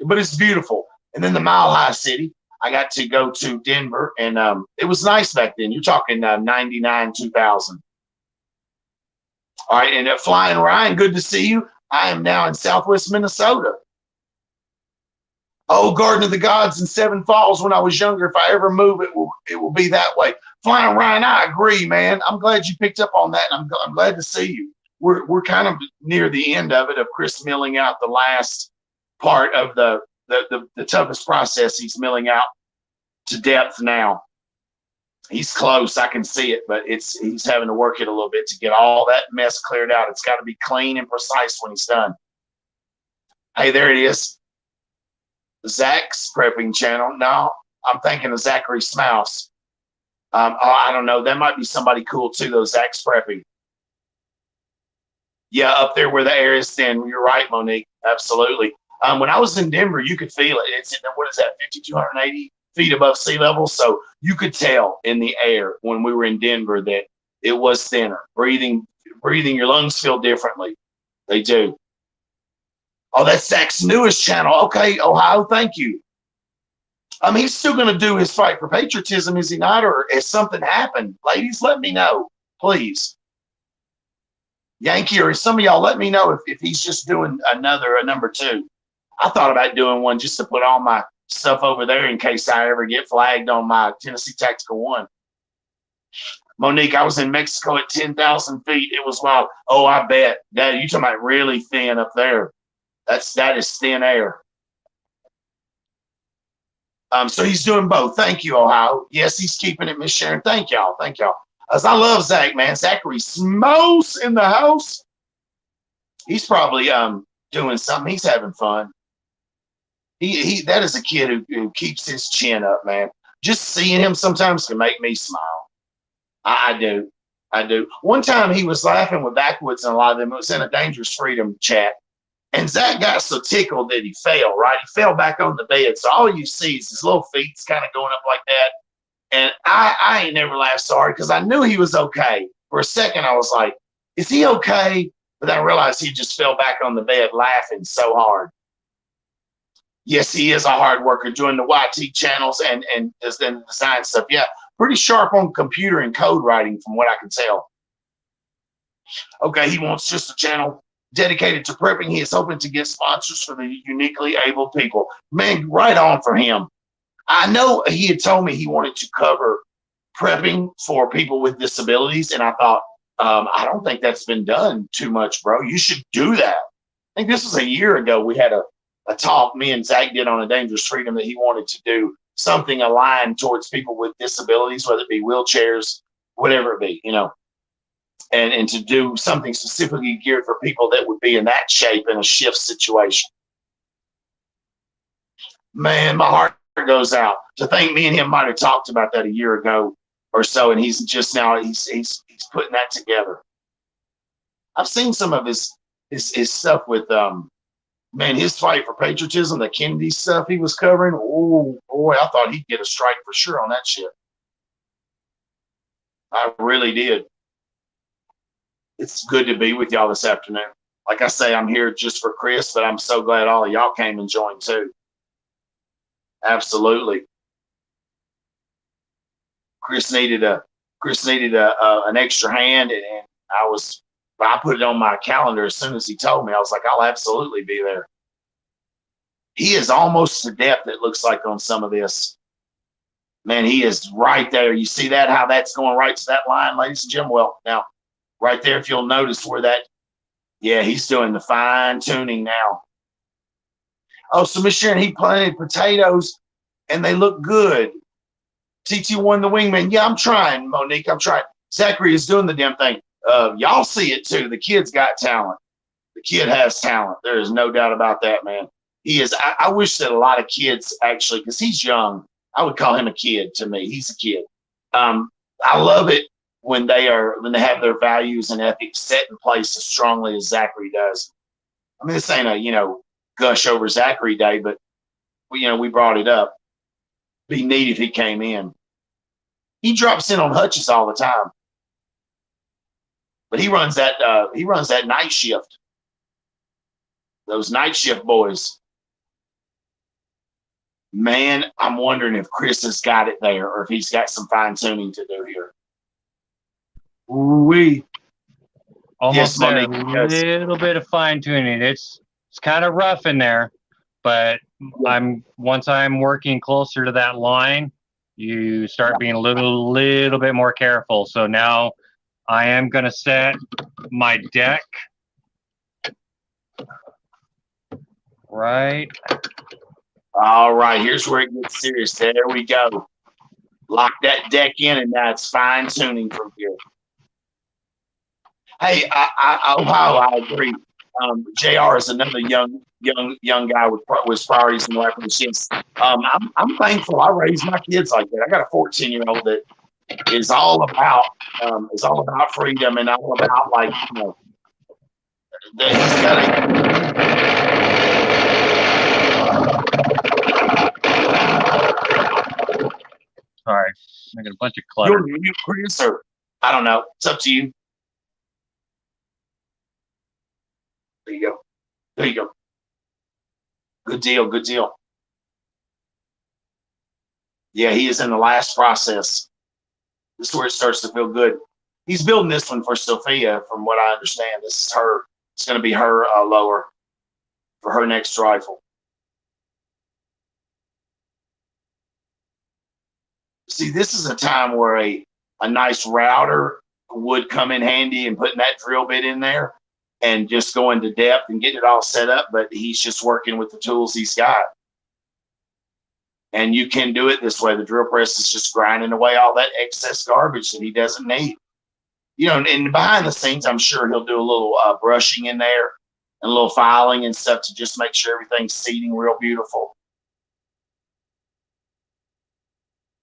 But it's beautiful. And then the Mile High City, I got to go to Denver, and it was nice back then. You're talking 99, 2000. All right, and Flying Ryan, good to see you. I am now in Southwest Minnesota. Oh, Garden of the Gods in Seven Falls when I was younger. If I ever move, it will be that way. Flying Ryan, I agree, man. I'm glad you picked up on that, and I'm glad to see you. We're kind of near the end of it, of Chris milling out the last part of the toughest process. He's milling out to depth now. He's close. I can see it, but he's having to work it a little bit to get all that mess cleared out. It's got to be clean and precise when he's done. Hey, there it is. Zach's prepping channel. No, I'm thinking of Zachary Smouse. I don't know. That might be somebody cool too, though. Zach's prepping. Yeah, up there where the air is thin. You're right, Monique. Absolutely. When I was in Denver, you could feel it. It's what is that, 5,280 feet above sea level? So you could tell in the air when we were in Denver that it was thinner. Breathing, your lungs feel differently. They do. Oh, that's Zach's newest channel. Okay, Ohio, thank you. He's still going to do his fight for patriotism, is he not? Or has something happened? Ladies, let me know, please. Yankee, or some of y'all, let me know if he's just doing a number 2. I thought about doing one just to put all my stuff over there in case I ever get flagged on my Tennessee Tactical 1. Monique, I was in Mexico at 10,000 feet. It was wild. Oh, I bet. That you talking about really thin up there. That is thin air. So he's doing both. Thank you, Ohio. Yes, he's keeping it, Miss Sharon. Thank y'all. Thank y'all. As I love Zach, man. Zachary Smose in the house. He's probably doing something. He's having fun. He that is a kid who keeps his chin up, man. Just seeing him sometimes can make me smile. I do. One time he was laughing with Backwoods and a lot of them. It was in a Dangerous Freedom chat. And Zach got so tickled that he fell, right? He fell back on the bed. So all you see is his little feet's kind of going up like that. And I ain't never laughed so hard because I knew he was okay. For a second, I was like, is he okay? But then I realized he just fell back on the bed laughing so hard. Yes, he is a hard worker doing the YT channels and does the design stuff. Yeah, pretty sharp on computer and code writing from what I can tell. Okay, he wants just a channel dedicated to prepping. He is hoping to get sponsors for the uniquely able people. Man, right on for him. I know he had told me he wanted to cover prepping for people with disabilities, and I thought, I don't think that's been done too much, bro. You should do that. I think this was a year ago. We had a talk me and Zach did on a Dangerous Freedom that he wanted to do something aligned towards people with disabilities, whether it be wheelchairs, whatever it be, you know, and to do something specifically geared for people that would be in that shape in a shift situation. Man, my heart goes out to think me and him might have talked about that a year ago or so, and he's just now he's putting that together. I've seen some of his stuff with man, his fight for patriotism, the Kennedy stuff he was covering. Oh boy, I thought he'd get a strike for sure on that shit. I really did. It's good to be with y'all this afternoon. Like I say, I'm here just for Chris, but I'm so glad all of y'all came and joined too. Absolutely. Chris needed an extra hand, and I put it on my calendar as soon as he told me. I was like, I'll absolutely be there. He is almost to depth, it looks like, on some of this. Man, he is right there. You see that, how that's going right to that line, ladies and gentlemen? Well, now, right there, if you'll notice where that, yeah, he's doing the fine tuning now. Oh, so Miss Sharon, he planted potatoes, and they look good. TT won the wingman. Yeah, I'm trying, Monique. I'm trying. Zachary is doing the damn thing. Y'all see it too. The kid's got talent. The kid has talent. There is no doubt about that, man. He is. I wish that a lot of kids actually, because he's young, I would call him a kid to me. He's a kid. I love it when they have their values and ethics set in place as strongly as Zachary does. I mean, this ain't a gush over Zachary day, but we brought it up. Be neat if he came in. He drops in on Hutchins all the time, but he runs that night shift. Those night shift boys. Man, I'm wondering if Chris has got it there, or if he's got some fine tuning to do here. We almost Yes, there. Monique, A little bit of fine tuning. It's kind of rough in there, but once I'm working closer to that line, you start being a little bit more careful. So now I am going to set my deck right. All right, here's where it gets serious. There we go. Lock that deck in, and now it's fine tuning from here. Hey, Ohio, I agree. Jr. is another young guy with priorities in life. I'm thankful I raised my kids like that. I got a 14-year-old that is all about freedom and all about, like, you know, that he's got a. Sorry, making a bunch of clutter. You're Chris, or I don't know. It's up to you. There you go. There you go. Good deal. Good deal. Yeah, he is in the last process. This is where it starts to feel good. He's building this one for Sophia, from what I understand. This is her. It's going to be her lower for her next rifle. See, this is a time where a nice router would come in handy, and putting that drill bit in there and just going to depth and getting it all set up. But he's just working with the tools he's got. And you can do it this way. The drill press is just grinding away all that excess garbage that he doesn't need. You know, and behind the scenes, I'm sure he'll do a little brushing in there and a little filing and stuff to just make sure everything's seating real beautiful.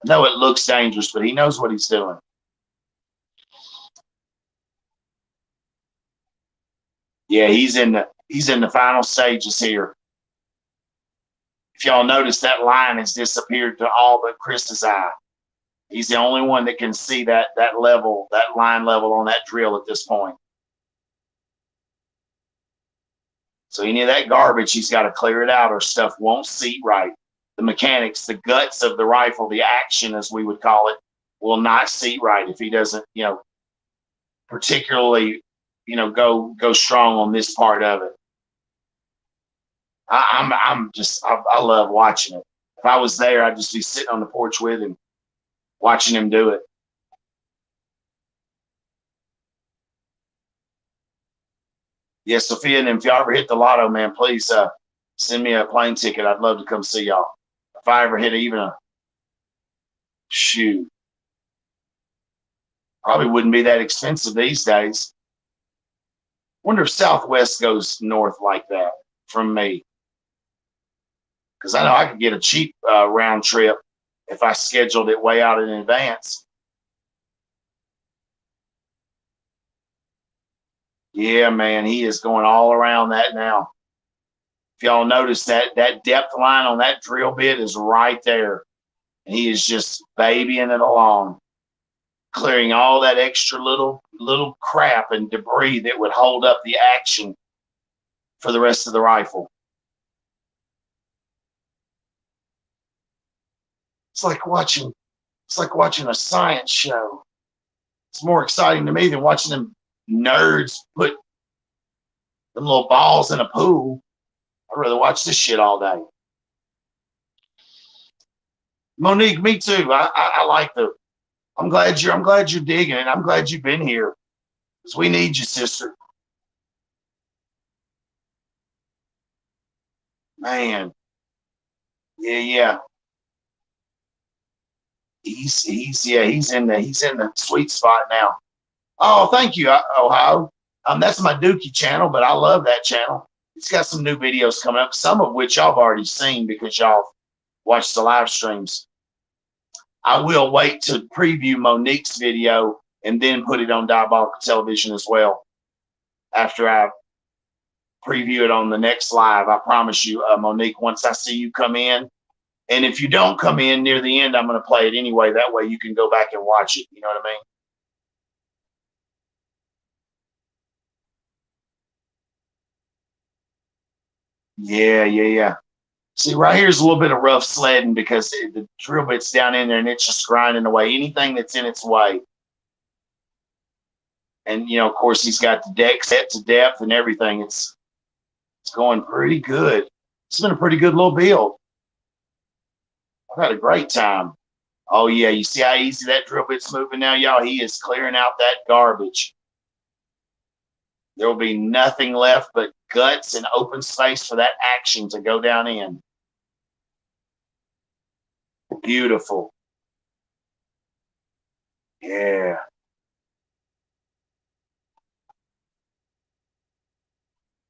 I know it looks dangerous, but he knows what he's doing. Yeah, he's in the final stages here. If y'all notice, that line has disappeared to all but Chris's eye. He's the only one that can see that level, that line level on that drill at this point. So any of that garbage, he's got to clear it out, or stuff won't seat right. The mechanics, the guts of the rifle, the action, as we would call it, will not seat right if he doesn't, you know, particularly, you know, go strong on this part of it. I love watching it. If I was there, I'd just be sitting on the porch with him, watching him do it. Yeah, Sophia, and if y'all ever hit the lotto, man, please send me a plane ticket. I'd love to come see y'all. If I ever hit even a shoot, probably wouldn't be that expensive these days. Wonder if Southwest goes north like that from me, because I know I could get a cheap round trip if I scheduled it way out in advance. Yeah, man, he is going all around that now. If y'all notice, that depth line on that drill bit is right there, and he is just babying it along, clearing all that extra little crap and debris that would hold up the action for the rest of the rifle. It's like watching a science show. It's more exciting to me than watching them nerds put them little balls in a pool. I'd rather watch this shit all day. Monique, me too. I like I'm glad you're digging it. I'm glad you've been here, because we need you, sister. Man. Yeah. He's in the sweet spot now. Oh, thank you, Ohio. That's my Dookie channel, but I love that channel. It's got some new videos coming up, some of which y'all have already seen because y'all watched the live streams. I will wait to preview Monique's video and then put it on Diabolical Television as well after I preview it on the next live. I promise you, Monique, once I see you come in, and if you don't come in near the end, I'm going to play it anyway. That way you can go back and watch it. You know what I mean? Yeah. See, right here's a little bit of rough sledding because the drill bit's down in there and it's just grinding away anything that's in its way. And, you know, of course, he's got the deck set to depth and everything. It's going pretty good. It's been a pretty good little build. I've had a great time. Oh, yeah, you see how easy that drill bit's moving now, y'all? He is clearing out that garbage. There will be nothing left but guts and open space for that action to go down in. Beautiful. Yeah.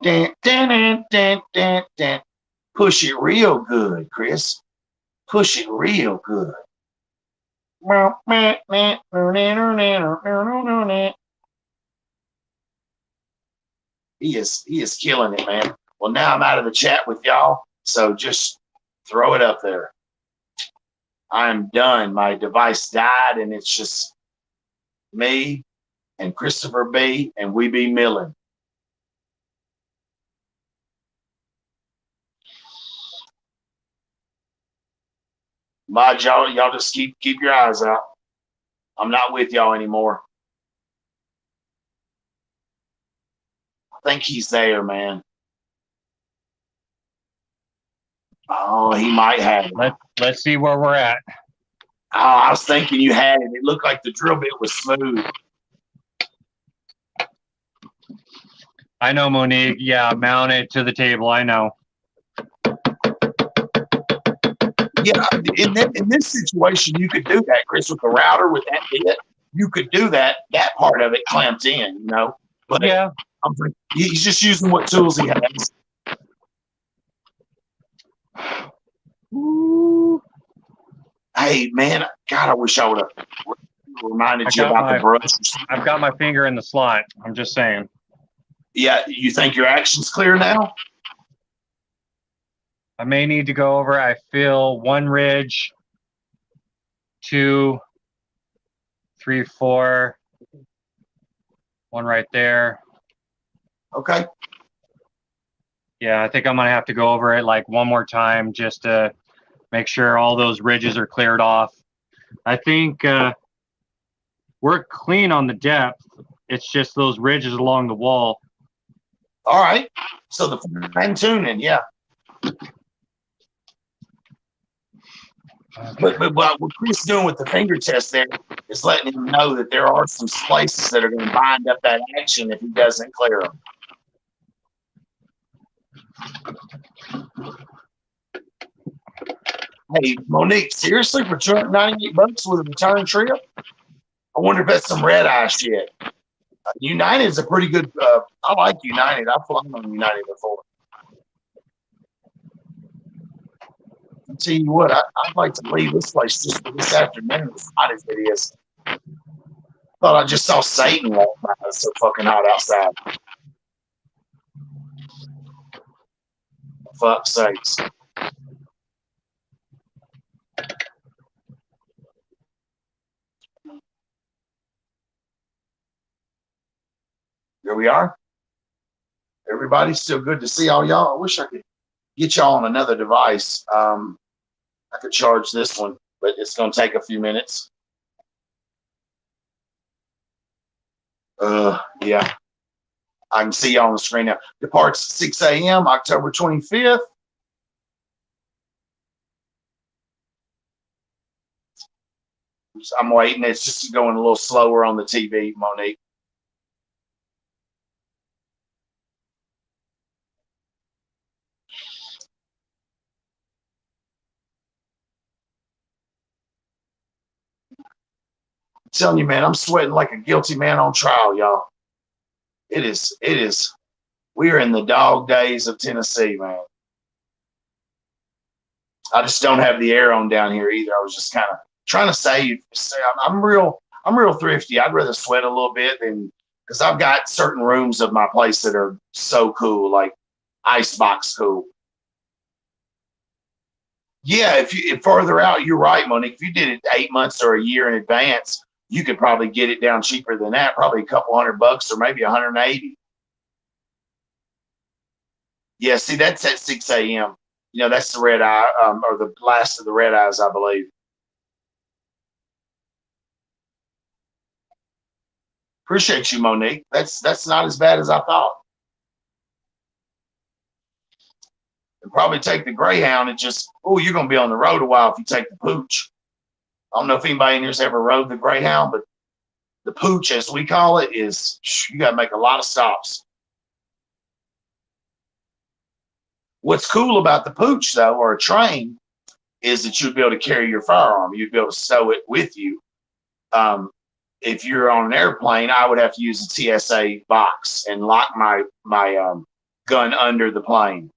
Dan, dan, dan, dan, dan, dan. Push it real good, Chris. Push it real good. He is killing it, man. Well, now I'm out of the chat with y'all, so just throw it up there. I'm done. My device died, and it's just me and Christopher B. and we be milling. Mod, y'all just keep your eyes out. I'm not with y'all anymore. I think he's there, man. Oh, he might have it. Let's see where we're at. Oh, I was thinking you had it. It looked like the drill bit was smooth. I know, Monique. Yeah, mount it to the table. I know. Yeah, in this situation, you could do that, Chris, with the router, with that bit. You could do that. That part of it clamped in, you know. But yeah, he's just using what tools he has. Ooh. Hey, man, God, I wish I would have reminded you about the brush. I've got my finger in the slot. I'm just saying. Yeah, you think your action's clear now? I may need to go over. I feel 1 ridge, 2, 3, 4, 1 right there. Okay. Yeah, I think I'm gonna have to go over it like 1 more time just to make sure all those ridges are cleared off. I think we're clean on the depth. It's just those ridges along the wall. All right. So the fine tuning, yeah. But what Chris doing with the finger test there is letting him know that there are some places that are going to bind up that action if he doesn't clear them. Hey, Monique, seriously, for $298 with a return trip? I wonder if that's some red eye shit. United is a pretty good. I like United. I've flown on United before. I'll tell you what, I'd like to leave this place just for this afternoon, as hot as it is. Thought I just saw Satan walk by. It's so fucking hot outside. Fuck's sakes. Here we are. Everybody's still good to see all y'all. I wish I could get y'all on another device. I could charge this one, but it's going to take a few minutes. Yeah. I can see y'all on the screen now. Departs 6 a.m., October 25th. I'm waiting. It's just going a little slower on the TV, Monique. I'm telling you, man, I'm sweating like a guilty man on trial, y'all. It is. We are in the dog days of Tennessee, man. I just don't have the air on down here either. I was just kind of trying to save. I'm real thrifty. I'd rather sweat a little bit than, because I've got certain rooms of my place that are so cool, like icebox cool. Yeah, if further out, you're right, Monique. If you did it 8 months or a year in advance, you could probably get it down cheaper than that, probably a couple $100 or maybe 180. Yeah, see, that's at 6 a.m. You know, that's the red eye, or the last of the red eyes, I believe. Appreciate you, Monique. That's not as bad as I thought. And probably take the Greyhound and just, you're going to be on the road a while if you take the Pooch. I don't know if anybody in here's ever rode the Greyhound, but the Pooch, as we call it, is, you got to make a lot of stops. What's cool about the pooch, though, or a train, is that you'd be able to carry your firearm. You'd be able to stow it with you. If you're on an airplane, I would have to use a TSA box and lock my gun under the plane.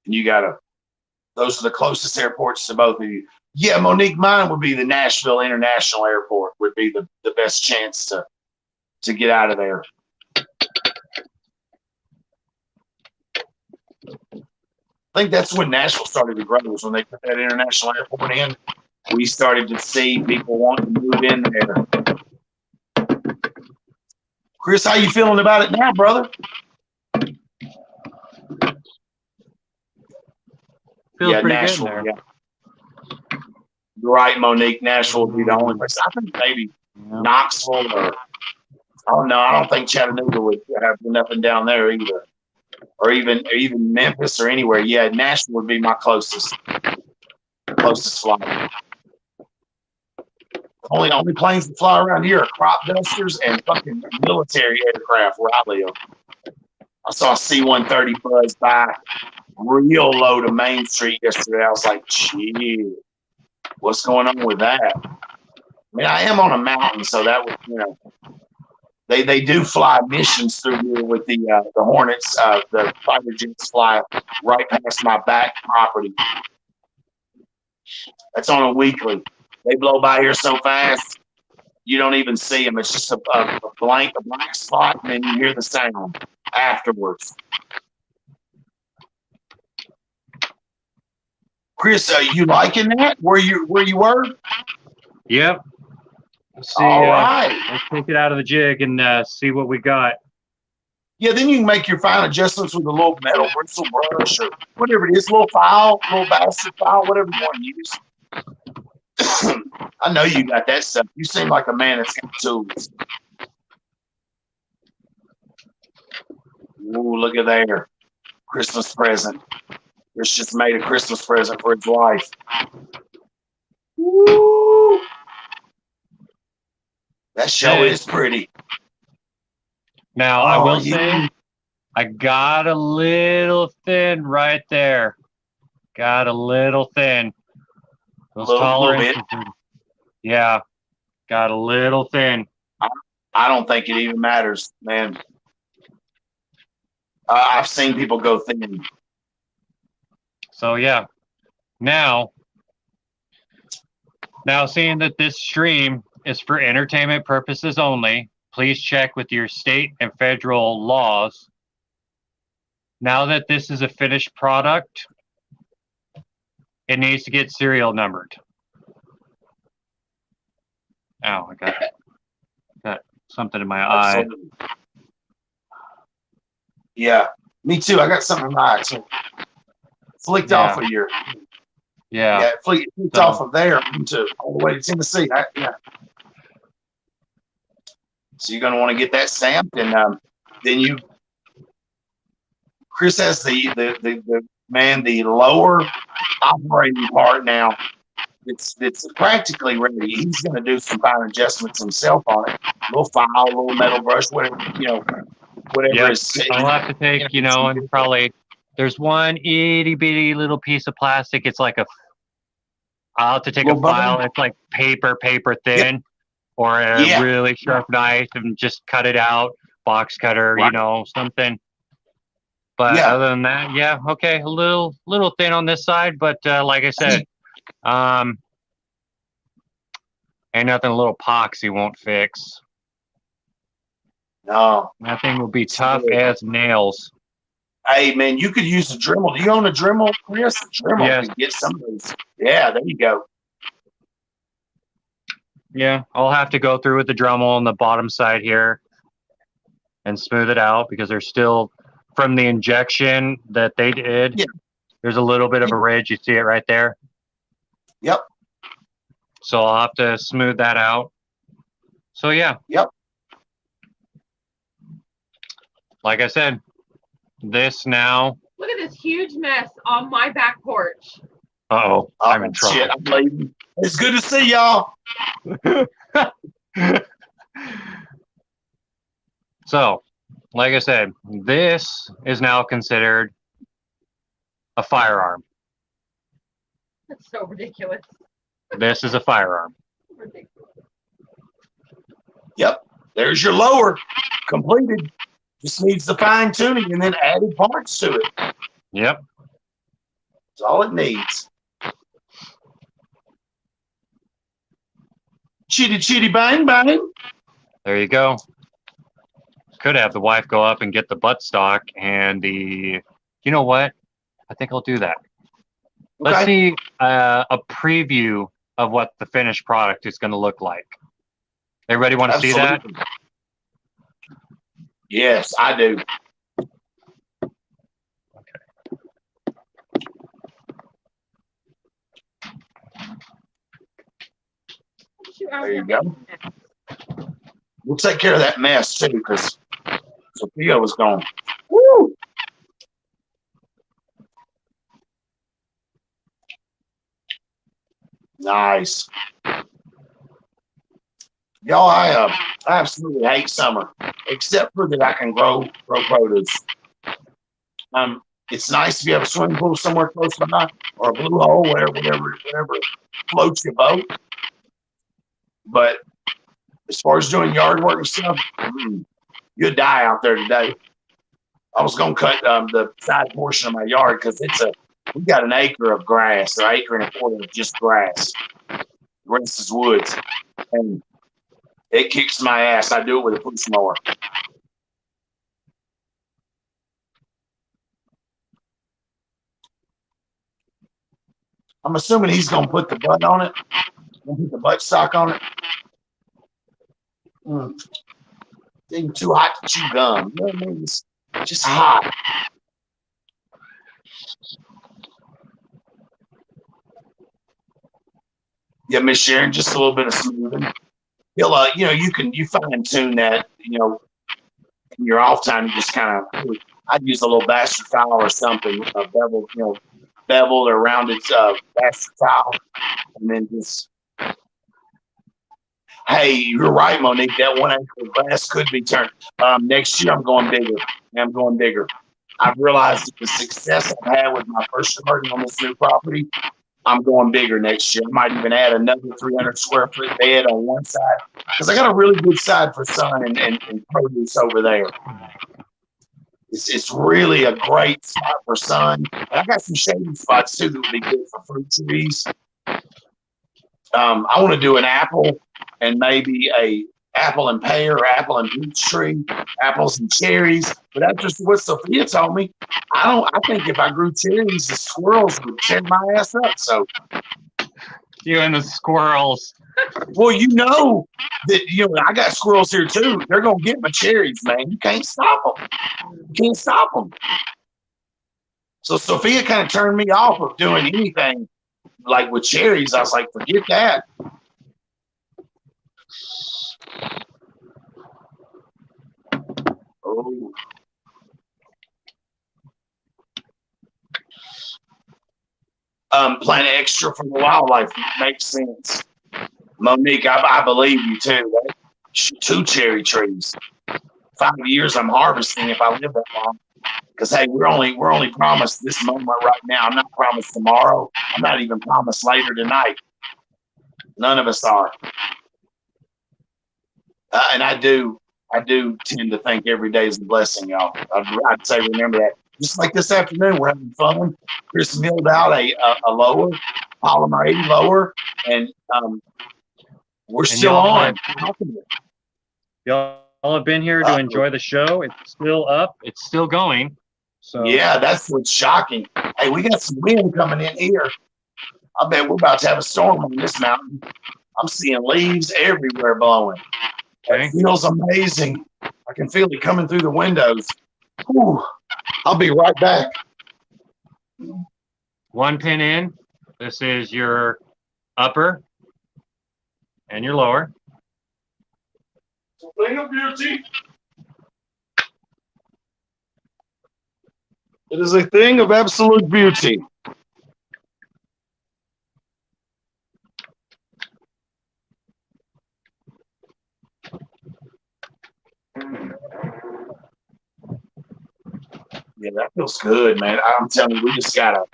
And you gotta. Those are the closest airports to both of you. Yeah, Monique, mine would be the Nashville International Airport. Would be the best chance to get out of there. I think that's when Nashville started to grow, was when they put that international airport in. We started to see people wanting to move in there. Chris, how you feeling about it now, brother? Feels pretty Nashville. good there. Yeah. You're right, Monique. Nashville would be the only place. I think maybe Knoxville or I don't think Chattanooga would have nothing down there either. Or even Memphis or anywhere. Yeah, Nashville would be my closest flight. Only planes that fly around here are crop dusters and fucking military aircraft where I live. I saw a C-130 buzz by real low to Main Street yesterday. I was like, shit, what's going on with that? I mean, I am on a mountain, so that would, they do fly missions through here with the Hornets. The fighter jets fly right past my back property. That's on a weekly. They blow by here so fast, you don't even see them. It's just a black spot, and then you hear the sound afterwards. Chris, you liking that? Where you were? Yep. See, all right. Let's take it out of the jig and see what we got. Yeah, then you can make your fine adjustments with a little metal bristle brush or whatever it is, little file, little bastard file, whatever you want to use. I know you got that stuff. You seem like a man that's got tools. Ooh, look at there. Christmas present. Chris just made a Christmas present for his wife. Woo! That show is pretty. Now, I will say, I got a little thin right there. Got a little thin. Those tolerances. Yeah, got a little thin. I don't think it even matters, man. I've seen people go thin. So, yeah. Now, seeing that this stream is for entertainment purposes only, please check with your state and federal laws. Now that this is a finished product, it needs to get serial numbered. Ow, I got something in my eye. Yeah, me too. I got something in my eye too. Flicked off of your. Yeah, flicked off of there into all the way to Tennessee. Yeah. So you're going to want to get that stamped, and then Chris has the lower operating part now. It's practically ready. He's going to do some fine adjustments himself on it. A little file, a little metal brush, whatever whatever is. I'll have to take, and probably there's one itty bitty little piece of plastic. It's like I'll have to take a file. It's like paper thin. Yep. Or a really sharp knife and just cut it out, box cutter, something. But other than that, okay, a little thin on this side, but like I said, ain't nothing a little epoxy won't fix. No, that thing will be tough as nails. Hey man, you could use a Dremel. Do you own a Dremel, Chris? A Dremel could get some of those. Yeah, there you go. Yeah, I'll have to go through with the Dremel on the bottom side here and smooth it out because there's still, from the injection that they did, there's a little bit of a ridge. You see it right there? Yep. So I'll have to smooth that out. So, yeah. Yep. Like I said, this now. Look at this huge mess on my back porch. Uh-oh, I'm in trouble. Shit, I'm leaving. It's good to see y'all. So, like I said, this is now considered a firearm. That's so ridiculous. This is a firearm. Ridiculous. Yep. There's your lower completed. Just needs the fine tuning and then added parts to it. Yep. That's all it needs. Chitty chitty bang bang. There you go. Could have the wife go up and get the buttstock and the. You know what? I think I'll do that. Let's see a preview of what the finished product is going to look like. Everybody want to see that? Yes, I do. There you go. We'll take care of that mess too, because Sophia was gone. Woo! Nice. Y'all, I absolutely hate summer, except for that I can grow produce. It's nice if you have a swimming pool somewhere close by, or a blue hole, whatever floats your boat. But as far as doing yard work and stuff, you'd die out there today. I was gonna cut the side portion of my yard because we got an acre of grass, or acre and a quarter of just grass. The rest is woods, and it kicks my ass. I do it with a push mower. I'm assuming he's gonna put the butt on it. Gonna put the butt stock on it. It's even too hot to chew gum. You know what I mean? It's just hot. Yeah, Miss Sharon, just a little bit of smoothing. He'll, you fine tune that, in your off time. You just kind of, I'd use a little bastard towel or something, beveled or rounded bastard towel, and then just. Hey, you're right, Monique. That 1 acre of grass could be turned. Next year, I'm going bigger. I've realized the success I've had with my first garden on this new property. I'm going bigger next year. I might even add another 300 square foot bed on one side because I got a really good side for sun and produce over there. It's really a great spot for sun. And I got some shady spots too that would be good for fruit trees. I want to do an apple and maybe a apple and pear or apple and peach tree, apples and cherries. But that's just what Sophia told me. I think if I grew cherries, the squirrels would tear my ass up. So you and the squirrels. Well, that I got squirrels here too. They're gonna get my cherries, man. You can't stop them. So Sophia kind of turned me off of doing anything like with cherries. I was like, forget that. Oh. Plant extra for the wildlife makes sense. Monique, I believe you too. Right? 2 cherry trees. 5 years I'm harvesting if I live that long. Because hey, we're only promised this moment right now. I'm not promised tomorrow. I'm not even promised later tonight. None of us are. And I do tend to think every day is a blessing, y'all. I'd say remember that. Just like this afternoon, we're having fun. Chris milled out a lower, polymer 80 lower, and we're still on. Y'all have been here to enjoy the show. It's still up. It's still going. So yeah, that's what's shocking. Hey, we got some wind coming in here. I bet we're about to have a storm on this mountain. I'm seeing leaves everywhere blowing. Okay. It feels amazing. I can feel it coming through the windows. Whew. I'll be right back. 1 pin in. This is your upper and your lower. Thing of beauty. It is a thing of absolute beauty. Yeah, that feels good, man. I'm telling you, we gotta.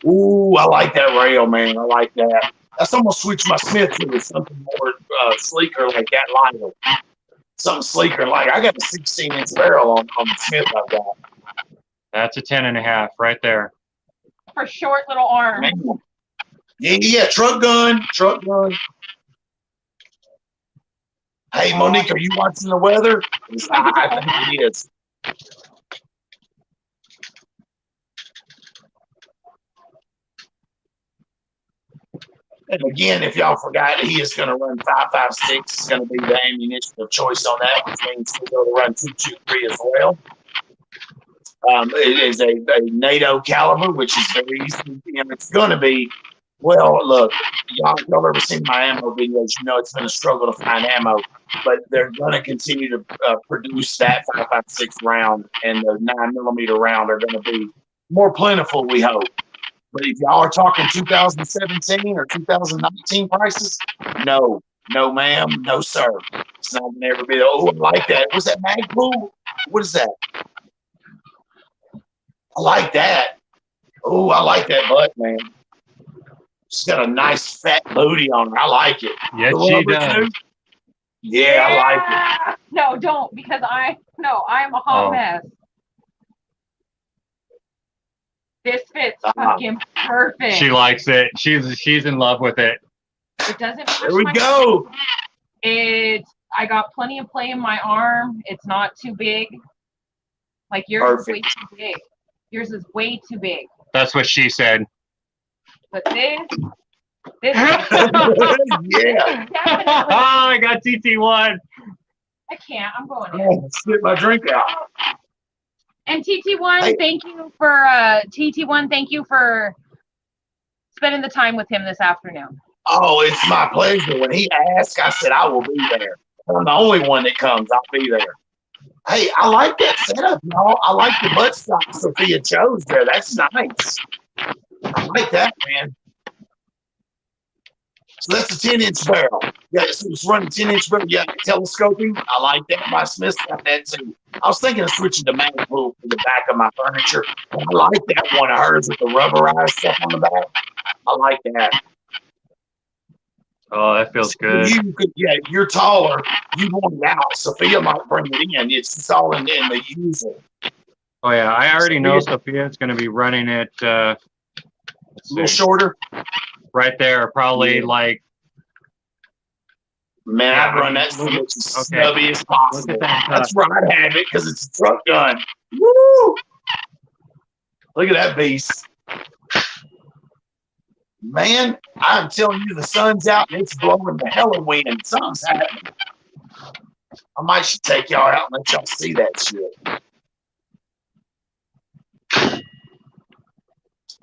Ooh, I like that rail, man. I like that. That's almost switch my Smith to something more sleeker like that lighter. Something sleeker like I got a 16-inch barrel on the Smith I've got. That's a 10.5 right there. For short little arms. Man. Yeah, truck gun. Hey, Monique, are you watching the weather? I think it is. And again, if y'all forgot, he is going to run 5.56. It's going to be the ammunition of choice on that, which means he's going to run 2.23 as well. It is a NATO caliber, which is very easy. It's going to be, well, look, y'all ever seen my ammo videos, you know it's been a struggle to find ammo, but they're going to continue to produce that 5.56 round, and the 9mm round are going to be more plentiful, we hope. But if y'all are talking 2017 or 2019 prices, no, ma'am, no, sir. It's not going to ever be, oh, I like that. What's that, Magpul? What is that? I like that. Oh, I like that butt, man. She's got a nice fat booty on her. I like it. Yes, she does. Too? Yeah, I like it. No, don't, because I'm a hot mess. This fits fucking perfect. She likes it. She's in love with it. It doesn't. There we go. I got plenty of play in my arm. It's not too big. Like yours is way too big. Yours is way too big. That's what she said. But this. Yeah. I got TT1. I can't. I'm going in. Oh, spit my drink out. And TT1, thank you for spending the time with him this afternoon. Oh, it's my pleasure. When he asked, I said I will be there. I'm the only one that comes. I'll be there. Hey, I like that setup, y'all. I like the buttstock Sophia chose there. That's nice. I like that, man. So that's a 10-inch barrel. Yeah, so it's running 10-inch barrel. Yeah, telescoping. I like that. My Smith's got that too. I was thinking of switching to Magpul for the back of my furniture. I like that one of hers with the rubberized stuff on the back. I like that. Oh, that feels good. You're taller. You want it out. Sophia might bring it in. It's all in the usual. Oh yeah, I already know Sophia's going to be running it. A little shorter. Right there, probably like. Man, I'd run that so much as snubby as possible. That's where I'd have it because it's a truck gun. Woo! Look at that beast. Man, I'm telling you, the sun's out and it's blowing the hell of wind. Something's happening. I might should take y'all out and let y'all see that shit.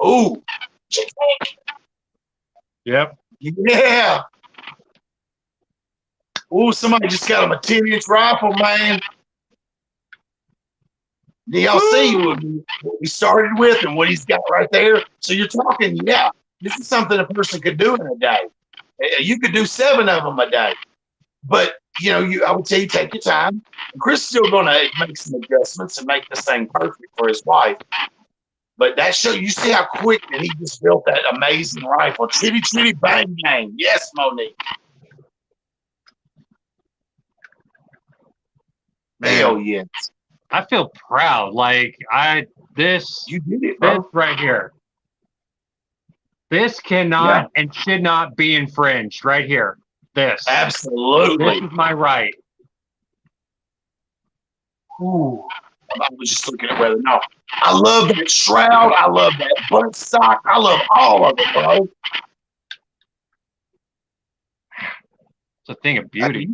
Ooh. Yep. Yeah. Ooh, somebody just got him a 10-inch rifle, man. Do y'all see what we started with and what he's got right there? So you're talking, this is something a person could do in a day. You could do 7 of them a day. But, I would tell you, take your time. And Chris is still going to make some adjustments and make this thing perfect for his wife. But that you see how quick that he just built that amazing rifle. Chitty, chitty, bang, bang. Yes, Monique. Hell yes. I feel proud. Like you did it, bro. This right here. This cannot and should not be infringed right here. This. Absolutely. This is my right. Ooh. I was just looking at whether I love that shroud. I love that buttstock. I love all of it, bro. It's a thing of beauty.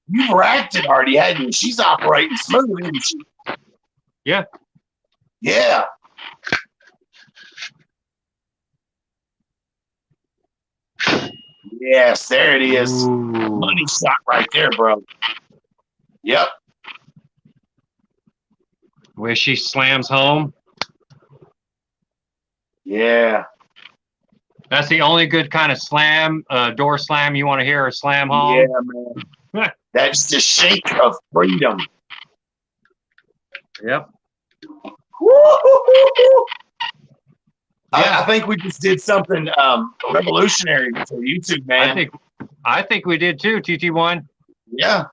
You've racked it already, hadn't you? She's operating smooth, isn't she? Yeah. Yeah. Yes, there it is. Ooh. Money shot right there, bro. Yep. Where she slams home. Yeah. That's the only good kind of slam, door slam you want to hear, or slam home. Yeah, man. That's the shake of freedom. Yep. Woo! I think we just did something revolutionary for YouTube, man. I think we did too, TT1. Yeah.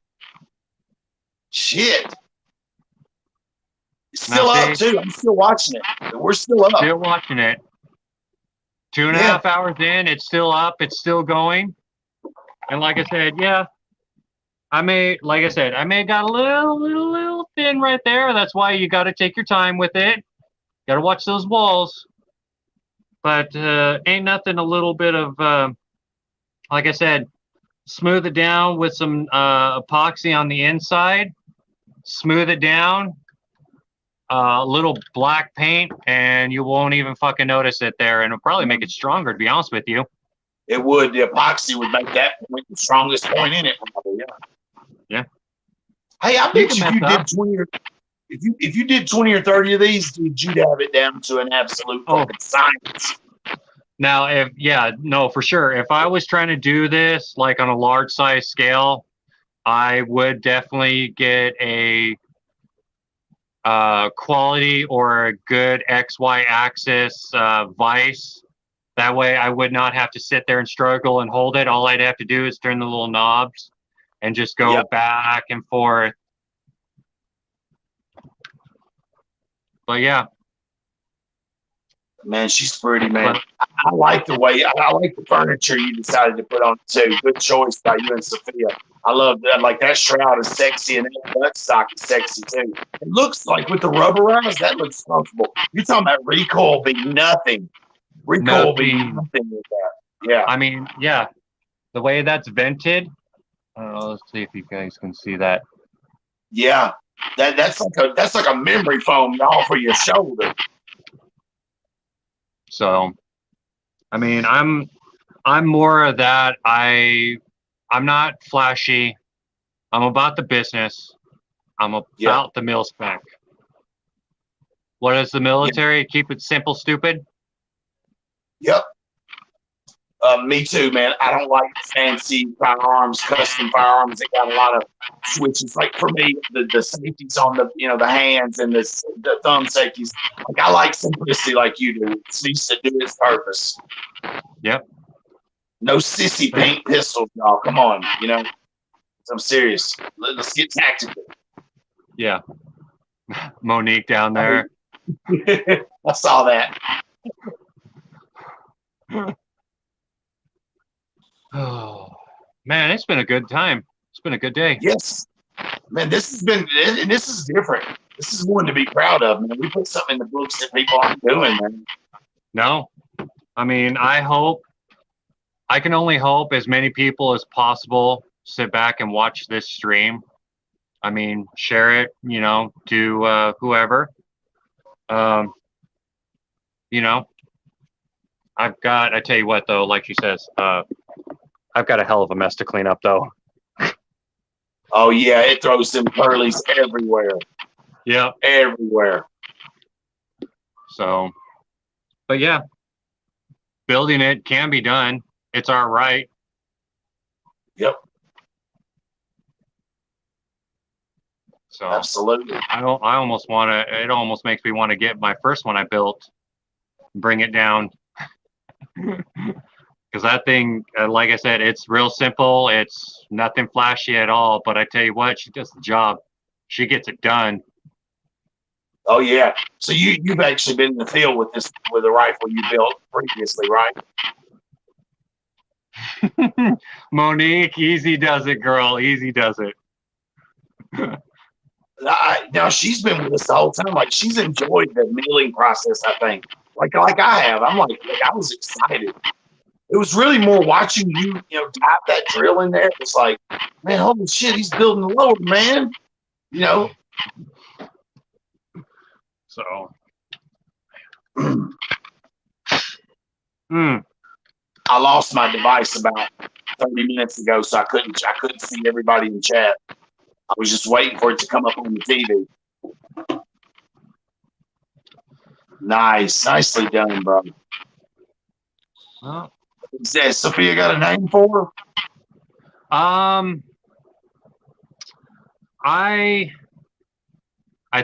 Shit. It's still up too. I'm still watching it. We're still up. Still watching it. 2.5 hours in, it's still up. It's still going. And like I said, I may have got a little thin right there. That's why you got to take your time with it. Got to watch those walls. But ain't nothing a little bit of, like I said, smooth it down with some epoxy on the inside. Smooth it down. A little black paint, and you won't even fucking notice it there. And it'll probably make it stronger, to be honest with you. It would. The epoxy would make that point the strongest point in it, probably. Yeah. Hey, I bet you did 20 or if you did 20 or 30 of these, dude, you'd have it down to an absolute fucking science. Now, for sure. If I was trying to do this like on a large size scale, I would definitely get a quality or a good XY axis vise. That way I would not have to sit there and struggle and hold it. All I'd have to do is turn the little knobs and just go back and forth. But yeah. Man, she's pretty, man. I like the way, I like the furniture you decided to put on too. Good choice by you and Sophia. I love that. Like that shroud is sexy and that buttstock is sexy too. It looks like with the rubberized, that looks comfortable. You're talking about recoil being nothing. Recoil being nothing with that. Yeah. I mean, yeah. The way that's vented. Let's see if you guys can see that. Yeah. That's like a memory foam, y'all, for your shoulder. So, I mean, I'm more of that. I'm not flashy. I'm about the business. I'm about the mil spec. What is the military? Keep it simple, stupid. Yep. Me too, man. I don't like fancy firearms, custom firearms that got a lot of switches. Like for me, the safeties on the the hands and the thumb safeties. Like I like simplicity, like you do. It needs to do its purpose. Yep. No sissy paint pistols, y'all. Come on, I'm serious. Let's get tactical. Yeah. Monique down there. I saw that. Oh man, it's been a good time. It's been a good day. Yes, man. This has been, and this is different. This is one to be proud of, man. We put something in the books that people aren't doing, man. No, I mean, I can only hope as many people as possible sit back and watch this stream. I mean, share it, to whoever. I tell you what though, like she says, I've got a hell of a mess to clean up though. Oh yeah, it throws them curlies everywhere. Yeah. Everywhere. So, but yeah, building it can be done. It's all right. Yep. So absolutely. I almost want to. It almost makes me want to get my first one I built, bring it down, because that thing, like I said, it's real simple. It's nothing flashy at all. But I tell you what, she does the job. She gets it done. Oh yeah. So you've actually been in the field with a rifle you built previously, right? Monique, easy does it, girl. Easy does it. Now she's been with us the whole time. Like she's enjoyed the milling process. I think, like I have. I'm like I was excited. It was really more watching you, tap that drill in there. It's like, man, holy shit, he's building a load, man. So. I lost my device about 30 minutes ago, so I couldn't see everybody in chat. I was just waiting for it to come up on the TV. Nicely done, bro. Well, has Sophia got a name for her? I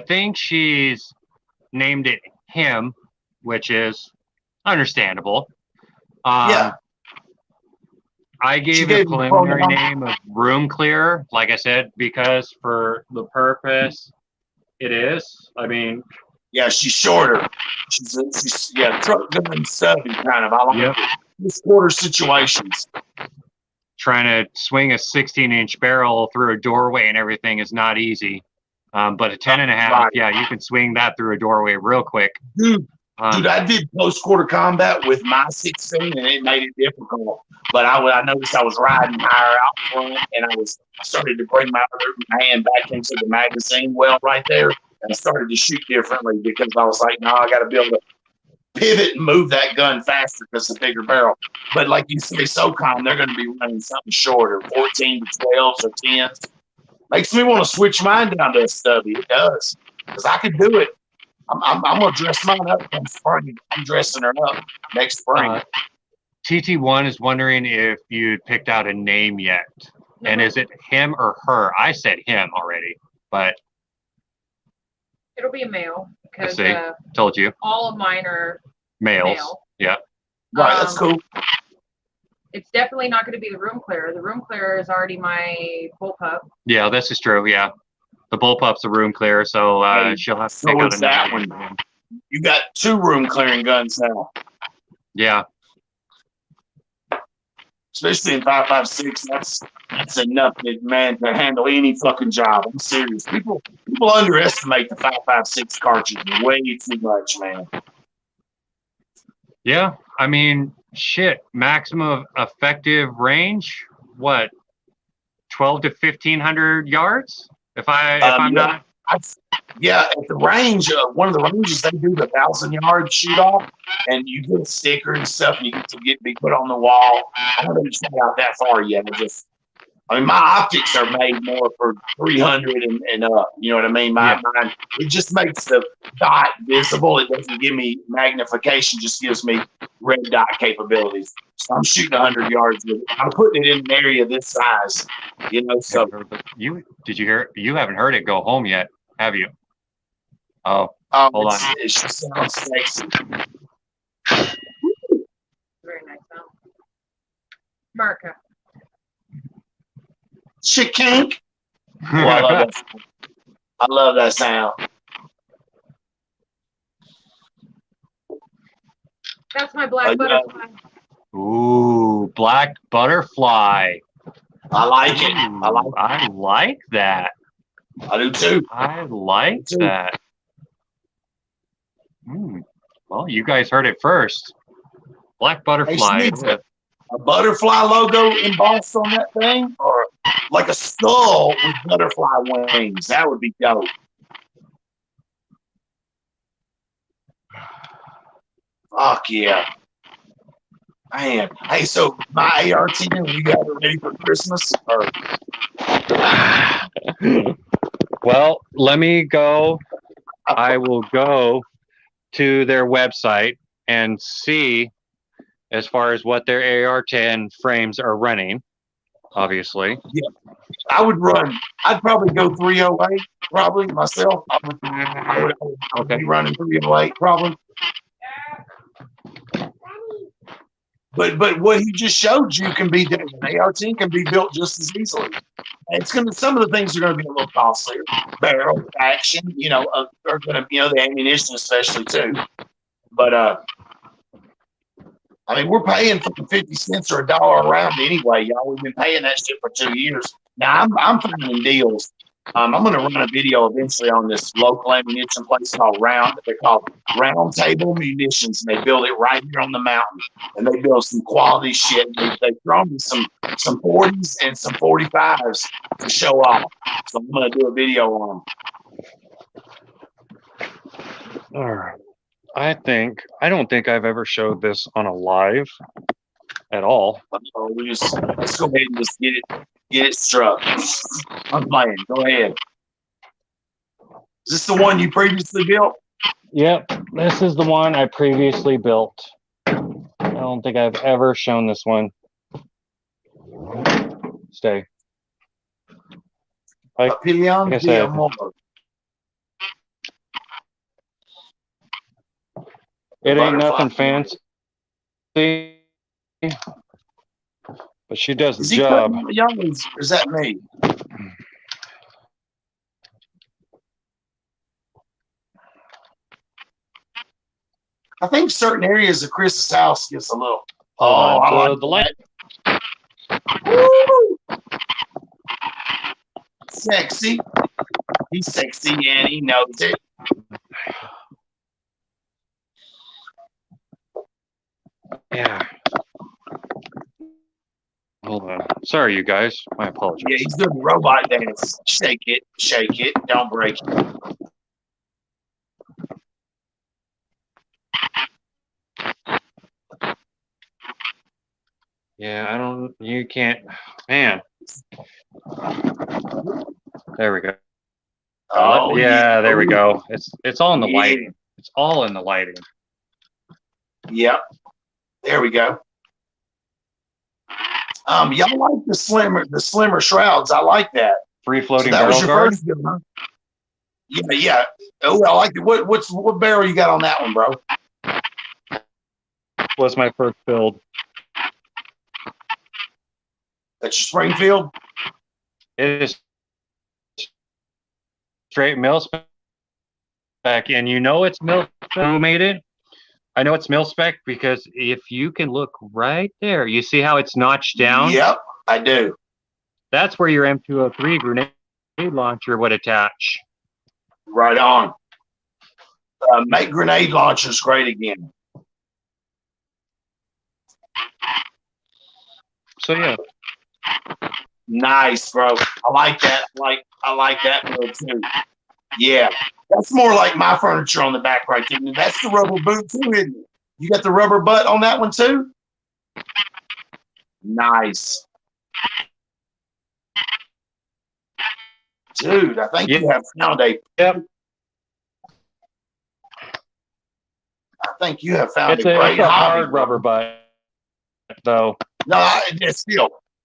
think she's named it him, which is understandable. Yeah. I gave a preliminary name of room clearer, like I said, because for the purpose it is. I mean, yeah, she's shorter. She's truck gun stubby kind of. I like it. This quarter situations. Trying to swing a 16-inch barrel through a doorway and everything is not easy. But a 10.5, yeah, you can swing that through a doorway real quick. Dude, I did close quarter combat with my 16, and it made it difficult. But I noticed I was riding higher out front, and I started to bring my hand back into the magazine well right there, and I started to shoot differently because I was like, no, I got to be able to pivot and move that gun faster because it's a bigger barrel. But like you say, SOCOM, they're going to be running something shorter, 14 to 12s or 10s. Makes me want to switch mine down to a stubby. It does, because I could do it. I'm going to dress mine up in spring. I'm dressing her up next spring. TT1 is wondering if you'd picked out a name yet. And is it him or her? I said him already, but it'll be a male because told you. All of mine are males. Male. Yeah. Right, that's cool. It's definitely not going to be the room clearer. The room clearer is already my bullpup. Yeah, this is true. Yeah. The bullpup's a room clearer, so she'll have to pick out that one. You got 2 room clearing guns now. Yeah. Especially in 5.56, that's enough, man, to handle any fucking job. I'm serious. People underestimate the 5.56 cartridge way too much, man. Yeah, I mean, shit. Maximum effective range, what? 12 to 1,500 yards. If I'm not. At the range, one of the ranges, they do the 1,000-yard shoot off, and you get a sticker and stuff, and you get to be put on the wall. I haven't tried out that far yet. I mean, my optics are made more for 300 and up. You know what I mean? Mine, it just makes the dot visible. It doesn't give me magnification. Just gives me red dot capabilities. So I'm shooting 100 yards with it. I'm putting it in an area this size. You know, so Did you hear? You haven't heard it go home yet, have you? Oh, hold on. It just sounds sexy. Very nice sound. Marca. Shikink. Oh, I love that sound. I love that sound. That's my black butterfly. Ooh, black butterfly. I like it. I like that. I do too. I like that. Well, you guys heard it first. Black butterfly. A butterfly logo embossed on that thing, or like a skull with butterfly wings. That would be dope. Fuck yeah. Man. Hey, so my AR-10, you got it ready for Christmas? Or? Well, let me go. I will go to their website and see as far as what their AR-10 frames are running, obviously. Yeah. I'd probably go 308, probably, myself. I would be running 308, probably. But what he just showed you can be done. An AR-10 can be built just as easily. And some of the things are going to be a little costlier. Barrel, action, are going to, the ammunition especially too. But I mean, we're paying for 50 cents or $1 a round anyway, y'all. We've been paying that shit for 2 years. Now I'm finding deals. I'm going to run a video eventually on this local ammunition place called They're called Round Table Munitions, and they build it right here on the mountain. And they build some quality shit. They've thrown me some 40s and some 45s to show off. So I'm going to do a video on them. All right. I don't think I've ever showed this on a live at all. Let's go ahead and just get it struck. I'm playing. Go ahead. Is this the one you previously built? Yep, this is the one I previously built. I don't think I've ever shown this one. Stay. It ain't nothing fancy, but she does the Is he job. cutting young, or is that me? I think certain areas of Chris's house gets a little. Oh, I like the light. Woo! Sexy. He's sexy and he knows it. Yeah. Hold on. Sorry, you guys. My apologies. Yeah, he's doing the robot dance. Shake it, don't break it. Yeah, I don't. You can't. Man. There we go. Oh yeah, there we go. It's all in the lighting. It's all in the lighting. Yep. There we go. Y'all like the slimmer shrouds. I like that. Free floating that barrel was your guard. first one, huh? Yeah. Oh, I like it. What barrel you got on that one, bro? Was my first build. That's your Springfield? It is straight mil spec, and you know it's mil spec. Who made it? I know it's mil spec because if you can look right there, you see how it's notched down? Yep, I do. That's where your M203 grenade launcher would attach. Right on. Make grenade launchers great again. So yeah. Nice, bro. I like that. I like that build too. Yeah. That's more like my furniture on the back right there. That's the rubber boot too, isn't it? You got the rubber butt on that one too? Nice. Dude, I think you have found a Yep. I think you have found It's a great a hobby, hard rubber butt, though. No, it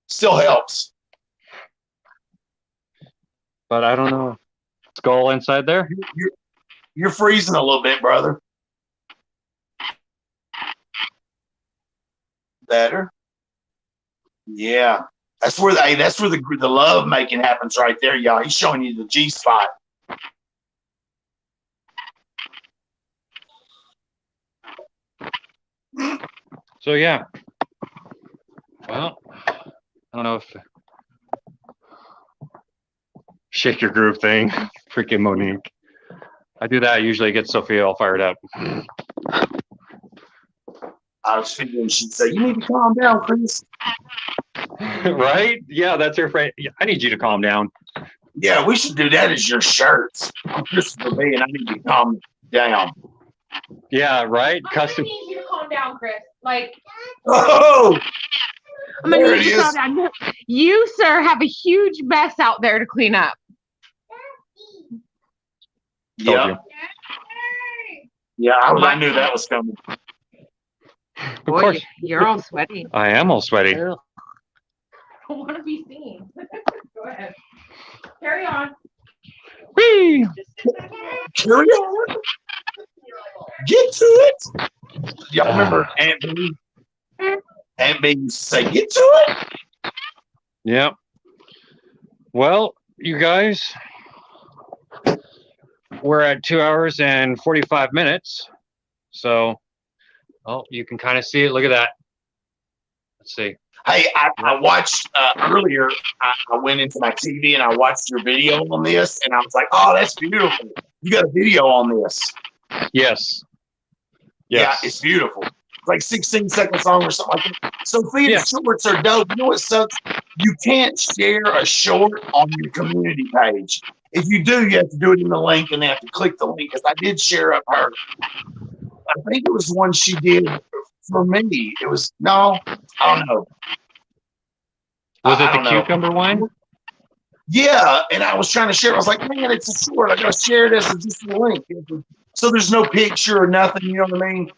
still helps. But I don't know. Skull inside there? You're freezing a little bit, brother. Better. Yeah. That's where the love making happens right there, y'all. He's showing you the G spot. So yeah. Well, I don't know if shake your groove thing. Freaking Monique. I do that. Usually get Sophia all fired up. I was figuring she'd say, "You need to calm down, Chris." Right? Yeah, that's her phrase. I need you to calm down. Yeah, we should do that as your shirts. I'm Christopher B, and I need you to calm down. Yeah, right? Custom. I need you to calm down, Chris. Like. Oh! I'm gonna need you to calm down. You, sir, have a huge mess out there to clean up. Yeah. Yeah, I knew that was coming. Of course. You're all sweaty. I am all sweaty. I don't want to be seen. Go ahead. Carry on. Whee! Carry on. Get to it. Y'all remember Aunt B? Aunt B used to say, "Get to it." Yep. Well, you guys, we're at 2 hours and 45 minutes. So, oh, you can kind of see it. Look at that. Let's see. Hey, I watched earlier. I went into my TV and I watched your video on this, and I was like, "Oh, that's beautiful. You got a video on this." Yes. Yeah, it's beautiful. It's like 16 seconds long or something like that. Sophia shorts are dope. You know what sucks? You can't share a short on your community page. If you do, you have to do it in the link, and they have to click the link. Because I did share up her. I think it was one she did for me. It was I don't know. Was it the cucumber one? Yeah, and I was trying to share. I was like, man, it's a short. I got to share this as just a link. So there's no picture or nothing. You know what I mean?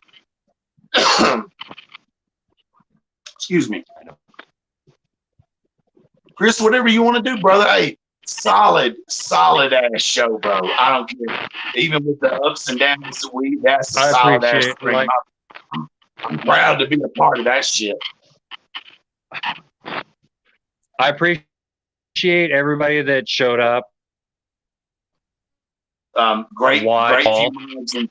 Excuse me. Chris, whatever you want to do, brother. Hey, solid ass show, bro. I don't care. Even with the ups and downs of week, that's a I solid ass appreciate, stream. like- I'm proud to be a part of that shit. I appreciate everybody that showed up. Great Why, few Paul? minutes in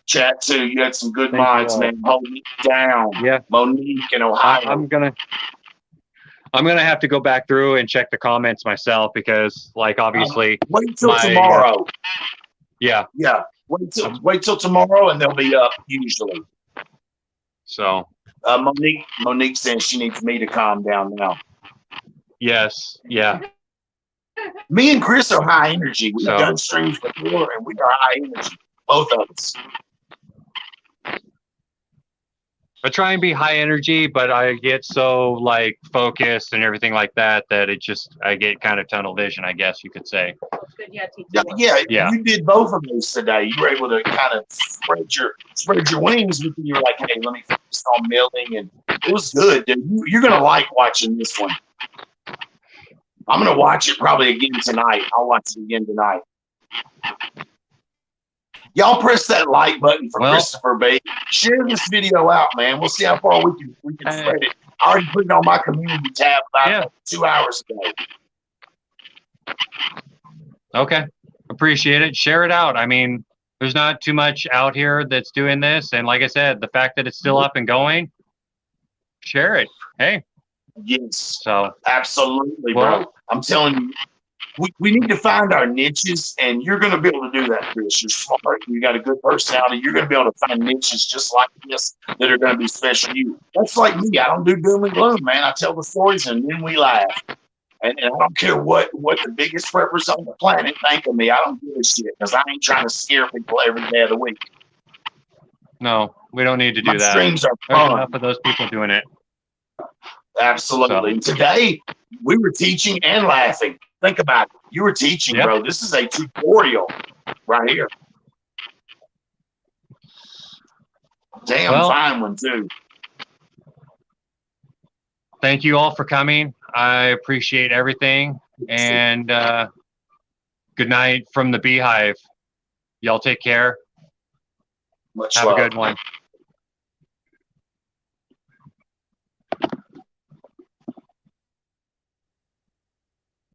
chat too. You had some good Thank you minds, all. man. Holding it down. Yeah. Monique in Ohio. I'm gonna have to go back through and check the comments myself because, like, obviously, wait till my, tomorrow. Yeah. Wait till tomorrow, and they'll be up usually. So. Monique saying she needs me to calm down now. Yes. Yeah. Me and Chris are high energy. We've So. done streams before, and we are high energy, both of us. I try and be high energy, but I get so like focused and everything like that that I get kind of tunnel vision, I guess you could say. Good, yeah, Yeah. You did both of those today. You were able to kind of spread your wings, but you were like, hey, let me focus on milling, and it was good, dude. You're gonna like watching this one. I'm gonna watch it probably again tonight. I'll watch it again tonight. Y'all press that like button for Christopher B. Share this video out, man. We'll see how far we can spread it. I already put it on my community tab about 2 hours ago. Okay. Appreciate it. Share it out. I mean, there's not too much out here that's doing this. And like I said, the fact that it's still up and going, share it. Hey. Yes. So absolutely, bro. I'm telling you, we need to find our niches, and you're going to be able to do that, Chris. You're smart. You got a good personality. You're going to be able to find niches just like this that are going to be special to you. That's like me. I don't do doom and gloom, man. I tell the stories, and then we laugh. And I don't care what the biggest preppers on the planet think of me. I don't give a shit because I ain't trying to scare people every day of the week. No, we don't need to do My that. streams are There's fun. enough of those people doing it. Absolutely. So. Today, we were teaching and laughing. Think about it. You were teaching, bro. This is a tutorial right here. Damn fine one, too. Thank you all for coming. I appreciate everything. And good night from the Beehive. Y'all take care. Much Have love. a good one.